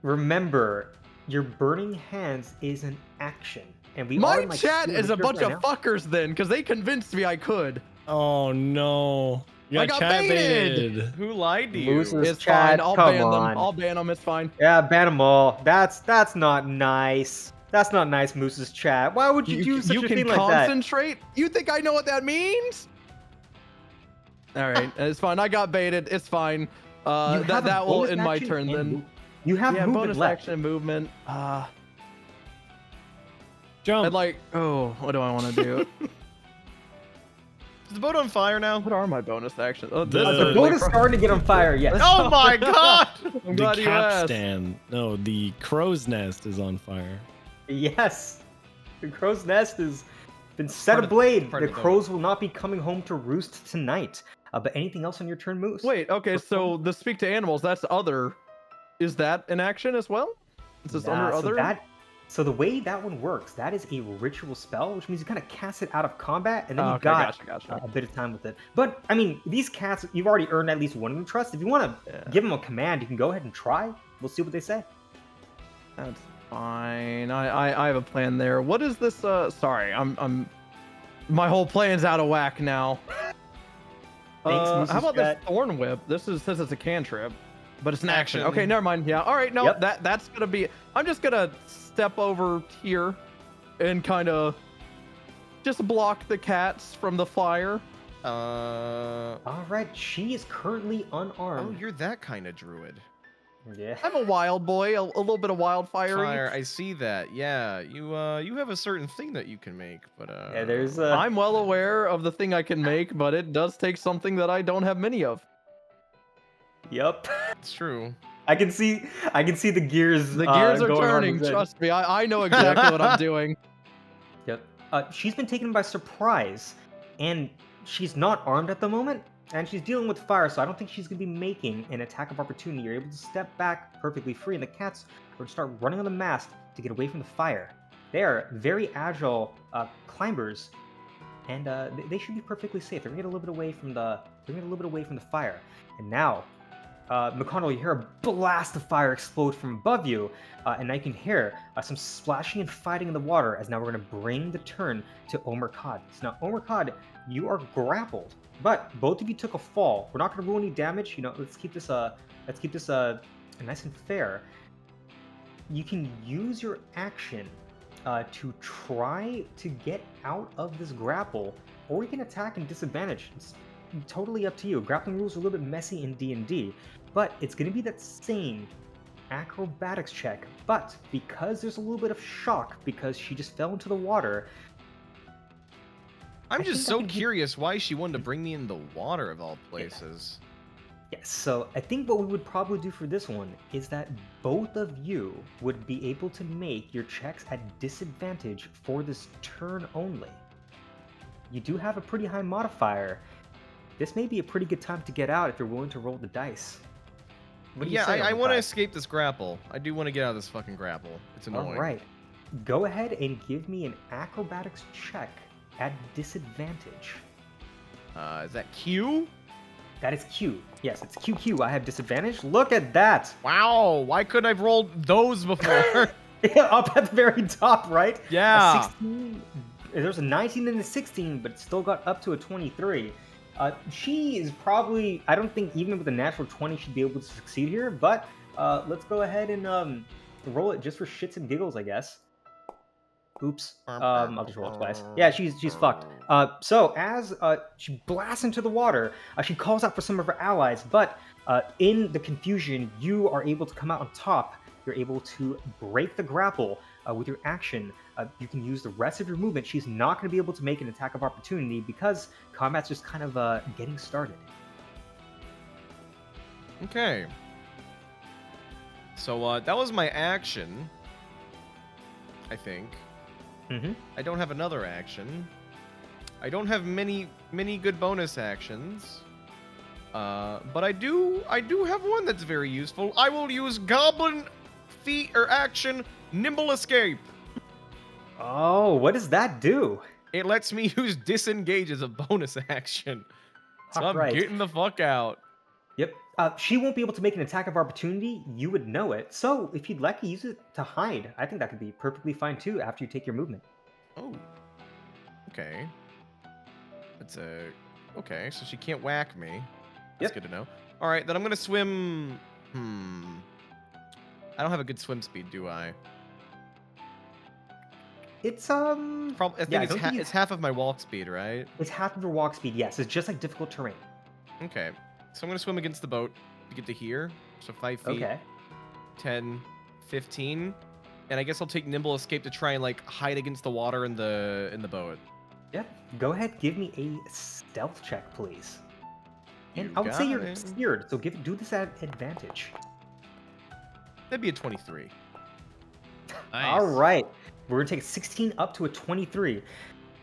E: Remember, your burning hands is an action. And we
C: My
E: are in, like,
C: chat
E: super
C: is a
E: mature
C: bunch
E: right
C: of
E: now.
C: fuckers then, because they convinced me I could.
B: Oh no. You
C: I
B: got
C: got
B: chat
C: baited.
B: baited.
A: Who lied to you?
E: Moose is-
C: It's
E: chat,
C: fine. I'll
E: come
C: ban
E: on.
C: them. I'll ban them. It's fine.
E: Yeah, ban them all. That's not nice. That's not nice, Moose's chat. Why would you do such
C: you
E: a
C: can
E: thing like that?
C: concentrate? You think I know what that means? All right, it's fine. I got baited. It's fine.
E: You have a
C: That will
E: bonus
C: end my
E: action
C: turn
E: and
C: then.
E: You have
C: Yeah,
E: movement
C: bonus
E: left.
C: action and movement.
B: Jump.
C: I'd like. Oh, what do I want to do?
A: Is the boat on fire now?
C: What are my bonus actions? Oh,
B: The-
C: this is
E: The
C: really
E: boat is
C: fr-
E: starting to get on fire, yes.
A: Oh my god!
C: I'm
B: the
C: glad you asked.
B: capstan. No, the crow's nest is on fire.
E: Yes. The crow's nest has been set
A: Part of-
E: ablaze.
A: part
E: The
A: of the-
E: crows will not be coming home to roost tonight. But anything else on your turn, Moose?
C: Wait. Okay. So the speak to animals. That's other. Is that an action as well? Is this under other?
E: So the way that one works, that is a ritual spell, which means you kind of cast it out of combat, and then
C: Oh,
E: you
C: okay,
E: got
C: gotcha.
E: a bit of time with it. But I mean, these cats, you've already earned at least one of them trust. If you want to
C: Yeah.
E: give them a command, you can go ahead and try. We'll see what they say.
C: That's fine. I have a plan there. What is this? Sorry, I'm. My whole plan's out of whack now.
E: Thanks, Moose's
C: how about this
E: chat.
C: thorn whip? This says it's a cantrip, but it's an action.
A: Action.
C: Okay, never mind. Yeah. All right. No,
E: Yep.
C: that's gonna be. I'm just gonna step over here, and kind of just block the cats from the fire.
E: All right, she is currently unarmed.
A: Oh, you're that kind of druid.
E: Yeah.
C: I'm a wild boy. A little bit of wildfire.
A: Fire, I see that. Yeah, you have a certain thing that you can make, but
E: Yeah, there's
C: I'm well aware of the thing I can make, but it does take something that I don't have many of.
E: Yep.
A: it's true.
E: I can see the gears.
C: The gears are
E: going on
C: turning.
E: his head.
C: Trust me, I know exactly what I'm doing.
E: Yep. She's been taken by surprise, and she's not armed at the moment, and she's dealing with fire, so I don't think she's going to be making an attack of opportunity. You're able to step back perfectly free, and the cats are going to start running on the mast to get away from the fire. They are very agile climbers, and they should be perfectly safe. They're going to get a little bit away from the fire. And now, McConnell, you hear a blast of fire explode from above you, and now you can hear some splashing and fighting in the water. As now we're going to bring the turn to Omer Cod. So now, Omer Cod, you are grappled, but both of you took a fall. We're not going to roll any damage. You know, let's keep this nice and fair. You can use your action to try to get out of this grapple, or you can attack and disadvantage. It's totally up to you. Grappling rules are a little bit messy in D&D, but it's going to be that same acrobatics check. But because there's a little bit of shock because she just fell into the water,
A: I'm
E: I
A: just
E: think I
A: so
E: can hit-
A: curious why she wanted to bring me in the water of all places.
E: yes, so I think what we would probably do for this one is that both of you would be able to make your checks at disadvantage for this turn only. You do have a pretty high modifier. This may be a pretty good time to get out if you're willing to roll the dice. What do you
A: Yeah,
E: say,
A: I
E: Omer
A: want to
E: Cod?
A: escape this grapple. I do want to get out of this fucking grapple. It's annoying.
E: All right. Go ahead and give me an acrobatics check at disadvantage.
A: Is that Q?
E: That is Q. Yes, it's QQ. I have disadvantage. Look at that.
A: Wow, why couldn't I have rolled those before?
E: Up at the very top, right?
A: Yeah.
E: A 16. There's a 19 and a 16, but it still got up to a 23. She is probably, I don't think even with a natural 20 she'd be able to succeed here, but let's go ahead and roll it just for shits and giggles, I guess. Oops. I'll just roll twice. Yeah, she's fucked. So as she blasts into the water, she calls out for some of her allies, but in the confusion, you are able to come out on top. You're able to break the grapple with your action. You can use the rest of your movement. She's not going to be able to make an attack of opportunity because combat's just kind of getting started.
A: Okay. So that was my action, I think.
E: Mm-hmm.
A: I don't have another action. I don't have many good bonus actions. But I do have one that's very useful. I will use Goblin feat or action Nimble Escape.
E: Oh, what does that do?
A: It lets me use Disengage as a bonus action. So I'm
E: Alright.
A: getting the fuck out.
E: Yep. She won't be able to make an attack of opportunity. You would know it. So if you'd like to use it to hide, I think that could be perfectly fine too after you take your movement.
A: Oh. Okay. That's a... Okay, so she can't whack me. That's good to know. All right, then I'm gonna swim... I don't have a good swim speed, do I?
E: It's
A: I think it's half of my walk speed, right?
E: It's half of your walk speed, yes. It's just like difficult terrain.
A: Okay. So I'm going to swim against the boat to get to here. So 5 feet,
E: Okay.
A: 10, 15. And I guess I'll take Nimble Escape to try and like hide against the water in the boat.
E: Yep. Go ahead, give me a stealth check, please. And
A: You
E: I would say
A: got
E: you're
A: it.
E: steered, so do this at advantage.
A: That'd be a 23.
D: Nice.
E: All right. We're going to take a 16 up to a 23.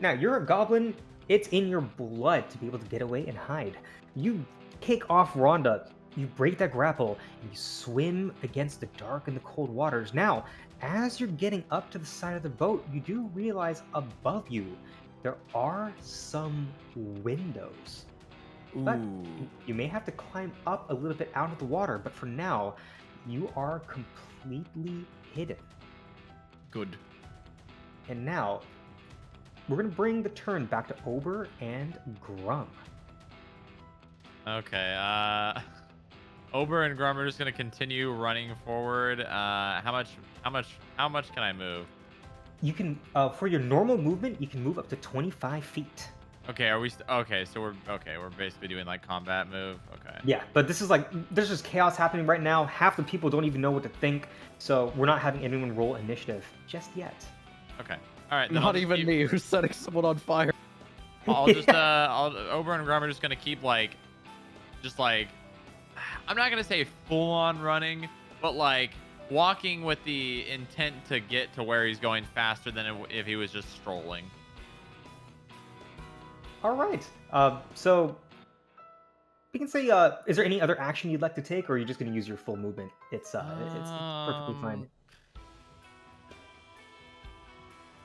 E: Now, you're a goblin. It's in your blood to be able to get away and hide. You kick off Rhonda. You break that grapple, and you swim against the dark and the cold waters. Now, as you're getting up to the side of the boat, you do realize above you, there are some windows. But
A: Ooh.
E: you may have to climb up a little bit out of the water, but for now, you are completely hidden.
A: Good.
E: And now, we're going to bring the turn back to Ober and Grum.
D: Okay, Ober and Grum are just gonna continue running forward. How much can I move?
E: You can, for your normal movement, you can move up to 25 feet.
D: Okay, okay, so we're basically doing like combat move. Okay.
E: Yeah, but this is like, there's just chaos happening right now. Half the people don't even know what to think, so we're not having anyone roll initiative just yet.
D: Okay. All right. then I'll
C: Not
D: just
C: even
D: keep-
C: me who's setting someone on fire.
D: I'll just Ober and Grum are just gonna keep like, I'm not gonna say full on running, but like walking with the intent to get to where he's going faster than if he was just strolling.
E: All right. So we can say, is there any other action you'd like to take, or are you just going to use your full movement? It's perfectly fine.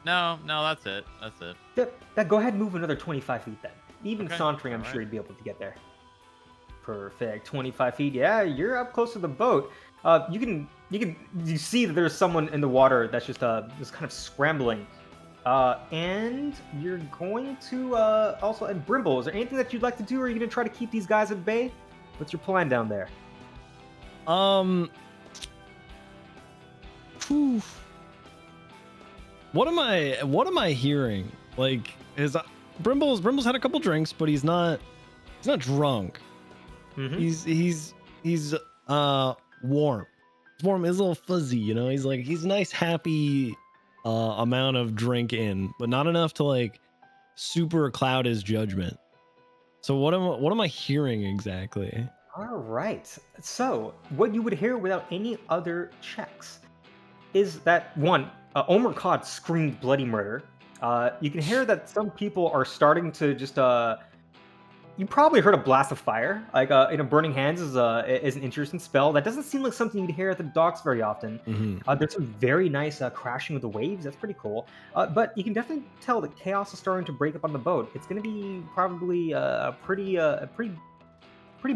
D: No, that's it.
E: Yep. Go ahead and move another 25 feet then. Even
D: Okay,
E: sauntering, I'm
D: alright.
E: sure you'd be able to get there. Perfect. 25 feet. Yeah, you're up close to the boat. You see that there's someone in the water that's just kind of scrambling. And you're going to also, and Brimble, is there anything that you'd like to do, or are you going to try to keep these guys at bay? What's your plan down there?
B: Whew. What am I hearing? Like, Brimble's had a couple drinks, but he's not drunk.
E: Mhm.
B: He's warm. He's warm. He's a little fuzzy, you know. He's nice, happy amount of drink in, but not enough to like super cloud his judgment. So what am I hearing exactly?
E: All right. So, what you would hear without any other checks is that one, Omer Cod screamed bloody murder. You can hear that some people are starting to just. You probably heard a blast of fire. Like, Burning Hands is an interesting spell. That doesn't seem like something you'd hear at the docks very often.
B: Mm-hmm.
E: There's some very nice crashing of the waves. That's pretty cool. But you can definitely tell that chaos is starting to break up on the boat. It's going to be probably a pretty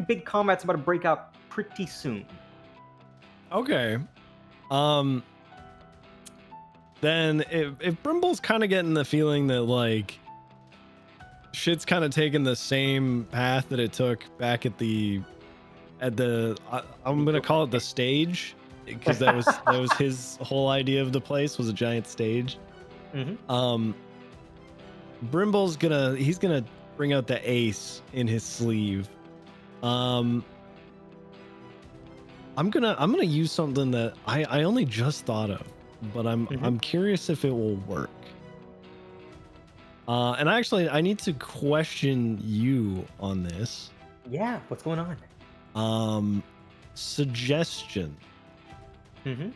E: big combat's about to break out pretty soon.
B: Okay. Then if Brimble's kind of getting the feeling that like shit's kind of taking the same path that it took back at the I'm gonna call it the stage, because that was his whole idea of the place, was a giant stage.
E: Mm-hmm.
B: Brimble's he's gonna bring out the ace in his sleeve. I'm gonna use something that I only just thought of, but I'm curious if it will work. And actually, I need to question you on this.
E: Yeah, what's going on?
B: Suggestion.
E: Mm-hmm.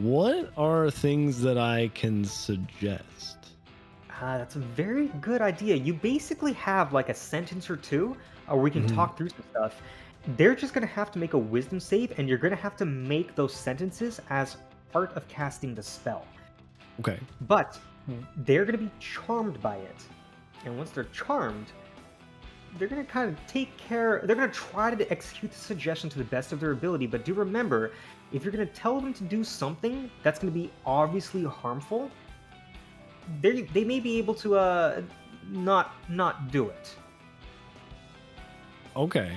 B: What are things that I can suggest?
E: That's a very good idea. You basically have like a sentence or two where we can talk through some stuff. They're just going to have to make a wisdom save, and you're going to have to make those sentences as part of casting the spell.
B: Okay.
E: But they're going to be charmed by it. And once they're charmed, they're going to kind of they're going to try to execute the suggestion to the best of their ability. But do remember, if you're going to tell them to do something that's going to be obviously harmful, they may be able to not do it.
B: Okay.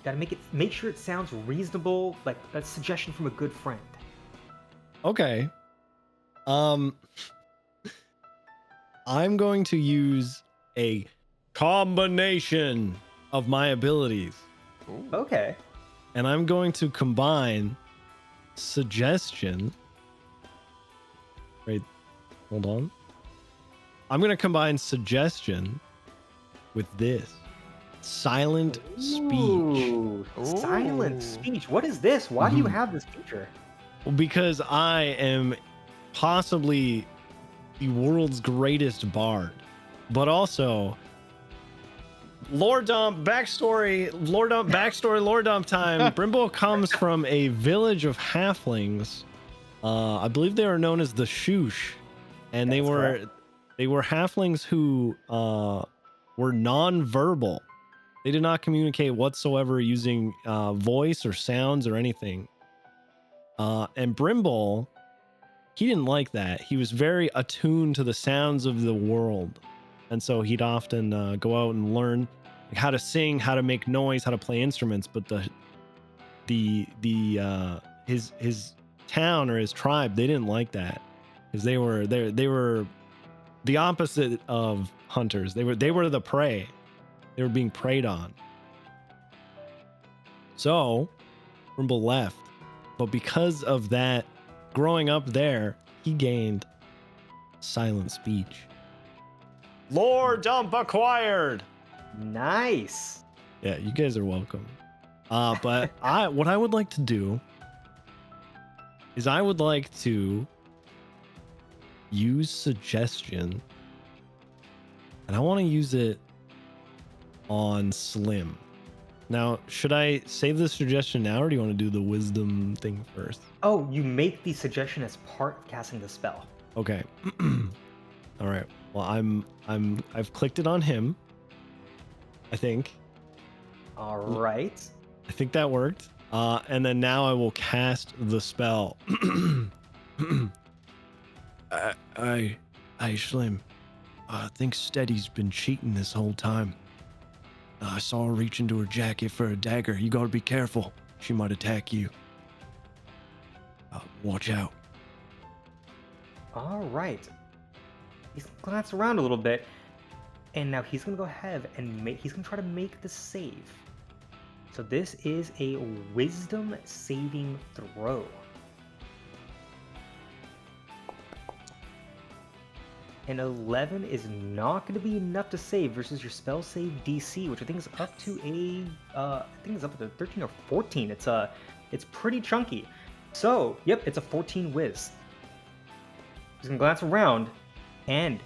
E: Gotta make sure it sounds reasonable, like a suggestion from a good friend.
B: Okay. I'm going to use a combination of my abilities.
A: Ooh.
E: Okay.
B: And I'm going to combine suggestion. Wait, hold on. I'm going to combine suggestion with this. Silent speech.
E: Ooh. Silent speech. What is this? Why do you have this feature?
B: Well, because I am possibly the world's greatest bard, but also lore dump backstory. Lore dump time. Brimble comes from a village of halflings. I believe they are known as the Shoosh, and they were halflings who were non-verbal. They did not communicate whatsoever using voice or sounds or anything. And Brimble, he didn't like that. He was very attuned to the sounds of the world. And so he'd often go out and learn how to sing, how to make noise, how to play instruments. But his town or his tribe, they didn't like that, because they were the opposite of hunters. They were the prey. They were being preyed on. So Brimble left, but because of that, growing up there, he gained silent speech. Lore dump acquired.
E: Nice.
B: Yeah, you guys are welcome. But what I would like to do is I would like to use suggestion, and I want to use it on Slim. Now, should I save the suggestion now, or do you want to do the wisdom thing first?
E: Oh, you make the suggestion as part of casting the spell.
B: Okay. All right. Well, I've clicked it on him, I think.
E: All right.
B: I think that worked. And then now I will cast the spell. I Slim. I think Steady's been cheating this whole time. I saw her reach into her jacket for a dagger. You gotta be careful. She might attack you. Watch out.
E: All right. He's gonna glance around a little bit, and now he's gonna go ahead and he's gonna try to make the save. So this is a wisdom saving throw. An 11 is not going to be enough to save versus your spell save DC, which I think is up to I think it's up to 13 or 14. It's pretty chunky. So, yep, it's a 14 whiz. He's gonna glance around, and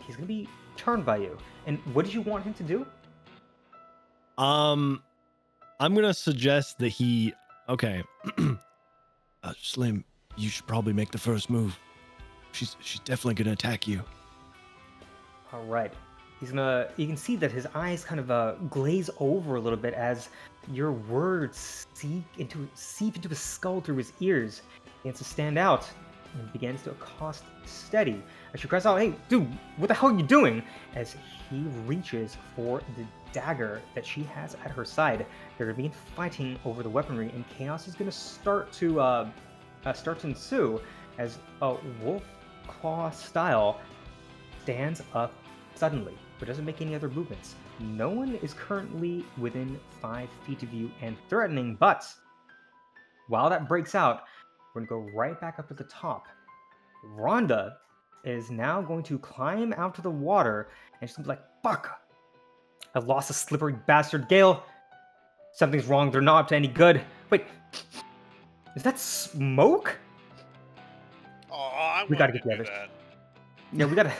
E: he's gonna be charmed by you. And what did you want him to do?
B: I'm gonna suggest that he. Okay, Slim, you should probably make the first move. She's definitely gonna attack you.
E: All right. You can see that his eyes kind of glaze over a little bit as your words seep into his skull through his ears. He begins to stand out and begins to accost Steady. As she cries out, "Hey, dude, what the hell are you doing?" As he reaches for the dagger that she has at her side. They're going to begin fighting over the weaponry, and chaos is going to start to ensue as Wolf claw style, stands up suddenly, but doesn't make any other movements. No one is currently within 5 feet of you and threatening, but while that breaks out, we're gonna go right back up to the top. Rhonda is now going to climb out to the water, and she's gonna be like, fuck! I've lost a slippery bastard. Gale, something's wrong. They're not up to any good. Wait, is that smoke?
F: Oh, I
E: We gotta
F: wanted
E: get the
F: to do
E: others.
F: that.
E: Yeah, we gotta.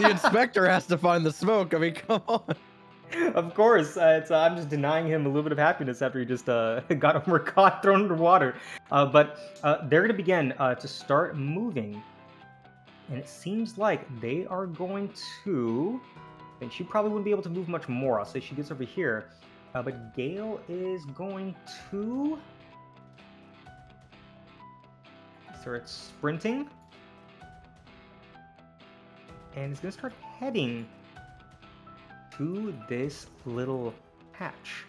C: The inspector has to find the smoke. I mean, come on.
E: Of course, I'm just denying him a little bit of happiness after he just got overcaught, thrown underwater. But they're gonna begin to start moving, and it seems like they are going to. And she probably wouldn't be able to move much more. I'll say she gets over here, but Gale is going to start sprinting, and is gonna start heading to this little hatch.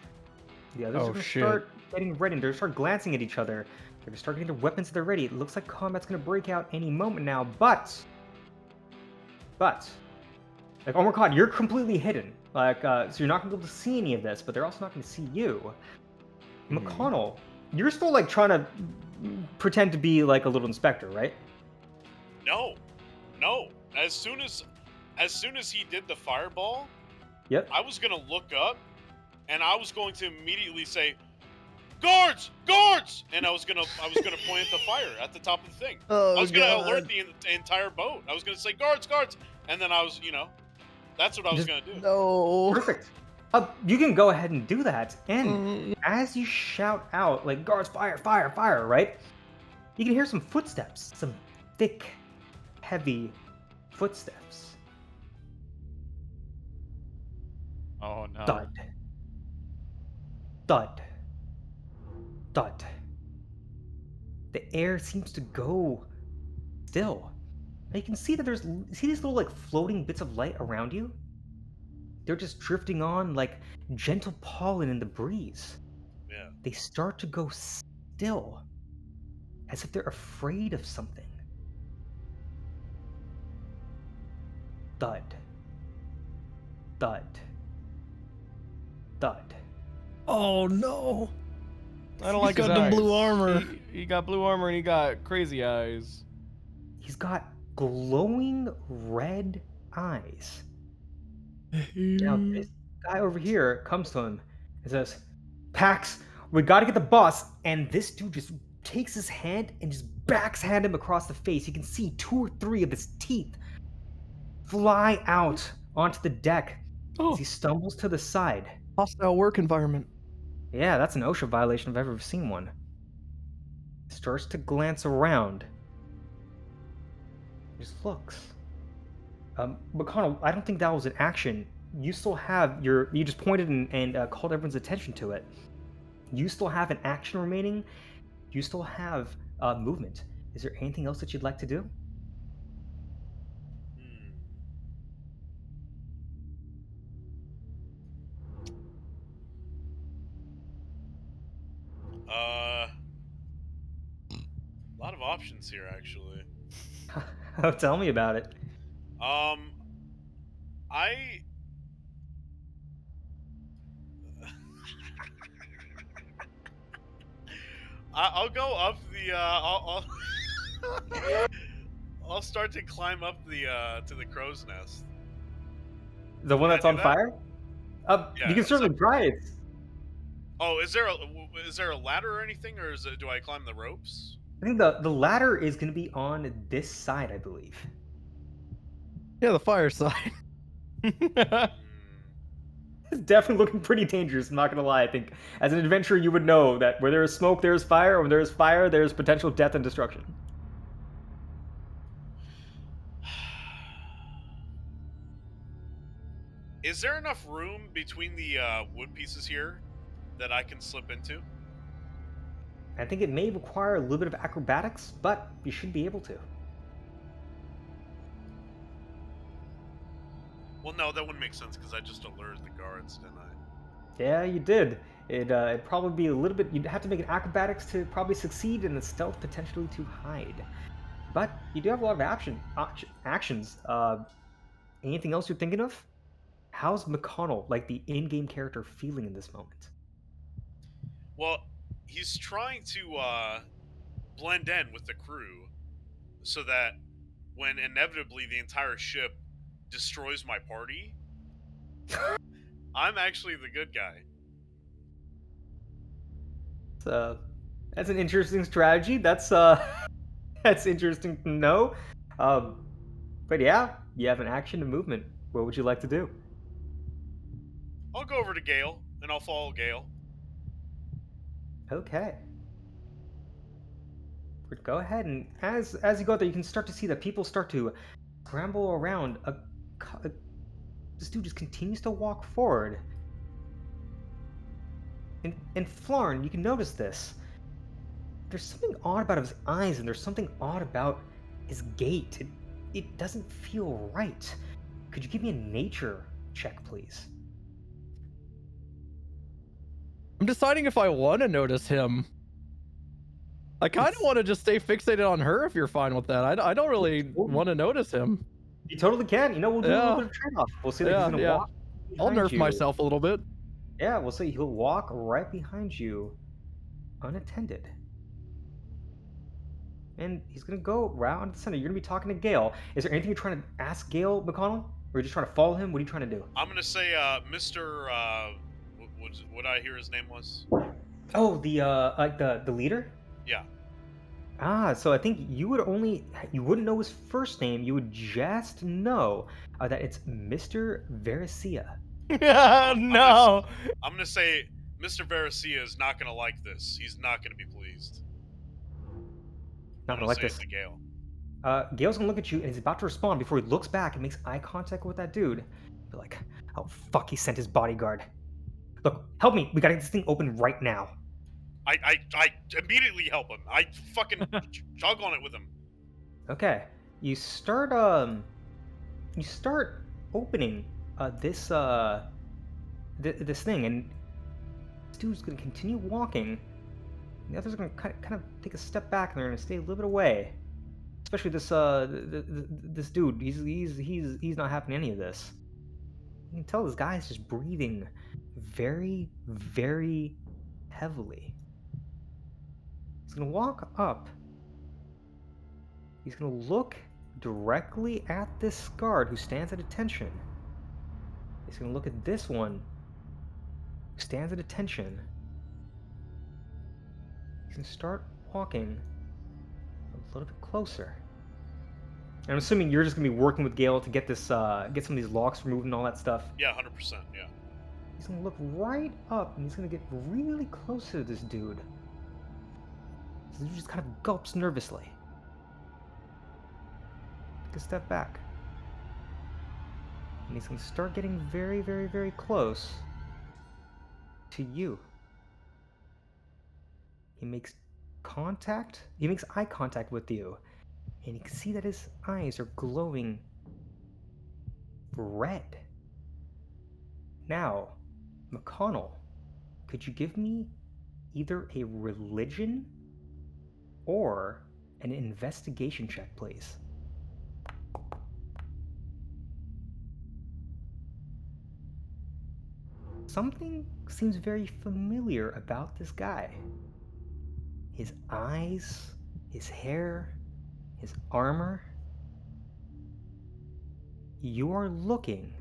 E: The others are gonna start getting ready. They're gonna start glancing at each other. They're gonna start getting their weapons at the ready. It looks like combat's gonna break out any moment now, but like, oh my god, you're completely hidden. Like, so you're not gonna be able to see any of this, but they're also not gonna see you. McConnell, you're still like trying to pretend to be like a little inspector, right?
F: No. As soon as he did the fireball,
E: Yep.
F: I was gonna look up, and I was going to immediately say, "Guards! Guards!" And I was gonna point at the fire at the top of the thing.
C: Oh,
F: I was gonna
C: God.
F: alert the entire boat. I was gonna say, "Guards! Guards!" And then I was, that's what I was gonna do.
C: No.
E: Perfect. You can go ahead and do that. And as you shout out, like, guards, fire, fire, fire, right? You can hear some footsteps. Some thick, heavy footsteps.
D: Oh no.
E: Thud. Thud. Thud. The air seems to go still. Now you can see that see these little like floating bits of light around you? They're just drifting on like gentle pollen in the breeze.
F: Yeah.
E: They start to go still, as if they're afraid of something. Thud. Thud. Thud.
B: Oh no!
A: I don't like
B: He's
A: his
B: got the
A: eyes.
B: blue armor.
A: He got blue armor and he got crazy eyes.
E: He's got glowing red eyes. Now, this guy over here comes to him and says, Pax, we gotta get the boss. And this dude just takes his hand and just backhand him across the face. You can see 2 or 3 of his teeth fly out onto the deck as he stumbles to the side.
C: Hostile work environment.
E: Yeah, that's an OSHA violation if I've ever seen one. Starts to glance around. Just looks. McConnell, I don't think that was an action. You still have you just pointed and called everyone's attention to it. You still have an action remaining. You still have movement. Is there anything else that you'd like to do?
F: A lot of options here, actually.
E: Oh, tell me about it.
F: I'll go up the I'll start to climb up the to the crow's nest.
E: The one
F: Can I
E: that's
F: do
E: on
F: that?
E: fire?
F: Yeah,
E: You can certainly try it.
F: Oh, is there a ladder or anything, or do I climb the ropes?
E: I think the ladder is going to be on this side, I believe.
C: Yeah, the fire side.
E: It's definitely looking pretty dangerous, I'm not going to lie. I think as an adventurer, you would know that where there is smoke, there is fire. Or when there is fire, there is potential death and destruction.
F: Is there enough room between the wood pieces here that I can slip into?
E: I think it may require a little bit of acrobatics, but you should be able to.
F: Well, no, that wouldn't make sense because I just alerted the guards, didn't I?
E: Yeah, you did. It'd probably be a little bit. You'd have to make an acrobatics to probably succeed, and a stealth potentially to hide. but you do have a lot of actions. Anything else you're thinking of? How's McConnell, like the in-game character, feeling in this moment?
F: Well, he's trying to blend in with the crew so that when inevitably the entire ship destroys my party, I'm actually the good guy.
E: That's an interesting strategy. That's that's interesting to know. But yeah, you have an action and movement. What would you like to do?
F: I'll go over to Gale, and I'll follow Gale.
E: Okay. Go ahead, and as you go there, you can start to see that people start to scramble around. This dude just continues to walk forward. And Florin, you can notice this. There's something odd about his eyes, and there's something odd about his gait. It doesn't feel right. Could you give me a nature check, please?
C: I'm deciding if I want to notice him. I kind of want to just stay fixated on her if you're fine with that. I don't really want to notice him.
E: You totally can. You know, we'll do a little bit of trade-off. We'll see that he's going to walk
C: I'll
E: behind
C: nerf
E: you.
C: myself a little bit.
E: Yeah, we'll see. He'll walk right behind you, unattended. And he's going to go around the center. You're going to be talking to Gale. Is there anything you're trying to ask Gale, McConnell? Or are you just trying to follow him? What are you trying to do?
F: I'm gonna say, Mr. What I hear his name was?
E: Oh, the leader?
F: Yeah.
E: Ah, so I think you wouldn't know his first name. You would just know that it's Mr. Veresia.
A: No.
F: I'm gonna say Mr. Veresia is not gonna like this. He's not gonna be pleased.
E: Not gonna like this.
F: Say it to Gale.
E: Gale's gonna look at you and he's about to respond before he looks back and makes eye contact with that dude. Be like, oh fuck, he sent his bodyguard. Look, help me. We gotta get this thing open right now.
F: I immediately help him. I fucking jog on it with him.
E: Okay. You start opening this this thing, and this dude's gonna continue walking. And the others are gonna kind of take a step back, and they're gonna stay a little bit away. Especially this this dude. He's not having any of this. You can tell this guy's just breathing very, very heavily. He's gonna walk up. He's gonna look directly at this guard who stands at attention. He's gonna look at this one who stands at attention. He's gonna start walking a little bit closer. And I'm assuming you're just gonna be working with Gale to get this, get some of these locks removed and all that stuff.
F: Yeah, 100%. Yeah.
E: He's gonna look right up, and he's gonna get really close to this dude. This dude just kind of gulps nervously. Take a step back. And he's gonna start getting very, very, very close to you. He makes eye contact with you. And you can see that his eyes are glowing red. Now, McConnell, could you give me either a religion or an investigation check, please? Something seems very familiar about this guy. His eyes, his hair, his armor. You are looking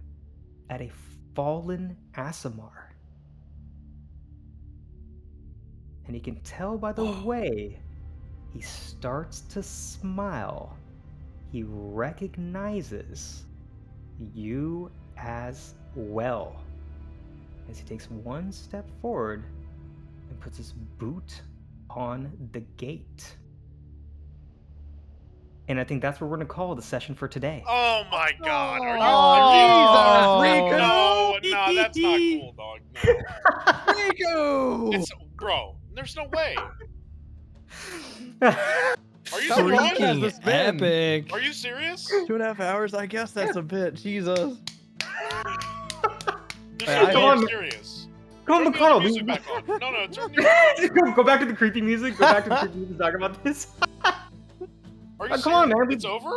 E: at a fallen Aasimar. And you can tell by the way he starts to smile. He recognizes you as well. As he takes one step forward and puts his boot on the gate. And I think that's what we're going to call the session for today.
F: Oh my god. Are you
C: Jesus,
F: No, that's not cool, dog. No.
C: Riku!
F: It's, bro, there's no way. Are you
C: How long
F: serious?
C: has this been?
B: Epic.
F: Are you serious?
C: 2.5 hours, I guess that's a bit. Jesus.
F: This is
E: Come on.
F: serious.
E: Come on,
F: Turn the other
E: McConnell.
F: music back on. No, turn the
E: Go back to the creepy music. Go back to the creepy music. Talk about this.
F: Are you
E: come on,
F: serious?
E: man.
F: It's over?